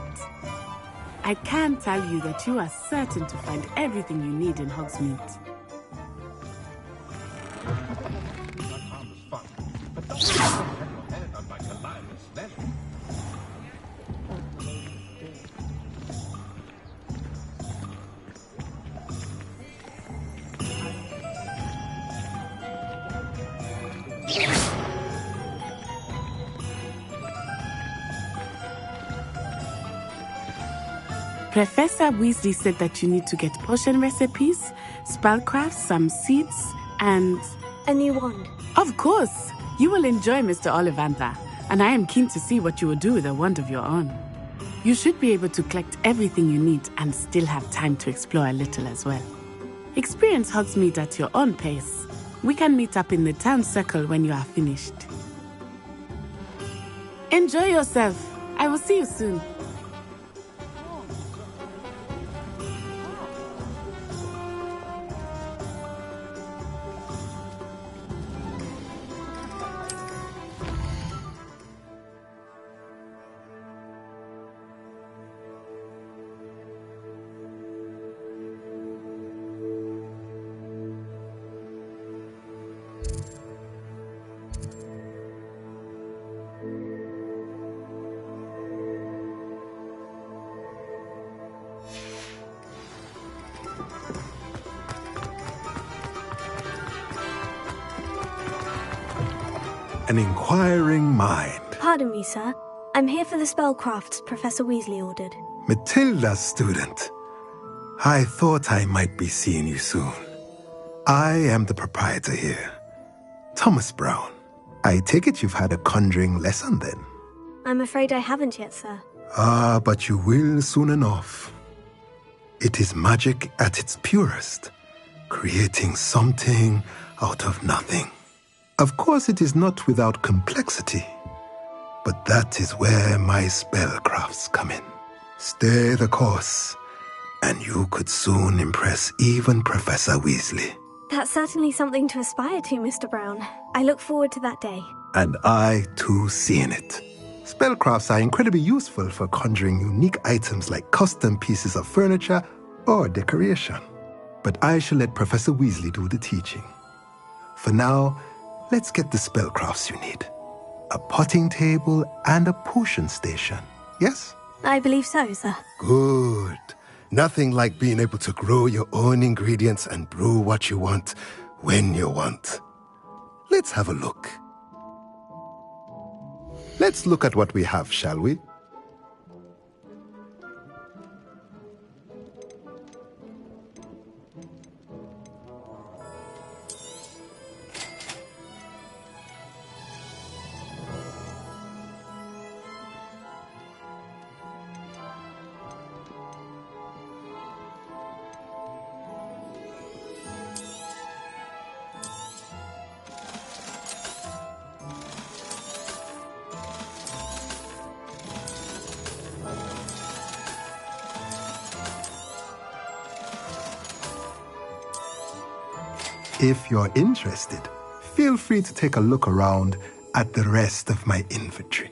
I can tell you that you are certain to find everything you need in Hogsmeade. Professor Weasley said that you need to get potion recipes, spellcrafts, some seeds, and... a new wand. Of course! You will enjoy Mr. Ollivander, and I am keen to see what you will do with a wand of your own. You should be able to collect everything you need and still have time to explore a little as well. Experience Hogsmeade at your own pace. We can meet up in the town circle when you are finished. Enjoy yourself. I will see you soon. An inquiring mind. Pardon me, sir. I'm here for the spellcrafts Professor Weasley ordered. Matilda's student. I thought I might be seeing you soon. I am the proprietor here, Thomas Brown. I take it you've had a conjuring lesson then? I'm afraid I haven't yet, sir. Ah, but you will soon enough. It is magic at its purest, creating something out of nothing. Of course, it is not without complexity, but that is where my spellcrafts come in. Stay the course, and you could soon impress even Professor Weasley. That's certainly something to aspire to, Mr. Brown. I look forward to that day. And I, too, seeing it. Spellcrafts are incredibly useful for conjuring unique items like custom pieces of furniture or decoration. But I shall let Professor Weasley do the teaching. For now, let's get the spellcrafts you need. A potting table and a potion station, yes? I believe so, sir. Good. Nothing like being able to grow your own ingredients and brew what you want when you want. Let's have a look. Let's look at what we have, shall we? If you're interested, feel free to take a look around at the rest of my inventory.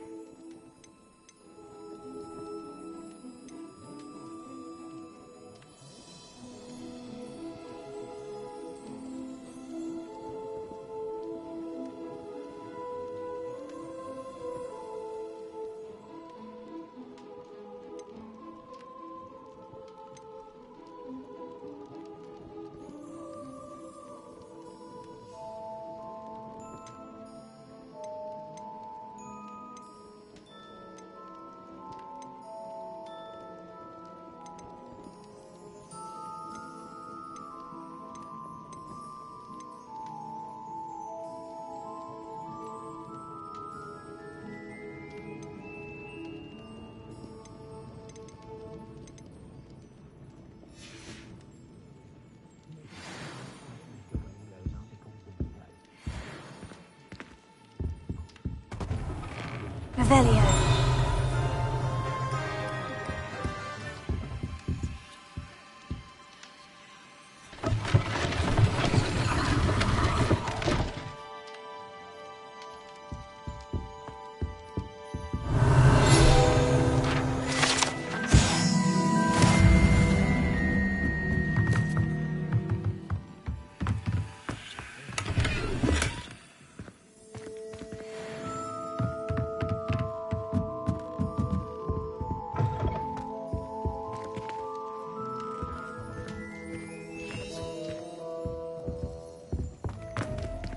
Revelio.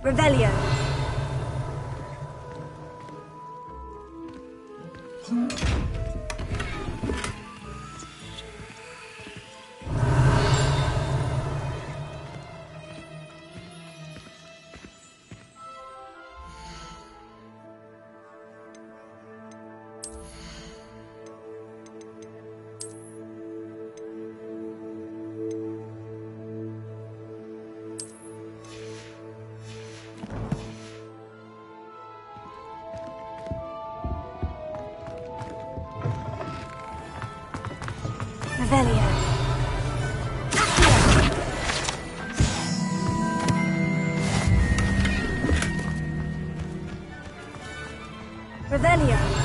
Revelio. Revelio. Revelio.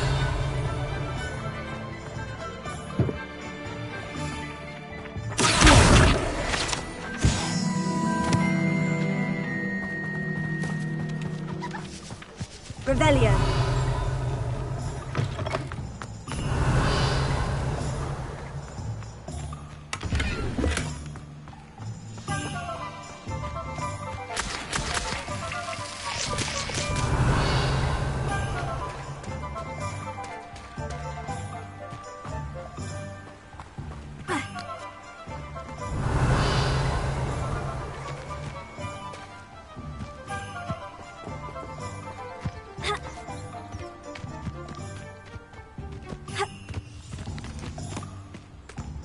Revelio.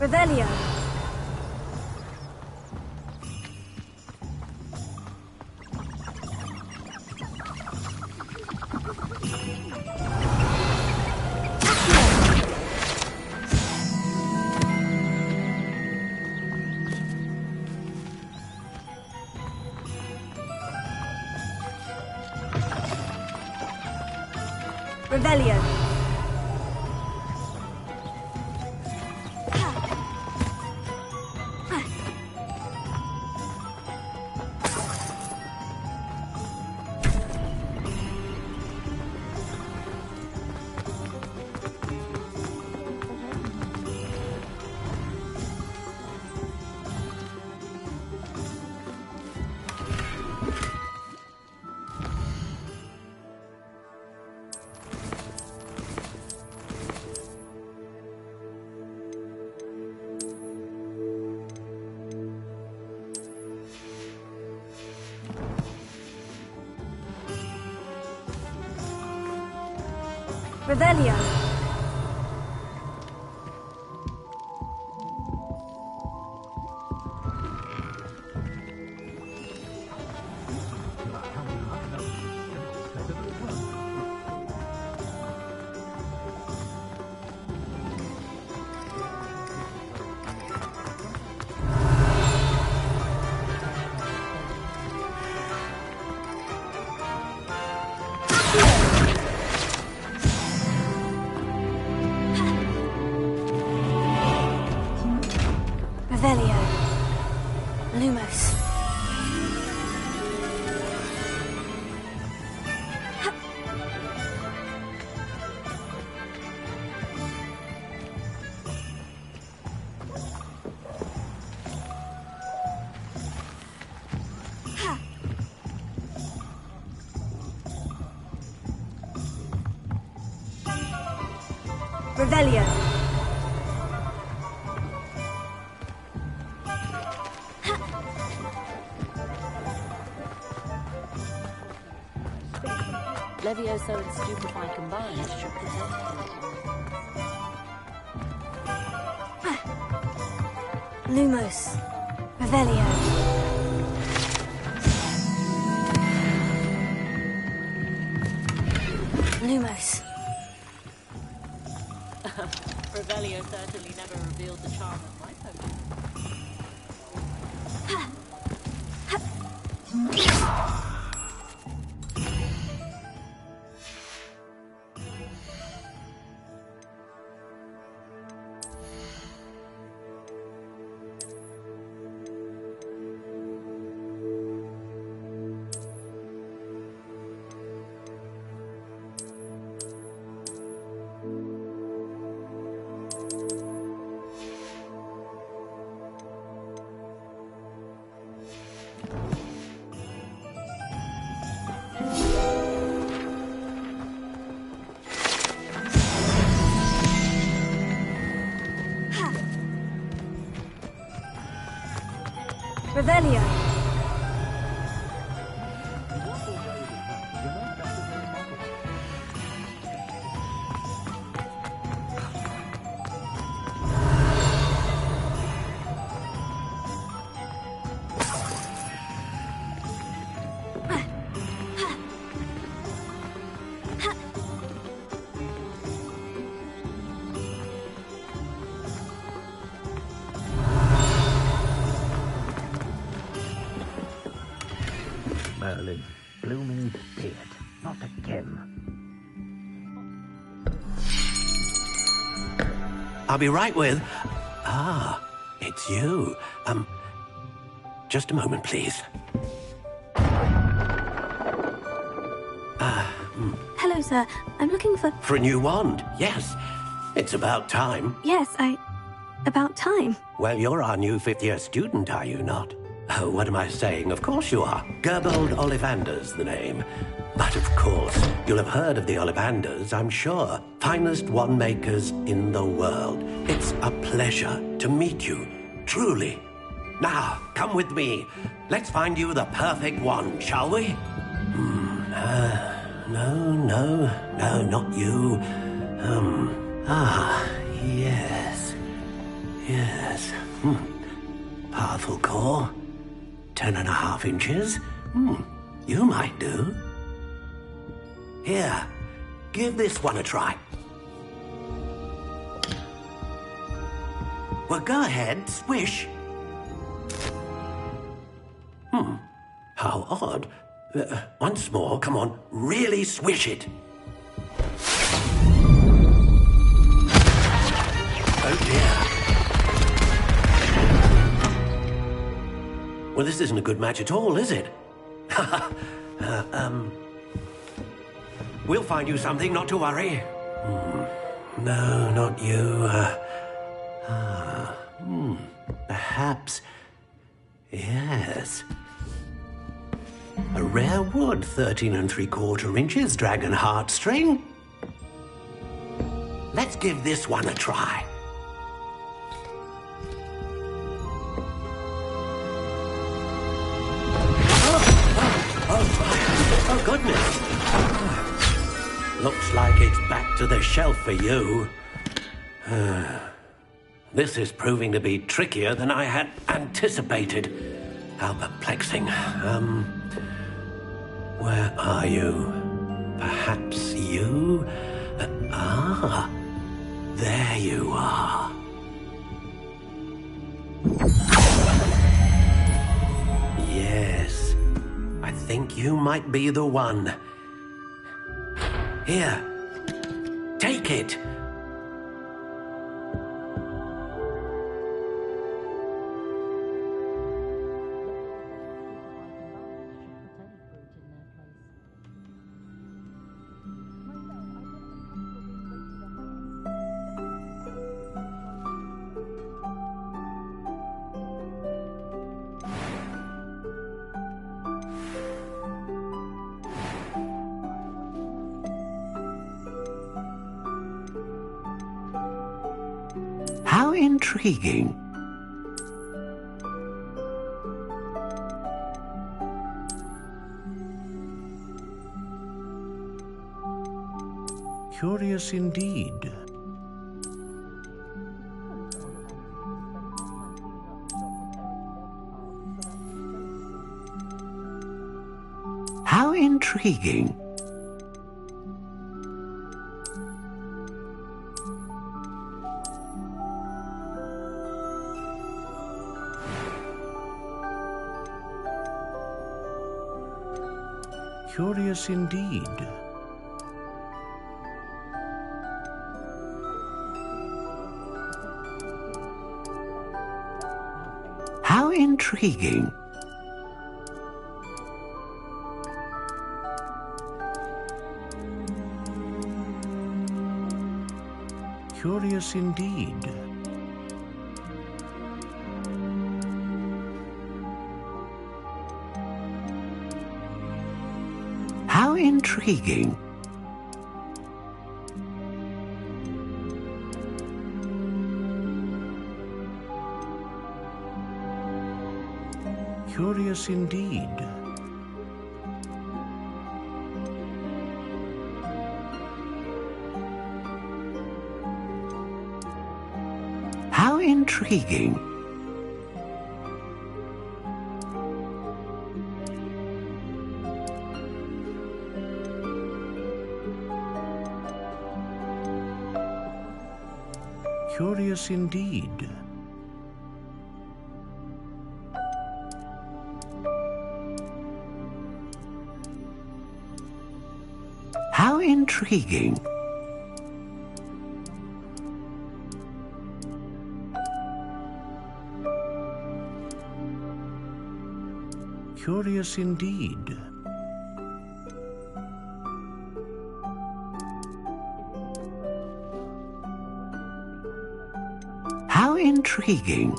Revelio. Revelio. Revelio. Revelio. Lumos. Revelio. Levioso and Stupefy combined should protect Lumos. Revelio. Lumos. Revelio certainly never revealed the charm of my Pokemon. Revelio. Merlin, blooming beard, not again. I'll be right with... Ah, it's you. Just a moment, please. Hello, sir. I'm looking for... For a new wand, yes. It's about time. Yes, about time. Well, you're our new fifth-year student, are you not? Oh, what am I saying? Of course you are. Gerbold Ollivander's the name. But of course, you'll have heard of the Ollivanders, I'm sure. Finest wand makers in the world. It's a pleasure to meet you, truly. Now, come with me. Let's find you the perfect wand, shall we? No, not you. Yes. Powerful core. 10.5 inches. You might do. Here, give this one a try. Well, go ahead, swish. How odd. Once more, come on, really swish it. Oh dear. Well, this isn't a good match at all, is it? We'll find you something, not to worry. No, not you. Perhaps... Yes. A rare wood, 13 3/4 inches, dragon heartstring. Let's give this one a try. Oh, goodness. Looks like it's back to the shelf for you. This is proving to be trickier than I had anticipated. How perplexing. Where are you? Perhaps you? There you are. Yes. I think you might be the one. Here. Take it. intriguing. Curious indeed. How intriguing. Curious indeed. How intriguing. Curious indeed. How intriguing. Curious indeed. How intriguing. Curious indeed. How intriguing. Curious indeed. How intriguing.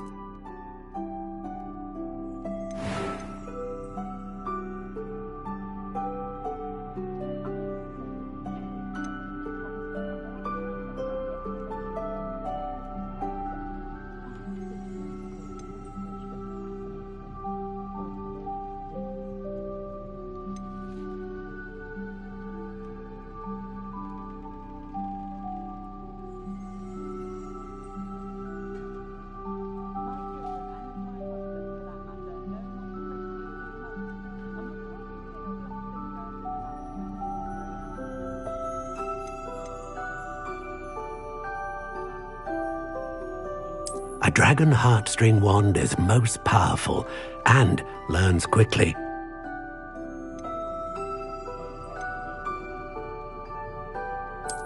A dragon heartstring wand is most powerful and learns quickly.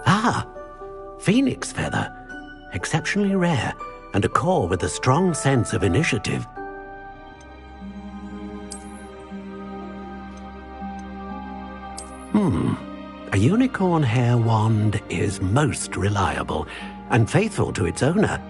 Ah, phoenix feather. Exceptionally rare, and a core with a strong sense of initiative. A unicorn hair wand is most reliable and faithful to its owner.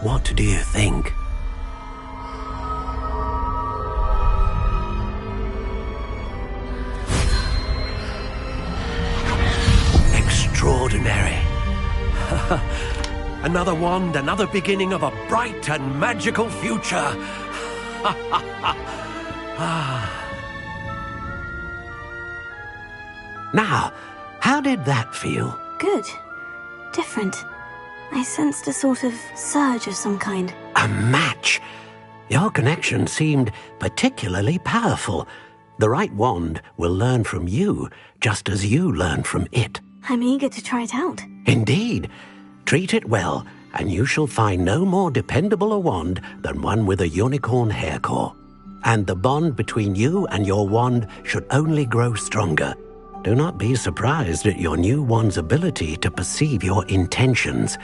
What do you think? Extraordinary. Another wand, another beginning of a bright and magical future. Now, how did that feel? Good. Different. I sensed a sort of surge of some kind. A match! Your connection seemed particularly powerful. The right wand will learn from you, just as you learn from it. I'm eager to try it out. Indeed. Treat it well, and you shall find no more dependable a wand than one with a unicorn hair core. And the bond between you and your wand should only grow stronger. Do not be surprised at your new one's ability to perceive your intentions,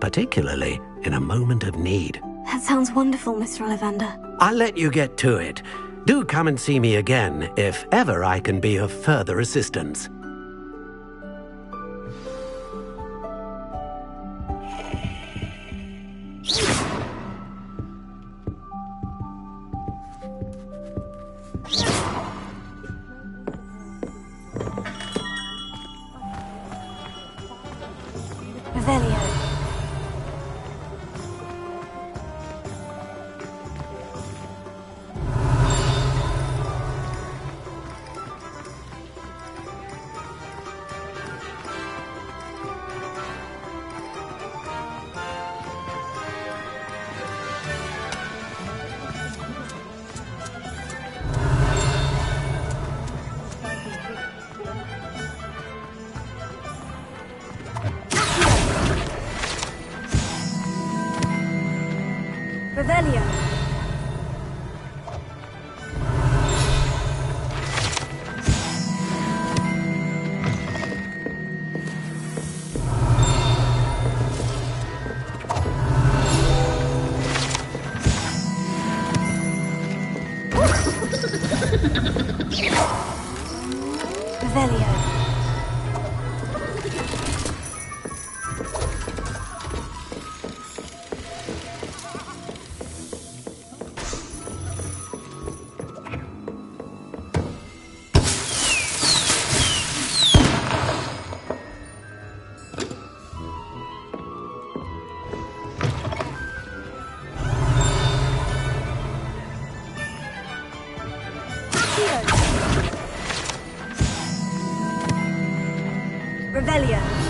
particularly in a moment of need. That sounds wonderful, Mr. Ollivander. I'll let you get to it. Do come and see me again if ever I can be of further assistance. Revelio. Revelio. Revelio. Revelio.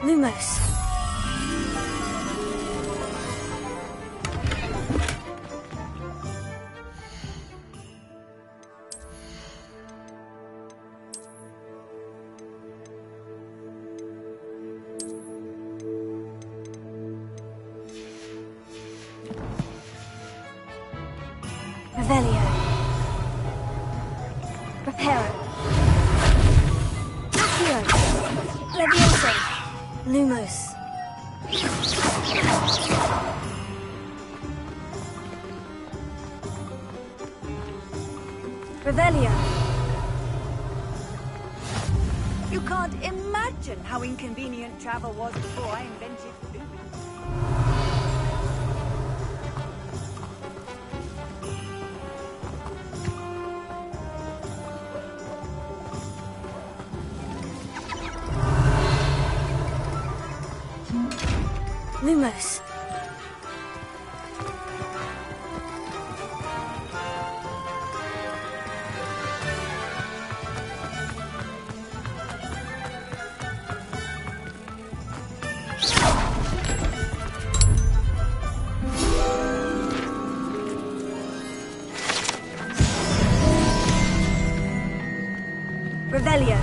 Lumos. Revelio. Reparo. Accio. Levioso. Lumos. Revelio. You can't imagine how inconvenient travel was before I invented food. Lumos. Revelio.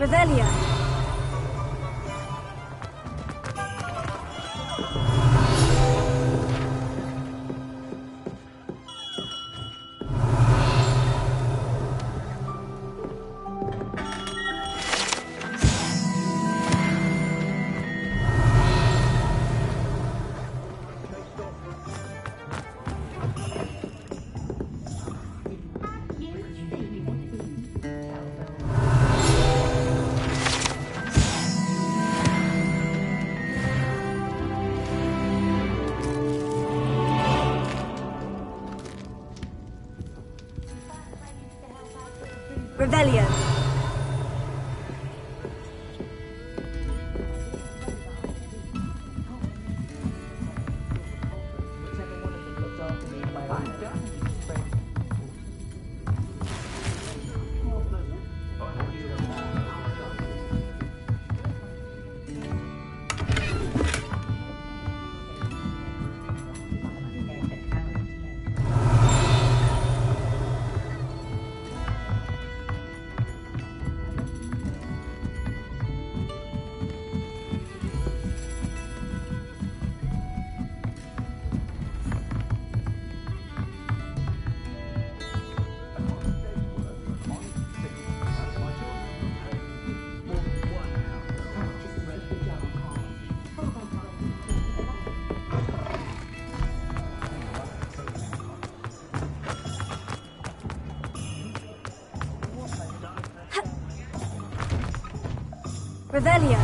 Revelio. Revelio. Revelio.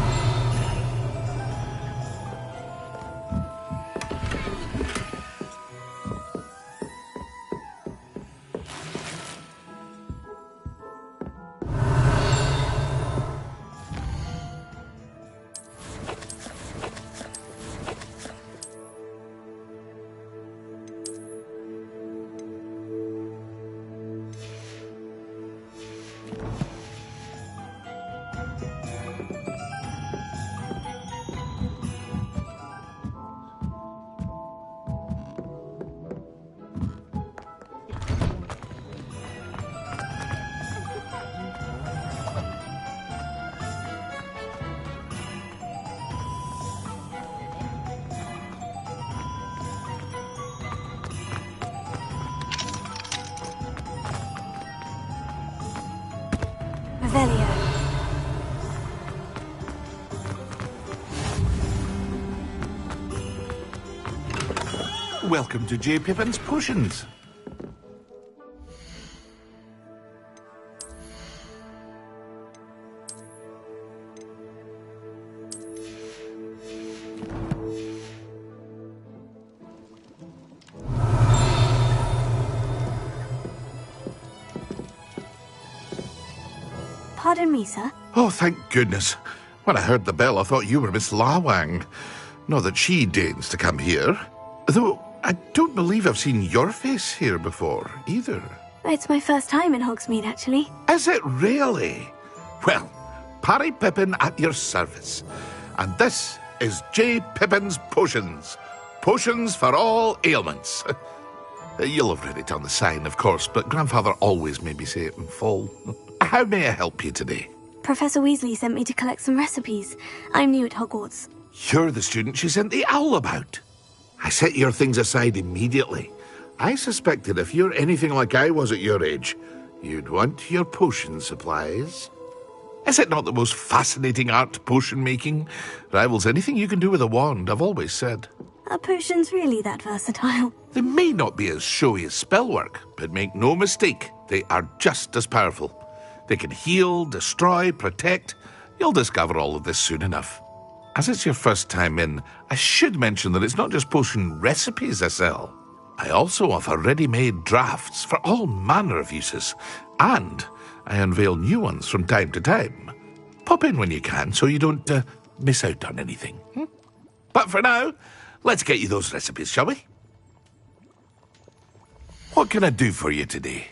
Revelio. Welcome to J. Pippin's Potions. Pardon me, sir. Oh, thank goodness. When I heard the bell, I thought you were Miss Lawang. Not that she deigns to come here. Though I don't believe I've seen your face here before, either. It's my first time in Hogsmeade, actually. Is it really? Well, Parry Pippin at your service. And this is J. Pippin's Potions. Potions for all ailments. You'll have read it on the sign, of course, but Grandfather always made me say it in full. How may I help you today? Professor Weasley sent me to collect some recipes. I'm new at Hogwarts. You're the student she sent the owl about. I set your things aside immediately. I suspected if you're anything like I was at your age, you'd want your potion supplies. Is it not the most fascinating art, potion making? Rivals anything you can do with a wand, I've always said. Are potions really that versatile? They may not be as showy as spellwork, but make no mistake, they are just as powerful. They can heal, destroy, protect. You'll discover all of this soon enough. As it's your first time in, I should mention that it's not just potion recipes I sell. I also offer ready-made drafts for all manner of uses, and I unveil new ones from time to time. Pop in when you can so you don't miss out on anything. But for now, let's get you those recipes, shall we? What can I do for you today?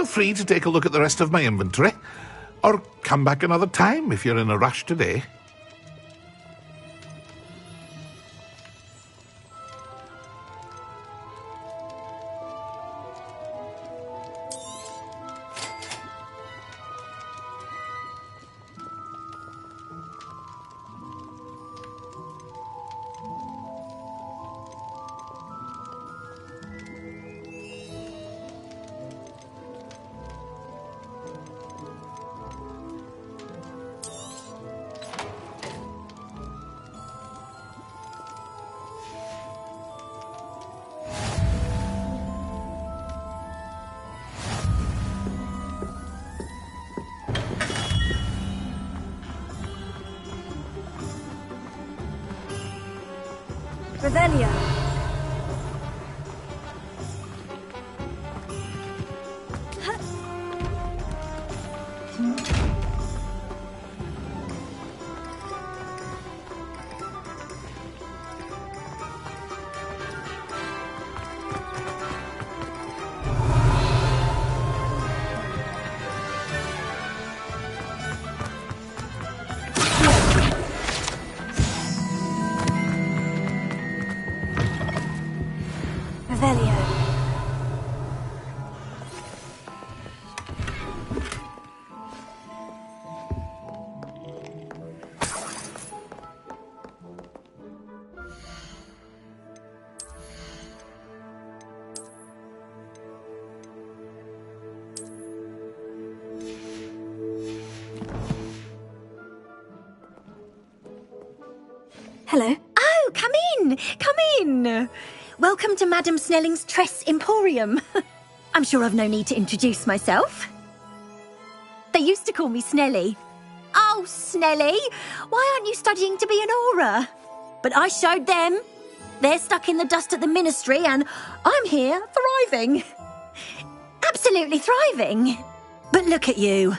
Feel free to take a look at the rest of my inventory, or come back another time if you're in a rush today. Revelio. Hello. Oh, come in! Come in! Welcome to Madame Snelling's Tress Emporium. I'm sure I've no need to introduce myself. They used to call me Snelly. Oh, Snelly, why aren't you studying to be an aura? But I showed them. They're stuck in the dust at the ministry and I'm here thriving. Absolutely thriving. But look at you.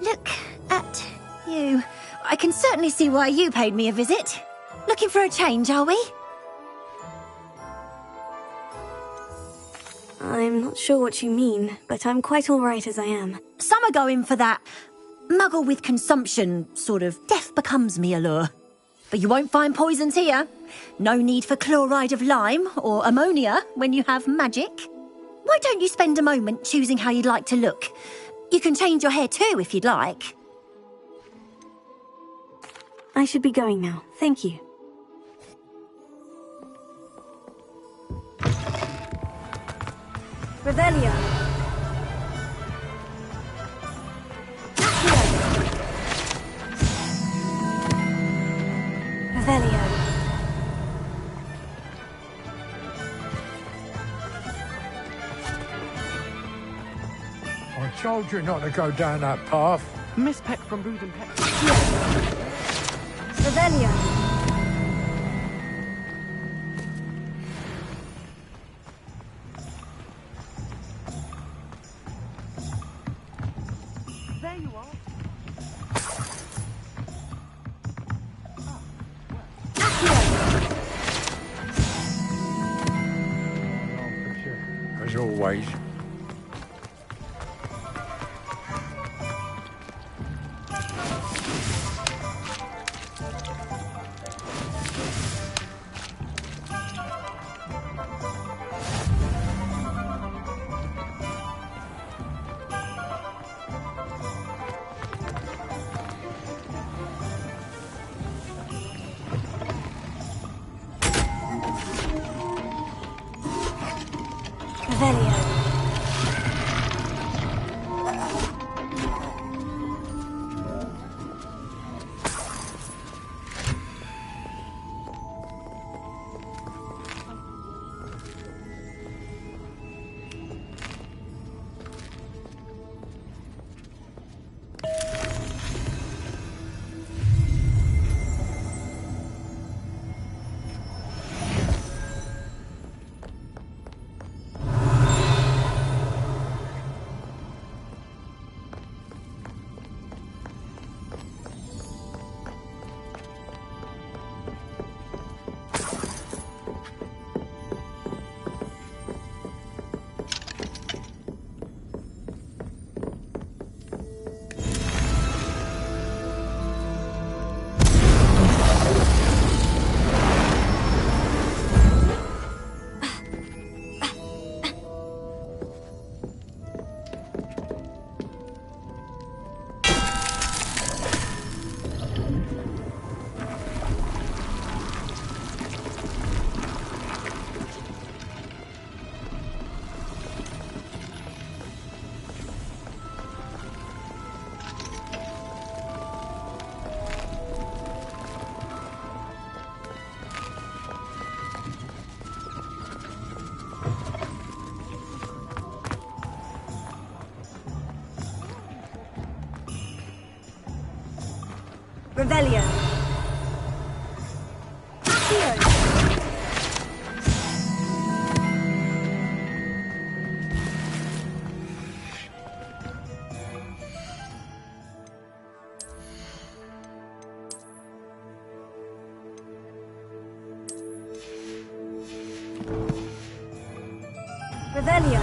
Look at you. I can certainly see why you paid me a visit. Looking for a change, are we? I'm not sure what you mean, but I'm quite all right as I am. Some are going for that muggle with consumption, sort of death becomes me allure. But you won't find poisons here. No need for chloride of lime or ammonia when you have magic. Why don't you spend a moment choosing how you'd like to look? You can change your hair too if you'd like. I should be going now. Thank you. Revelio. Revelio. I told you not to go down that path. Miss Peck from Brood and Peck. Revelio. There you are. As always. Revelio. Revelio. Accio. Revelio.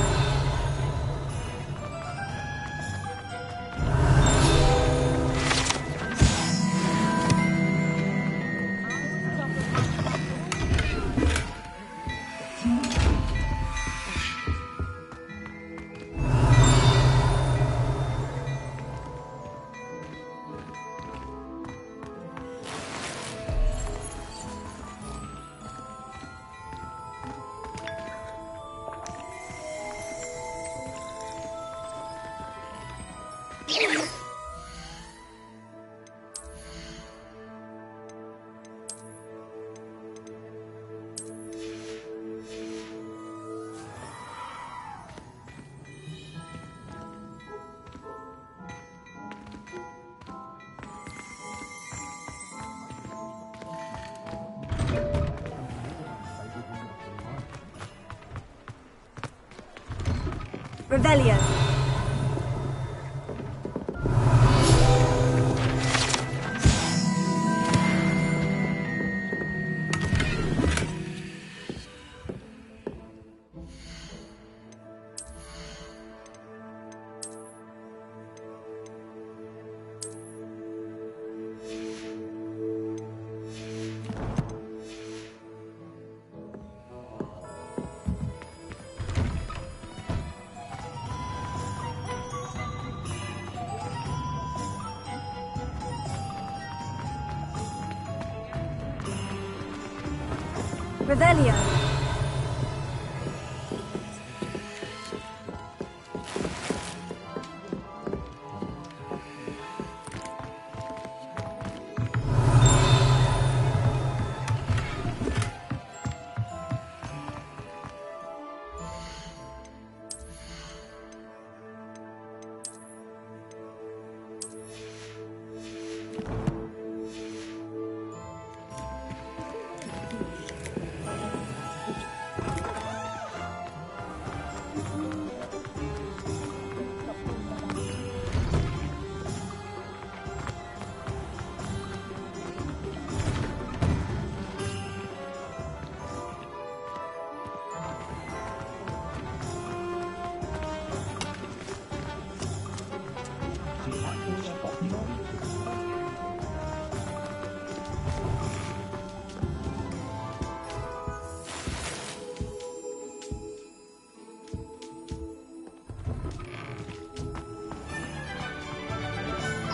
Revelio. Revelio.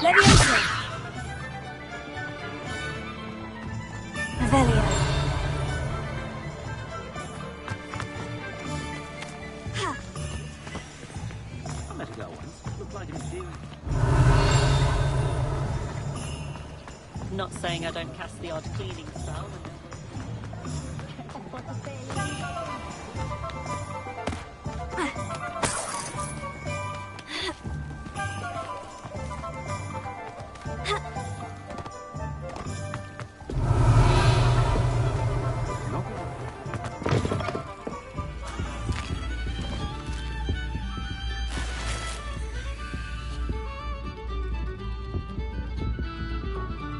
Leviosa. Revelio. I met a girl once. Looked like an Jew. Not saying I don't cast the odd cleaning spell.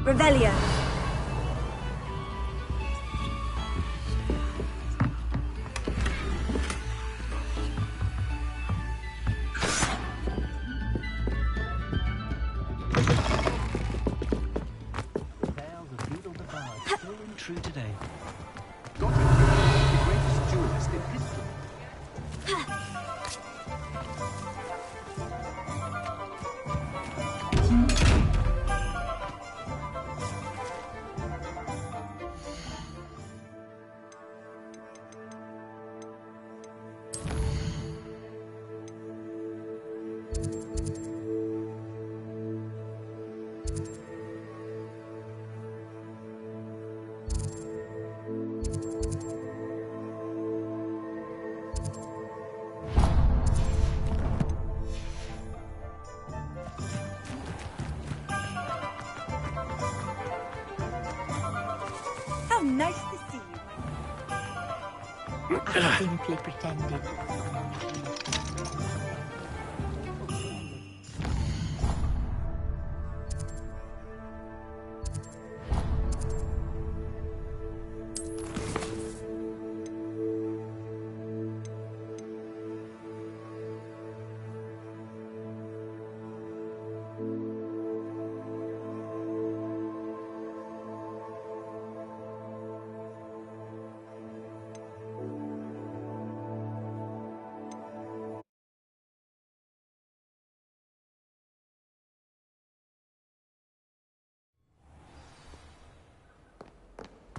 Revelio. Tales of Beetle the Bard still ring true today. Got it. The greatest duelist in history. I simply pretended.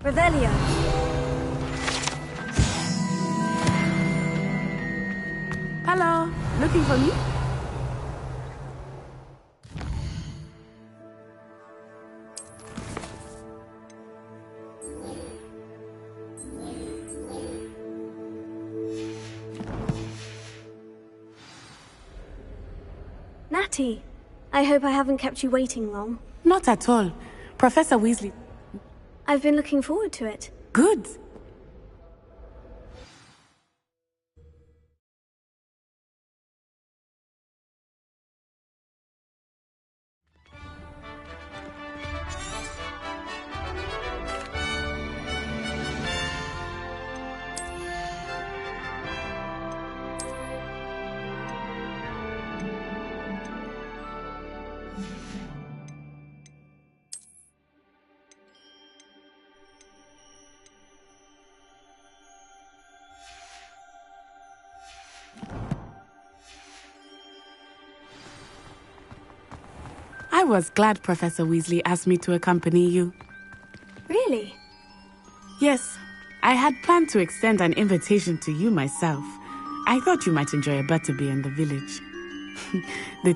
Revelio. Hello, looking for me? Natty, I hope I haven't kept you waiting long. Not at all. Professor Weasley. I've been looking forward to it. Good. I was glad Professor Weasley asked me to accompany you. Really? Yes, I had planned to extend an invitation to you myself. I thought you might enjoy a butterbeer in the village. The